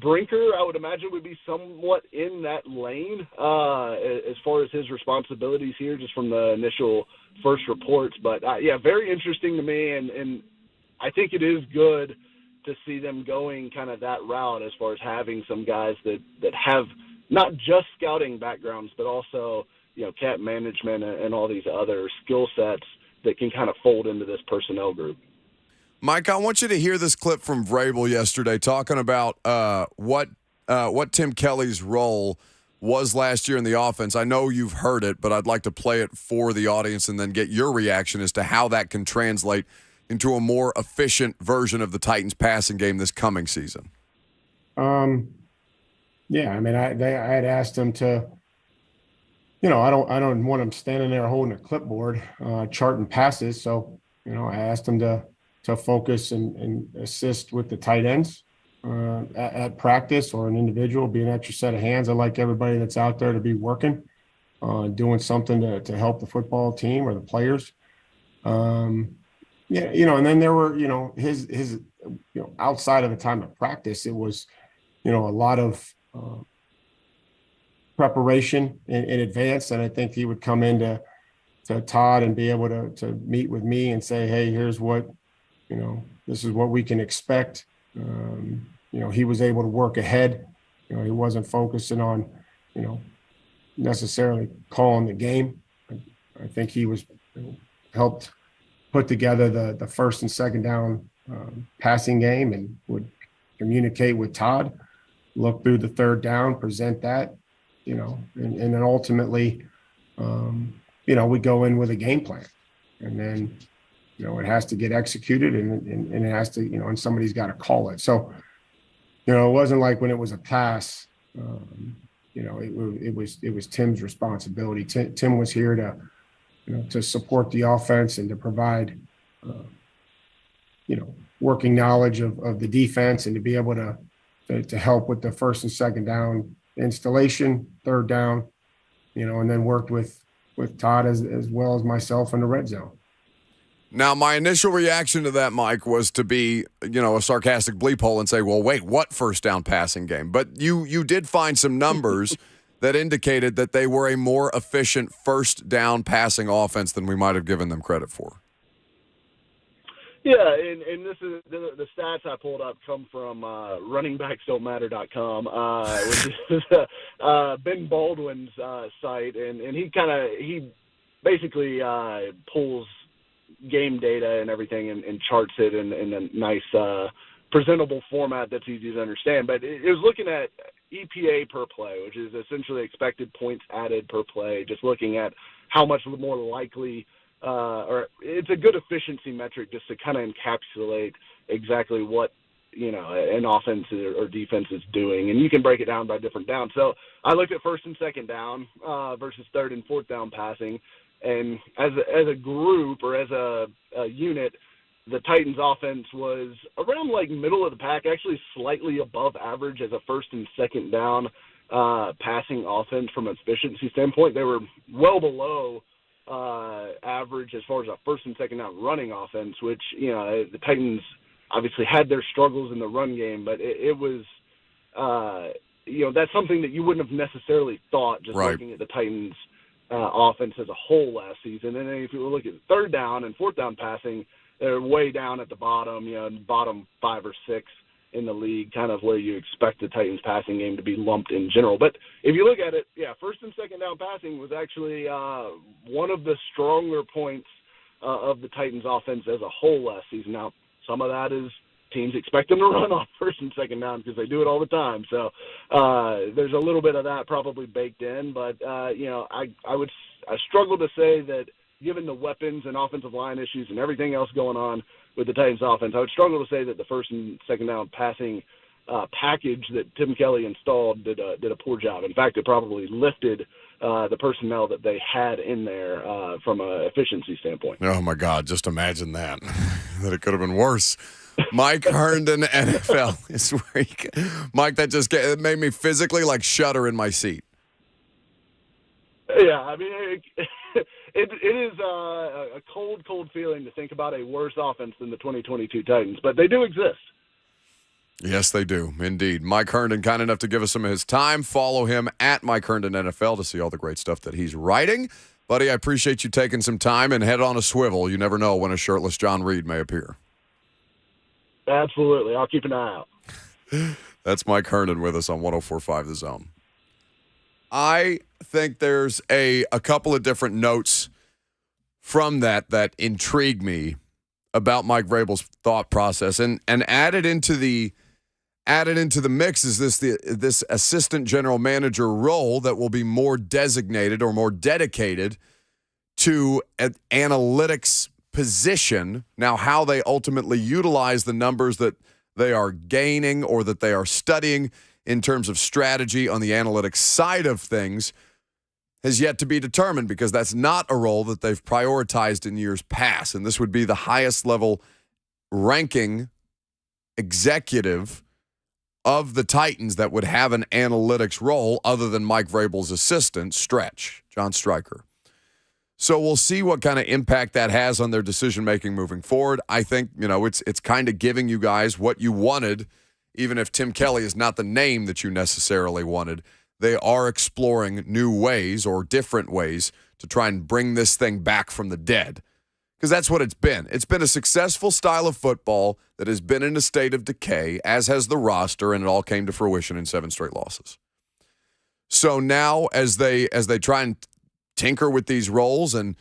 Brinker, I would imagine, would be somewhat in that lane as far as his responsibilities here, just from the initial first reports. But, yeah, very interesting to me, and I think it is good to see them going kind of that route as far as having some guys that have not just scouting backgrounds, but also, cap management and all these other skill sets that can kind of fold into this personnel group. Mike, I want you to hear this clip from Vrabel yesterday talking about what Tim Kelly's role was last year in the offense. I know you've heard it, but I'd like to play it for the audience and then get your reaction as to how that can translate into a more efficient version of the Titans passing game this coming season. Yeah, I mean, I had asked him to, I don't want him standing there holding a clipboard, charting passes. So, I asked him to focus and assist with the tight ends at practice, or an individual, be an extra set of hands. I like everybody that's out there to be working, doing something to help the football team or the players. Yeah, and then there were, his outside of the time of practice, it was, a lot of preparation in advance. And I think he would come into Todd and be able to meet with me and say, hey, here's what, this is what we can expect. He was able to work ahead. He wasn't focusing on, necessarily calling the game. I think he was helped put together the first and second down passing game, and would communicate with Todd, look through the third down, present that, and then ultimately, we go in with a game plan, and then, it has to get executed, and it has to, and somebody's got to call it. So, it wasn't like when it was a pass, it was Tim's responsibility. Tim was here to support the offense and to provide, working knowledge of the defense, and to be able to help with the first and second down installation, third down, and then worked with Todd as well as myself in the red zone. Now, my initial reaction to that, Mike, was to be, a sarcastic bleep hole and say, well, wait, what first down passing game? But you did find some numbers that indicated that they were a more efficient first down passing offense than we might have given them credit for. Yeah, and this is the stats I pulled up come from runningbacksdon'tmatter.com, which is Ben Baldwin's site, and he basically pulls game data and everything and charts it in a nice presentable format that's easy to understand. But it was looking at EPA per play, which is essentially expected points added per play, just looking at how much more likely or it's a good efficiency metric just to kind of encapsulate exactly what an offense or defense is doing, and you can break it down by different downs. So I looked at first and second down versus third and fourth down passing, and as a group or as a unit, the Titans offense was around like middle of the pack, actually slightly above average as a first and second down passing offense from an efficiency standpoint. They were well below average as far as a first and second down running offense, which, the Titans obviously had their struggles in the run game, but it was, that's something that you wouldn't have necessarily thought just looking at the Titans offense as a whole last season. And then if you look at third down and fourth down passing, they're way down at the bottom, bottom 5 or 6 in the league, kind of where you expect the Titans passing game to be lumped in general. But if you look at it, first and second down passing was actually one of the stronger points of the Titans offense as a whole last season. Now, some of that is teams expect them to run off first and second down because they do it all the time. So there's a little bit of that probably baked in. But, I struggle to say that given the weapons and offensive line issues and everything else going on with the Titans offense, I would struggle to say that the first and second down passing package that Tim Kelly installed did a poor job. In fact, it probably lifted the personnel that they had in there from an efficiency standpoint. Oh, my God. Just imagine that. That it could have been worse. Mike Herndon, NFL, is where Mike, that just it made me physically shudder in my seat. Yeah, I mean, it is a cold feeling to think about a worse offense than the 2022 Titans, but they do exist. Yes, they do, indeed. Mike Herndon, kind enough to give us some of his time. Follow him at Mike Herndon NFL to see all the great stuff that he's writing. Buddy, I appreciate you taking some time and head on a swivel. You never know when a shirtless John Reed may appear. Absolutely. I'll keep an eye out. That's Mike Herndon with us on 104.5 The Zone. I think there's a couple of different notes from that intrigue me about Mike Vrabel's thought process, and added into the mix is this assistant general manager role that will be more designated or more dedicated to an analytics position. Now, how they ultimately utilize the numbers that they are gaining or that they are studying in terms of strategy on the analytics side of things has yet to be determined, because that's not a role that they've prioritized in years past. And this would be the highest level ranking executive of the Titans that would have an analytics role other than Mike Vrabel's assistant, John Stryker. So we'll see what kind of impact that has on their decision-making moving forward. I think, it's kind of giving you guys what you wanted, even if Tim Kelly is not the name that you necessarily wanted. They are exploring new ways or different ways to try and bring this thing back from the dead, because that's what it's been. It's been a successful style of football that has been in a state of decay, as has the roster, and it all came to fruition in 7 straight losses. So now as they try and tinker with these roles and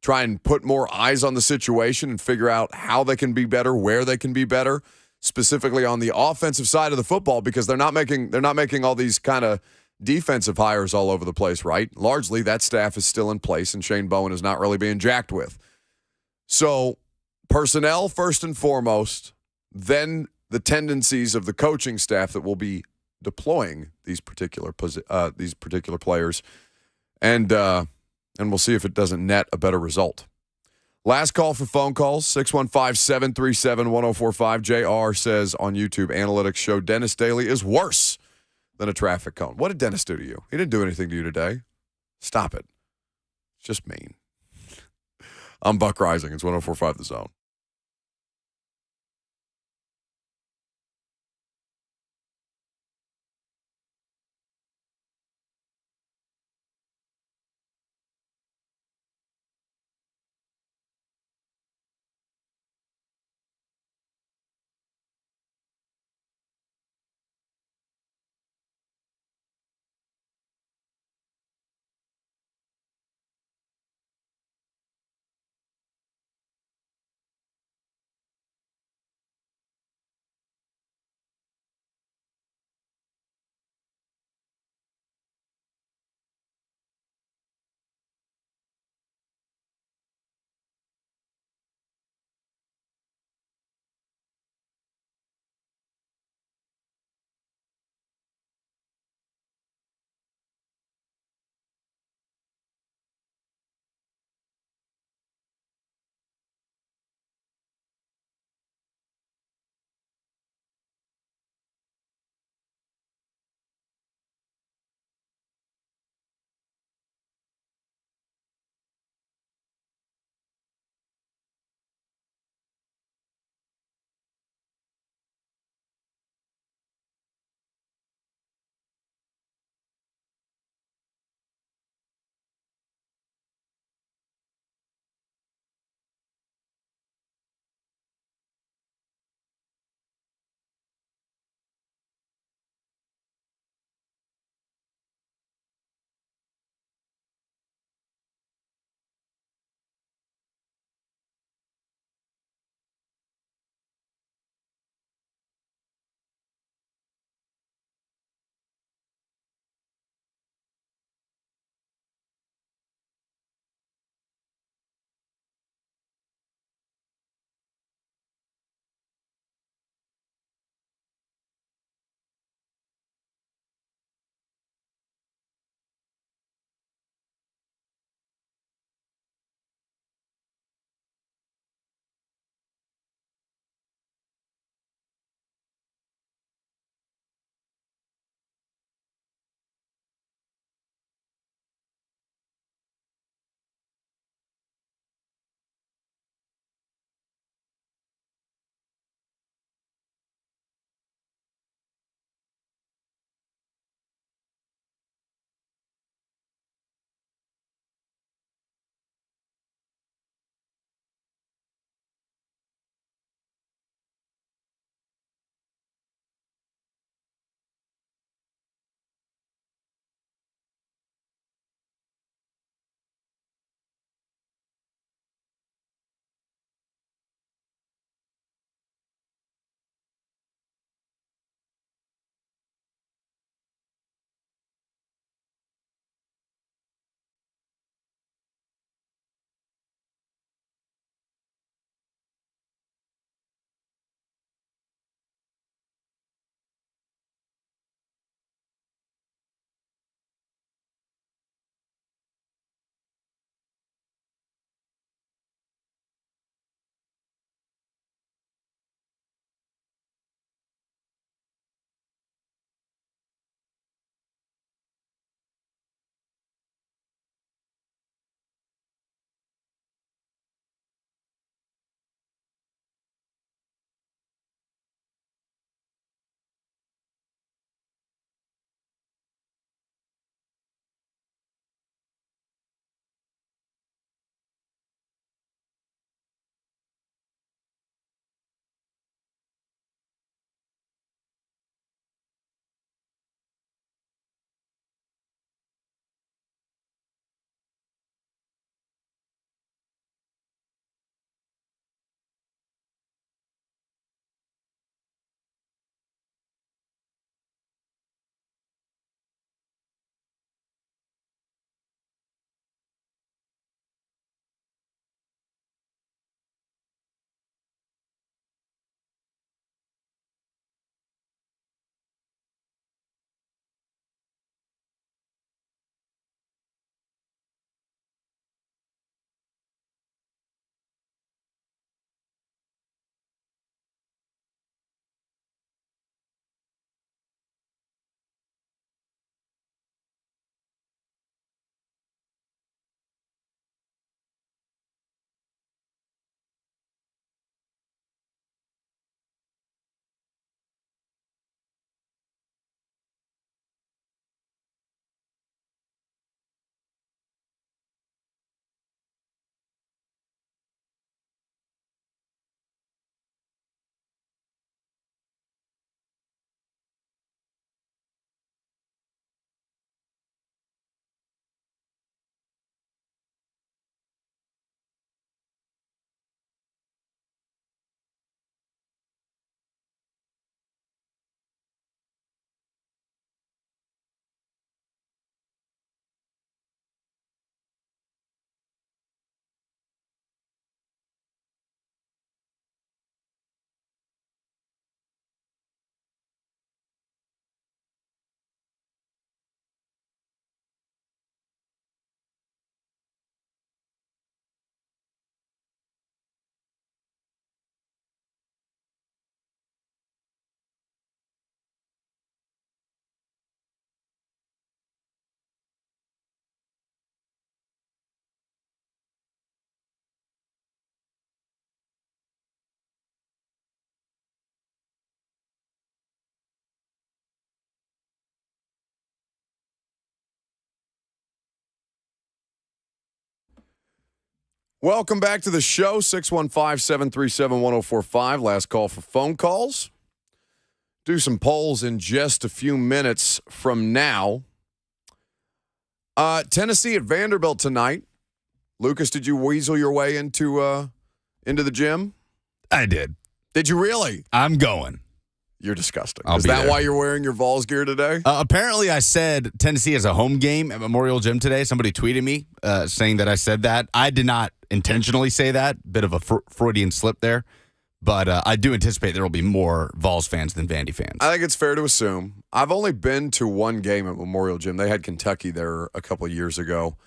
try and put more eyes on the situation and figure out how they can be better, where they can be better, specifically on the offensive side of the football, because they're not making all these kind of defensive hires all over the place, right? Largely that staff is still in place and Shane Bowen is not really being jacked with. So personnel first and foremost, then the tendencies of the coaching staff that will be deploying these particular players, and we'll see if it doesn't net a better result. Last call for phone calls, 615-737-1045. JR says on YouTube, analytics show Dennis Daly is worse than a traffic cone. What did Dennis do to you? He didn't do anything to you today. Stop it. It's just mean. I'm Buck Rising. It's 104.5 The Zone. Welcome back to the show, 615-737-1045. Last call for phone calls. Do some polls in just a few minutes from now. Tennessee at Vanderbilt tonight. Lucas, did you weasel your way into the gym? I did. Did you really? I'm going. You're disgusting. I'll Is be that there. why you're wearing your Vols gear today? Apparently, I said Tennessee has a home game at Memorial Gym today. Somebody tweeted me saying that I said that. I did not intentionally say that. Bit of a Freudian slip there. But I do anticipate there will be more Vols fans than Vandy fans. I think it's fair to assume. I've only been to one game at Memorial Gym. They had Kentucky there a couple of years ago.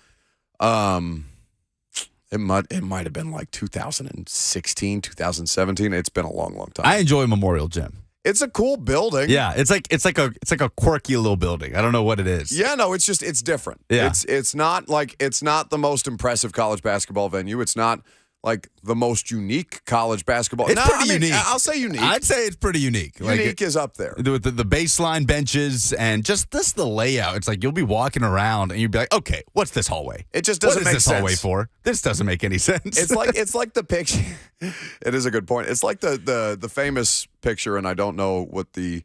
It might have been like 2016, 2017. It's been a long, long time. I enjoy Memorial Gym. It's a cool building. Yeah, it's like a quirky little building. I don't know what it is. Yeah, no, it's different. Yeah. It's not the most impressive college basketball venue. It's not like the most unique college basketball. It's pretty unique. I'll say unique. I'd say it's pretty unique. Unique is up there. The baseline benches and just the layout. It's like you'll be walking around and you'll be like, okay, what's this hallway? It just doesn't make sense. What is this hallway for? This doesn't make any sense. It's like the picture. It is a good point. It's like the famous picture, and I don't know what the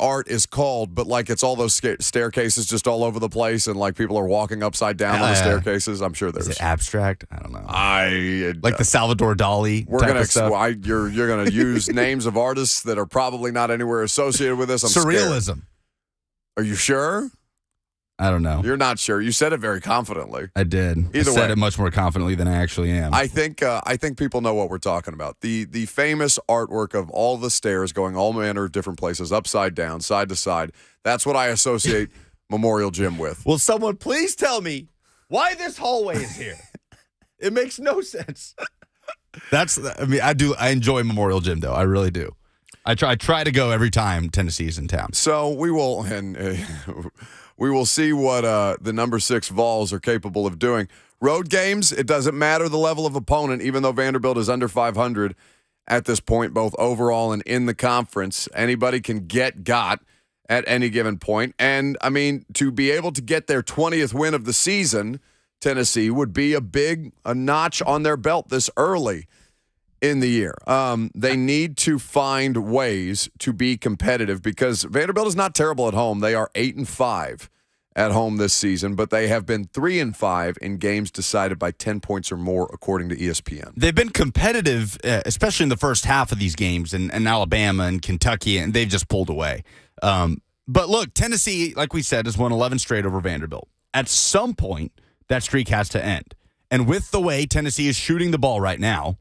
art is called, but like it's all those staircases just all over the place, and like people are walking upside down on the staircases. I'm sure there's. Is it abstract? I don't know. Like the Salvador Dali. We're type gonna of stuff. you're gonna use names of artists that are probably not anywhere associated with this. I'm Surrealism. scared. Are you sure? I don't know. You're not sure. You said it very confidently. I did. Either I said way. it much more confidently than I actually am. I think people know what we're talking about. The famous artwork of all the stairs going all manner of different places, upside down, side to side. That's what I associate Memorial Gym with. Will someone please tell me why this hallway is here? It makes no sense. I enjoy Memorial Gym though. I really do. I try to go every time Tennessee is in town. So we will we will see what the number 6 Vols are capable of doing. Road games, it doesn't matter the level of opponent, even though Vanderbilt is under 500 at this point, both overall and in the conference. Anybody can got at any given point. And, I mean, to be able to get their 20th win of the season, Tennessee would be a notch on their belt this early in the year. They need to find ways to be competitive because Vanderbilt is not terrible at home. They are 8-5 at home this season, but they have been 3-5 in games decided by 10 points or more, according to ESPN. They've been competitive, especially in the first half of these games, in Alabama and Kentucky, and they've just pulled away. But look, Tennessee, like we said, has won 11 straight over Vanderbilt. At some point, that streak has to end. And with the way Tennessee is shooting the ball right now,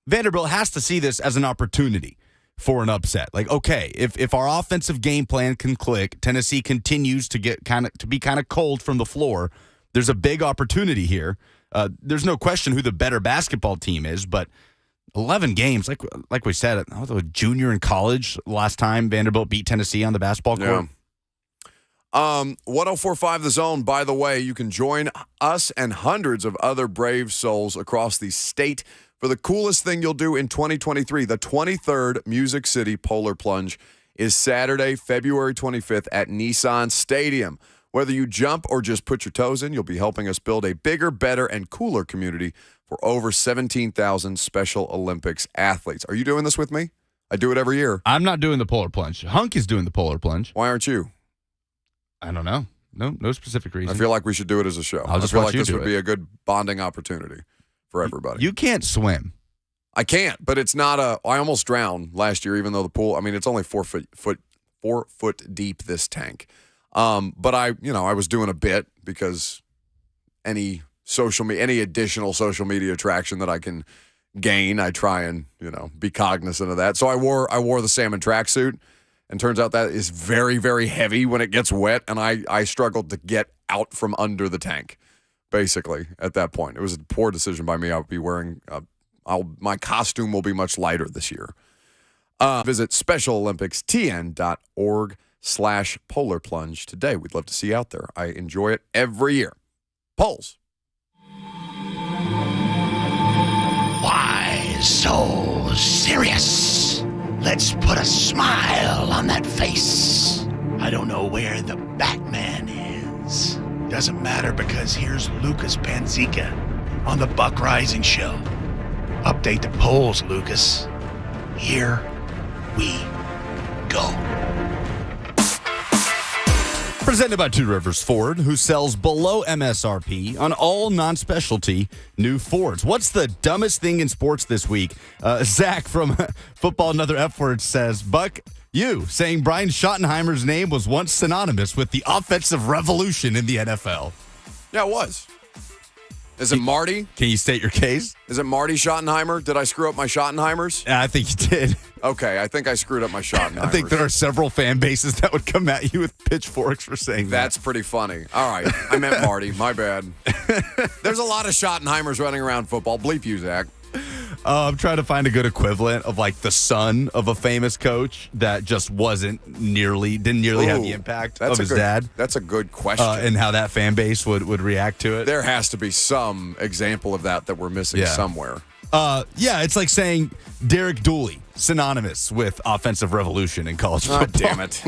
Vanderbilt has to see this as an opportunity for an upset. Like, okay, if our offensive game plan can click, Tennessee continues to be kind of cold from the floor, there's a big opportunity here. There's no question who the better basketball team is, but 11 games, like we said, I was a junior in college last time Vanderbilt beat Tennessee on the basketball court. Yeah. 1045 The Zone, by the way, you can join us and hundreds of other brave souls across the state for the coolest thing you'll do in 2023. The 23rd Music City Polar Plunge is Saturday, February 25th at Nissan Stadium. Whether you jump or just put your toes in, you'll be helping us build a bigger, better, and cooler community for over 17,000 Special Olympics athletes. Are you doing this with me? I do it every year. I'm not doing the Polar Plunge. Hunk is doing the Polar Plunge. Why aren't you? I don't know. No specific reason. I feel like we should do it as a show. I feel like this would be a good bonding opportunity for everybody. You can't swim. I can't, but it's not I almost drowned last year, even though the pool, I mean, it's only 4 foot deep, this tank. But I was doing a bit because any additional social media traction that I can gain, I try and, be cognizant of that. So I wore the salmon tracksuit, and turns out that is very, very heavy when it gets wet, and I struggled to get out from under the tank, basically, at that point. It was a poor decision by me. I would be wearing my costume will be much lighter this year. Visit SpecialOlympicsTN.org/Polar Plunge today. We'd love to see you out there. I enjoy it every year. Polls. Why so serious? Let's put a smile on that face. I don't know where the Batman is. Doesn't matter because here's Lucas Panzica on the Buck Rising Show. Update the polls, Lucas. Here we go. Presented by Two Rivers Ford, who sells below MSRP on all non-specialty new Fords. What's the dumbest thing in sports this week? Zach from Football Another F Word says, Buck, you saying Brian Schottenheimer's name was once synonymous with the offensive revolution in the NFL. Yeah, it was. Is it Marty? Can you state your case? Is it Marty Schottenheimer? Did I screw up my Schottenheimers? I think you did. Okay, I think I screwed up my Schottenheimers. I think there are several fan bases that would come at you with pitchforks for saying that. That's pretty funny. All right, I meant Marty. My bad. There's a lot of Schottenheimers running around football. Bleep you, Zach. I'm trying to find a good equivalent of like the son of a famous coach that just didn't nearly have the impact of his dad. That's a good question. And how that fan base would react to it. There has to be some example of that we're missing somewhere. Yeah, it's like saying Derek Dooley, synonymous with offensive revolution in college football. Damn it.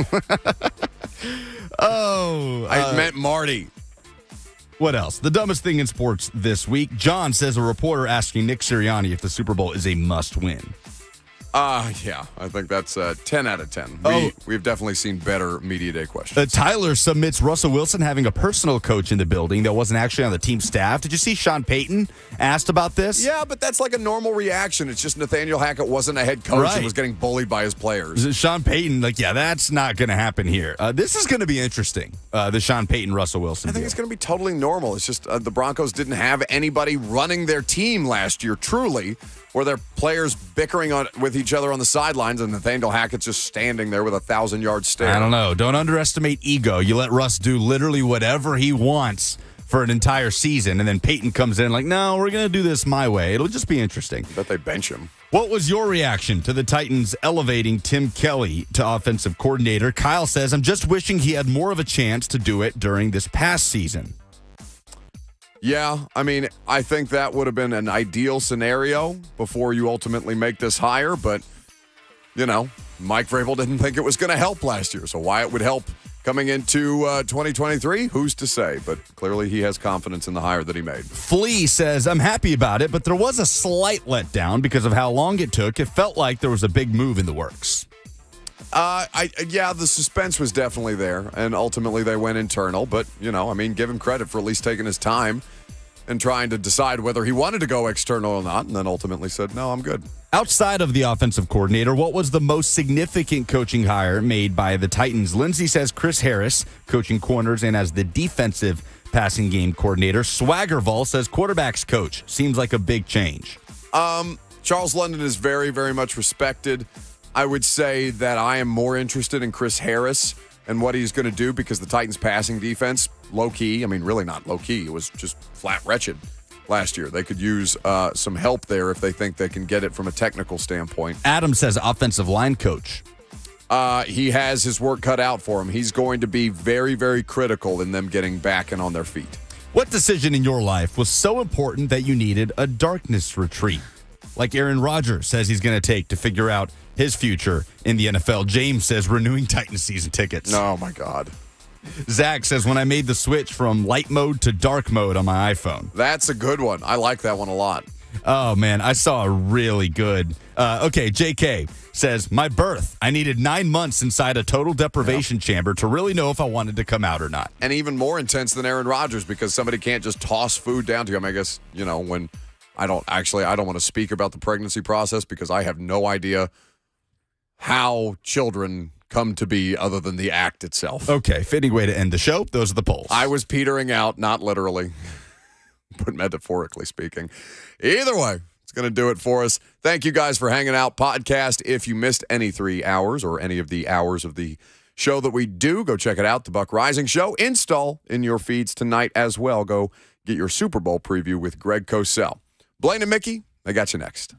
I meant Marty. What else? The dumbest thing in sports this week. John says a reporter asking Nick Sirianni if the Super Bowl is a must-win. Yeah, I think that's 10 out of 10. We've definitely seen better Media Day questions. Tyler submits Russell Wilson having a personal coach in the building that wasn't actually on the team staff. Did you see Sean Payton asked about this? Yeah, but that's like a normal reaction. It's just Nathaniel Hackett wasn't a head coach and was getting bullied by his players. Sean Payton, that's not going to happen here. This is going to be interesting, the Sean Payton-Russell Wilson I think deal. it's going to be totally normal. It's just the Broncos didn't have anybody running their team last year, truly, where their players bickering with each other on the sidelines and Nathaniel Hackett's just standing there with a 1,000-yard stare. I don't know. Don't underestimate ego. You let Russ do literally whatever he wants for an entire season, and then Peyton comes in like, no, we're going to do this my way. It'll just be interesting. I bet they bench him. What was your reaction to the Titans elevating Tim Kelly to offensive coordinator? Kyle says, I'm just wishing he had more of a chance to do it during this past season. Yeah, I mean, I think that would have been an ideal scenario before you ultimately make this hire, but, Mike Vrabel didn't think it was going to help last year, so why it would help coming into 2023, who's to say? But clearly he has confidence in the hire that he made. Flea says, I'm happy about it, but there was a slight letdown because of how long it took. It felt like there was a big move in the works. The suspense was definitely there, and ultimately they went internal. But, give him credit for at least taking his time and trying to decide whether he wanted to go external or not, and then ultimately said, no, I'm good. Outside of the offensive coordinator, what was the most significant coaching hire made by the Titans? Lindsay says Chris Harris, coaching corners and as the defensive passing game coordinator. Swaggerval says quarterbacks coach. Seems like a big change. Charles London is very, very much respected. I would say that I am more interested in Chris Harris and what he's going to do because the Titans' passing defense, low-key, really not low-key, it was just flat wretched last year. They could use some help there if they think they can get it from a technical standpoint. Adam says offensive line coach. He has his work cut out for him. He's going to be very, very critical in them getting back and on their feet. What decision in your life was so important that you needed a darkness retreat? Like Aaron Rodgers says he's going to take to figure out his future in the NFL. James says renewing Titans season tickets. Oh, my God. Zach says when I made the switch from light mode to dark mode on my iPhone. That's a good one. I like that one a lot. Oh, man, I saw a really good. JK says, my birth. I needed 9 months inside a total deprivation chamber to really know if I wanted to come out or not. And even more intense than Aaron Rodgers because somebody can't just toss food down to you. I guess, when I don't want to speak about the pregnancy process because I have no idea how children come to be other than the act itself. Okay, fitting way to end the show. Those are the polls. I was petering out, not literally, but metaphorically speaking. Either way, it's going to do it for us. Thank you guys for hanging out. Podcast, if you missed any 3 hours or any of the hours of the show that we do, go check it out, The Buck Rising Show. Install in your feeds tonight as well. Go get your Super Bowl preview with Greg Cosell. Blaine and Mickey, they got you next.